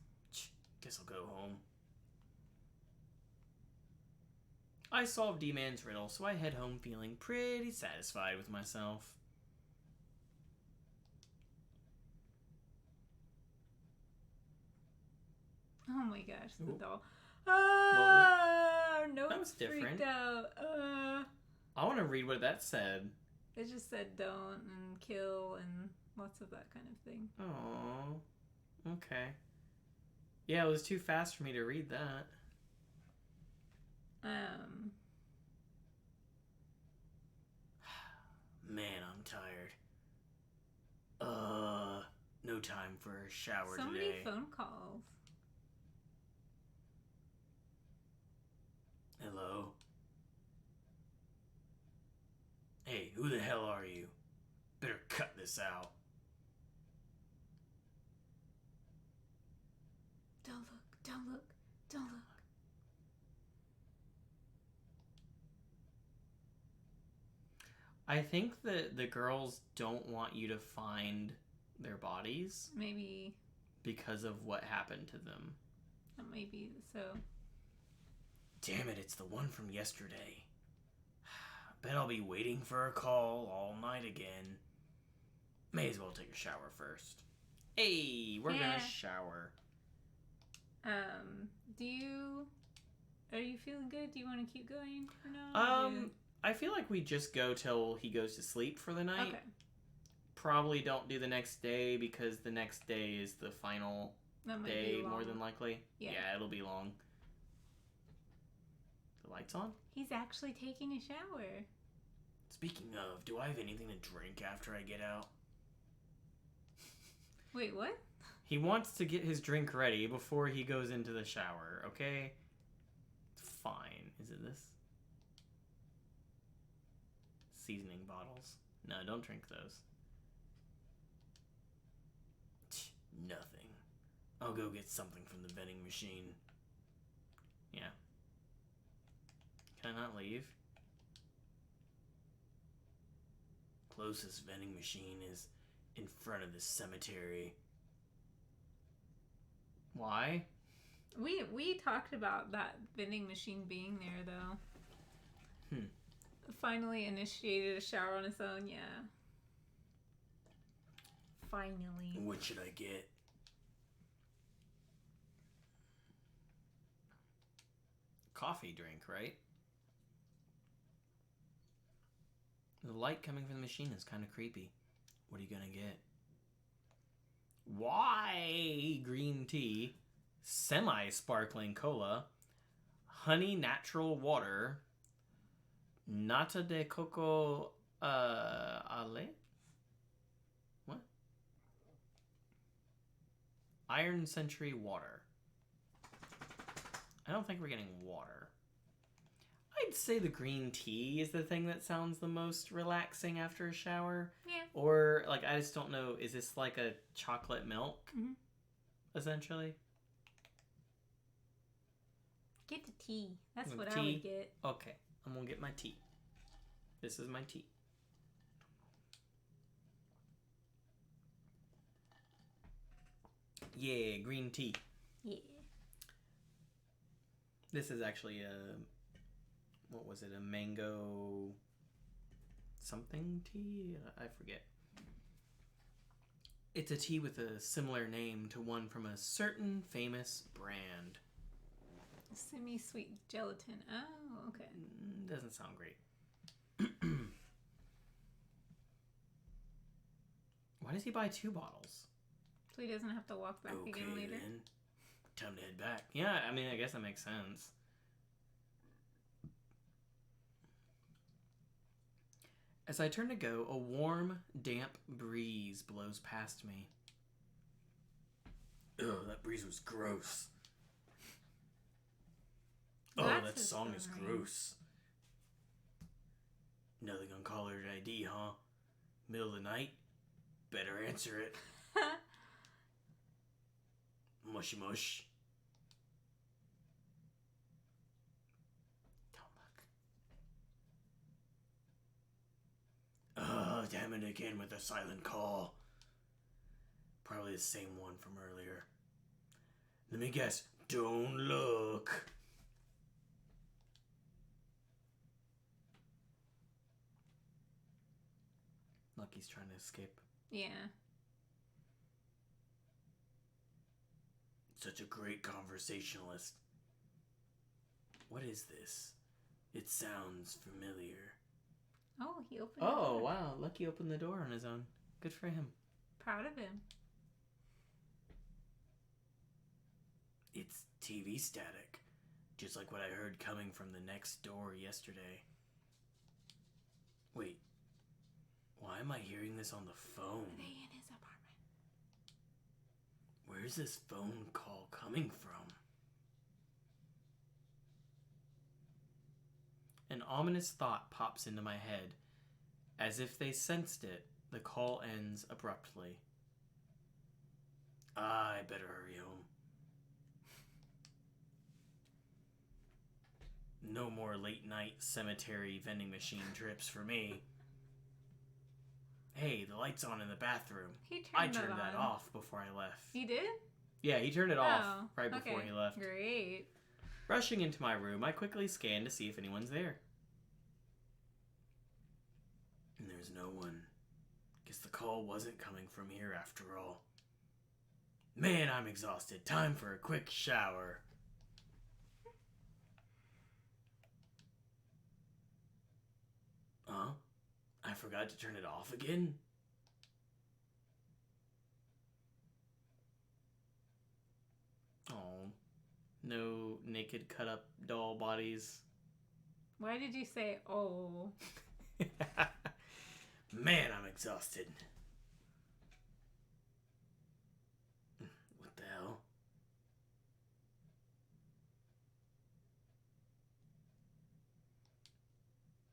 Guess I'll go home. I solved D-Man's riddle, so I head home feeling pretty satisfied with myself. Oh my gosh, the doll. No, that was different. Freaked out. I want to read what that said. It just said don't and kill and lots of that kind of thing. Oh, okay. Yeah, it was too fast for me to read that. Man, I'm tired. No time for a shower today. So many phone calls. Hello? Hey, who the hell are you? Better cut this out. Don't look, don't look, don't look. I think that the girls don't want you to find their bodies. Maybe. Because of what happened to them. Maybe so. Damn it, it's the one from yesterday. Bet I'll be waiting for a call all night again. May as well take a shower first. Hey, we're gonna shower. Are you feeling good? Do you want to keep going for now? I feel like we just go till he goes to sleep for the night. Okay. Probably don't do the next day because the next day is the final day, more than likely. Yeah, it'll be long. The lights on? He's actually taking a shower. Speaking of, do I have anything to drink after I get out? Wait, what? He wants to get his drink ready before he goes into the shower, okay? It's fine. Is it this? Seasoning bottles. No, don't drink those. Nothing. I'll go get something from the vending machine. Yeah. Can I not leave? Closest vending machine is in front of the cemetery. Why? We talked about that vending machine being there, though. Finally initiated a shower on his own, yeah. Finally. What should I get? Coffee drink, right? The light coming from the machine is kind of creepy. What are you gonna get? Why? Green tea, semi-sparkling cola, honey natural water, nata de coco ale? What? Iron Century water. I don't think we're getting water. I'd say the green tea is the thing that sounds the most relaxing after a shower. Yeah. Or, like, I just don't know. Is this like a chocolate milk? Mm-hmm. Essentially? Get the tea. That's what tea? I would get. Okay. I'm gonna get my tea. This is my tea. Yeah, green tea. Yeah. This is actually a... What was it? A mango... something tea? I forget. It's a tea with a similar name to one from a certain famous brand. Semi-sweet gelatin. Oh, okay. Doesn't sound great. Why does he buy 2 bottles? So he doesn't have to walk back again later. Then. Time to head back. Yeah, I mean, I guess that makes sense. As I turn to go, a warm, damp breeze blows past me. Ugh, that breeze was gross. That song is gross. Nothing on caller ID, huh? Middle of the night? Better answer it. Mushy mush. Don't look. Oh, damn it again with the silent call. Probably the same one from earlier. Let me guess. Don't look. Lucky's trying to escape. Yeah. Such a great conversationalist. What is this? It sounds familiar. Oh, he opened the Oh, door. wow. Lucky opened the door on his own. Good for him. Proud of him. It's TV static. Just like what I heard coming from the next door yesterday. Wait. Why am I hearing this on the phone? Are they in his apartment? Where's this phone call coming from? An ominous thought pops into my head. As if they sensed it, the call ends abruptly. I better hurry home. No more late night cemetery vending machine trips for me. Hey, the light's on in the bathroom. I turned that off before I left. He did? Yeah, he turned it off right before he left. Great. Rushing into my room, I quickly scan to see if anyone's there. And there's no one. Guess the call wasn't coming from here after all. Man, I'm exhausted. Time for a quick shower. Huh? I forgot to turn it off again? Oh. No naked cut up doll bodies. Why did you say, oh? Man, I'm exhausted. What the hell?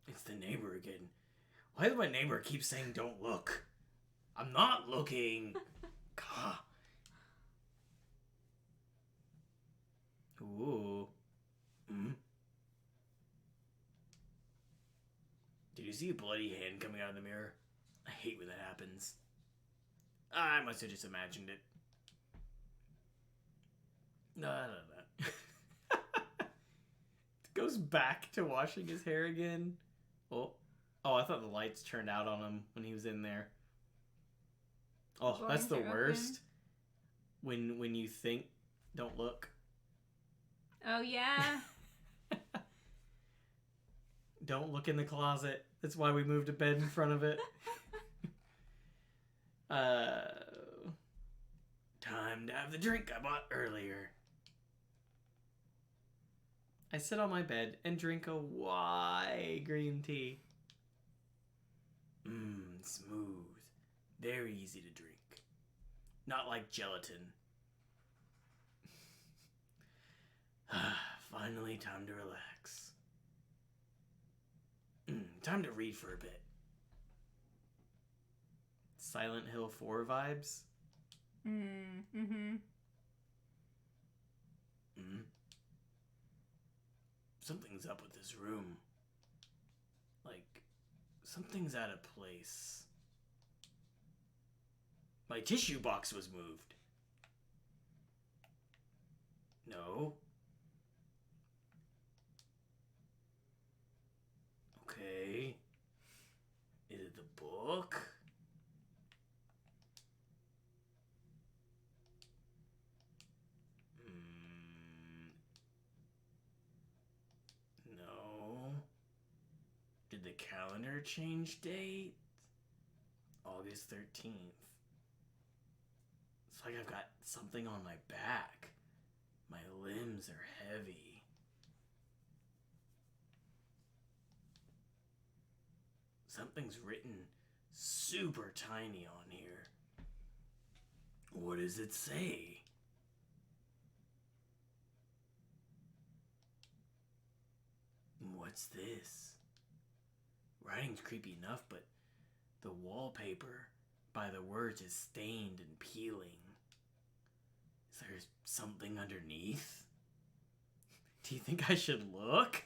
It's the neighbor again. Why does my neighbor keep saying don't look? I'm not looking. God. Ooh. Did you see a bloody hand coming out of the mirror? I hate when that happens. I must have just imagined it. No. It goes back to washing his hair again. Oh, I thought the lights turned out on him when he was in there. Oh, that's the worst. When you think, don't look. Oh, yeah. Don't look in the closet. That's why we moved a bed in front of it. Time to have the drink I bought earlier. I sit on my bed and drink a Y green tea. Smooth. Very easy to drink. Not like gelatin. Finally, time to relax. Time to read for a bit. Silent Hill 4 vibes? Something's up with this room. Like, something's out of place. My tissue box was moved. No. Okay. Is it the book? the calendar change date? August 13th. It's like I've got something on my back. My limbs are heavy. Something's written super tiny on here. What does it say? What's this? Writing's creepy enough, but the wallpaper by the words is stained and peeling. Is there something underneath? Do you think I should look?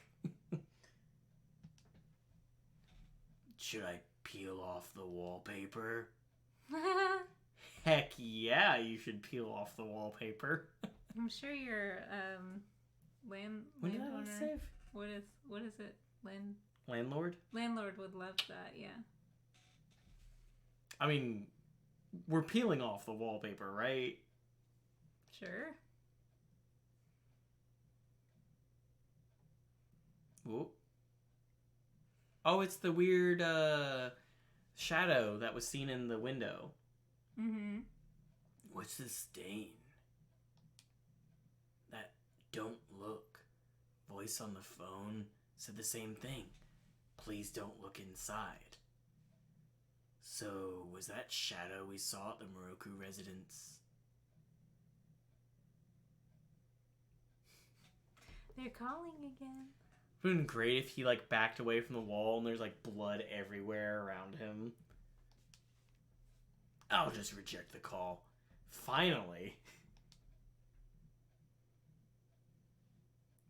Should I peel off the wallpaper? Heck yeah, you should peel off the wallpaper. I'm sure your landowner. Save? What is it? Landlord? Landlord would love that, yeah. I mean, we're peeling off the wallpaper, right? Sure. Whoa. Oh, it's the weird shadow that was seen in the window. Mm-hmm. What's this stain? That don't look. Voice on the phone said the same thing. Please don't look inside. So, was that shadow we saw at the Miroku residence? They're calling again. It would have been great if he, like, backed away from the wall and there's, like, blood everywhere around him. I'll just reject the call. Finally.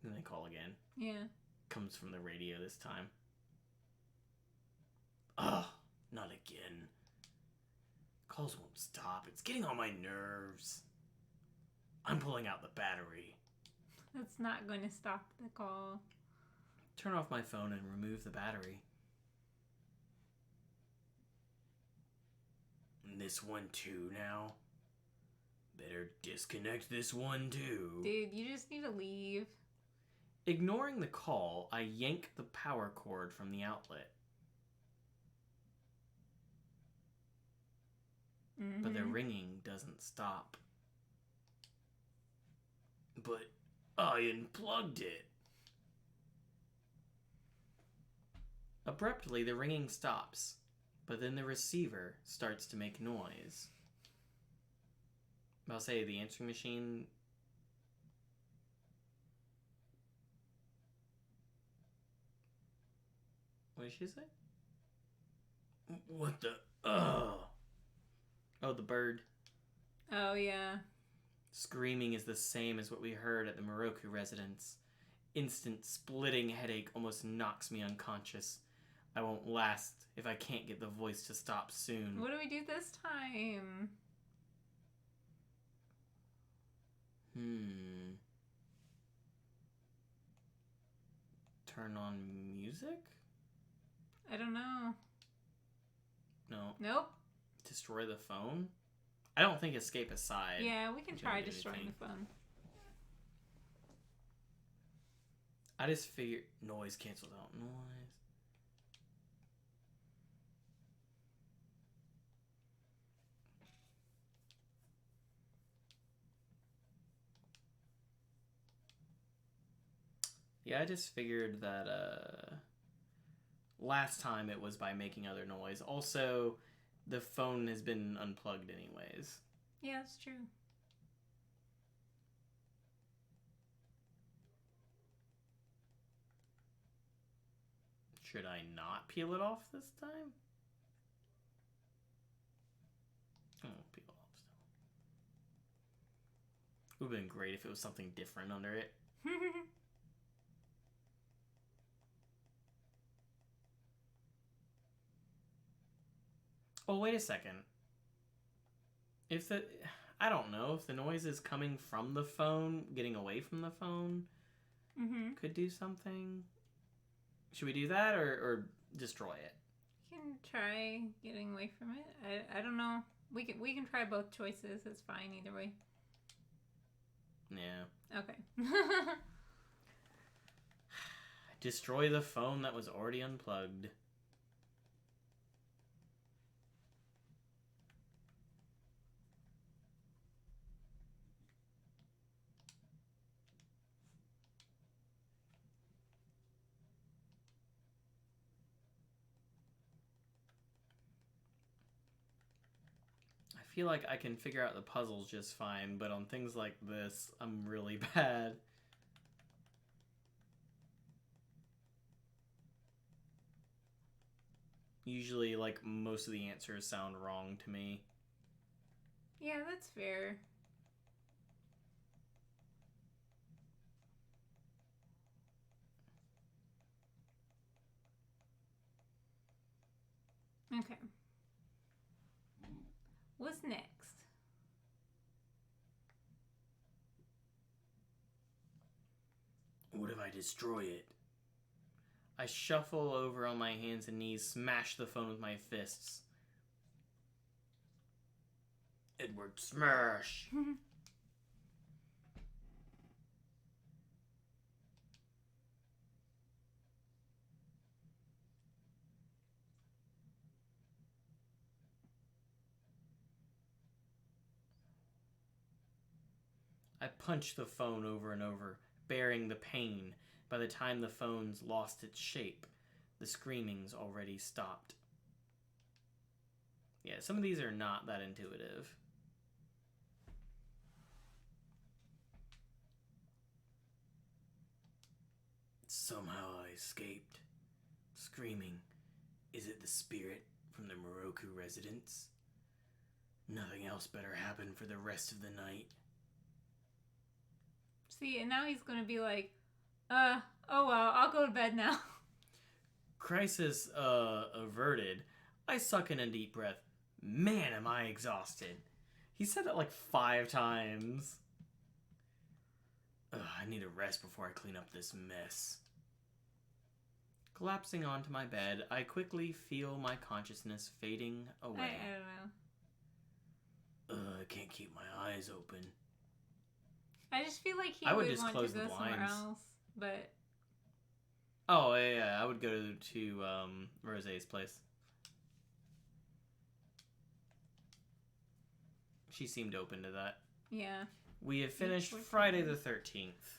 Then they call again. Yeah. Comes from the radio this time. Ugh, not again. Calls won't stop. It's getting on my nerves. I'm pulling out the battery. That's not going to stop the call. Turn off my phone and remove the battery. And this one too now. Better disconnect this one too. Dude, you just need to leave. Ignoring the call, I yank the power cord from the outlet. Mm-hmm. But the ringing doesn't stop. But I unplugged it. Abruptly, the ringing stops, but then the receiver starts to make noise. I'll say the answering machine... What did she say? What the... Ugh! Oh, the bird. Oh, yeah. Screaming is the same as what we heard at the Miroku residence. Instant splitting headache almost knocks me unconscious. I won't last if I can't get the voice to stop soon. What do we do this time? Turn on music? I don't know. No. Nope. Destroy the phone? I don't think escape aside. Yeah, we can try destroying the phone. I just figured noise canceled out noise. Yeah, I just figured that last time it was by making other noise. Also, the phone has been unplugged anyways. Yeah, that's true. Should I not peel it off this time? I won't peel it off still. It would have been great if it was something different under it. Oh, wait a second. If the... I don't know. If the noise is coming from the phone, getting away from the phone, could do something. Should we do that or destroy it? You can try getting away from it. I don't know. We can try both choices. It's fine either way. Yeah. Okay. Destroy the phone that was already unplugged. feel like I can figure out the puzzles just fine, but on things like this, I'm really bad. Usually, like, most of the answers sound wrong to me. Yeah, that's fair. Okay. What's next? What if I destroy it? I shuffle over on my hands and knees, smash the phone with my fists. Edward, smash! I punched the phone over and over, bearing the pain. By the time the phone's lost its shape, the screaming's already stopped. Yeah, some of these are not that intuitive. Somehow I escaped. Screaming, is it the spirit from the Miroku residence? Nothing else better happen for the rest of the night. See, and now he's gonna be like, oh well, I'll go to bed now. Crisis, averted. I suck in a deep breath. Man, am I exhausted. He said it like 5 times. Ugh, I need a rest before I clean up this mess. Collapsing onto my bed, I quickly feel my consciousness fading away. I don't know. I can't keep my eyes open. I just feel like he I would would just want close to go the somewhere blinds. else, but Oh, yeah, I would go to Rosé's place. She seemed open to that. yeah. We have finished Which Friday one? the 13th.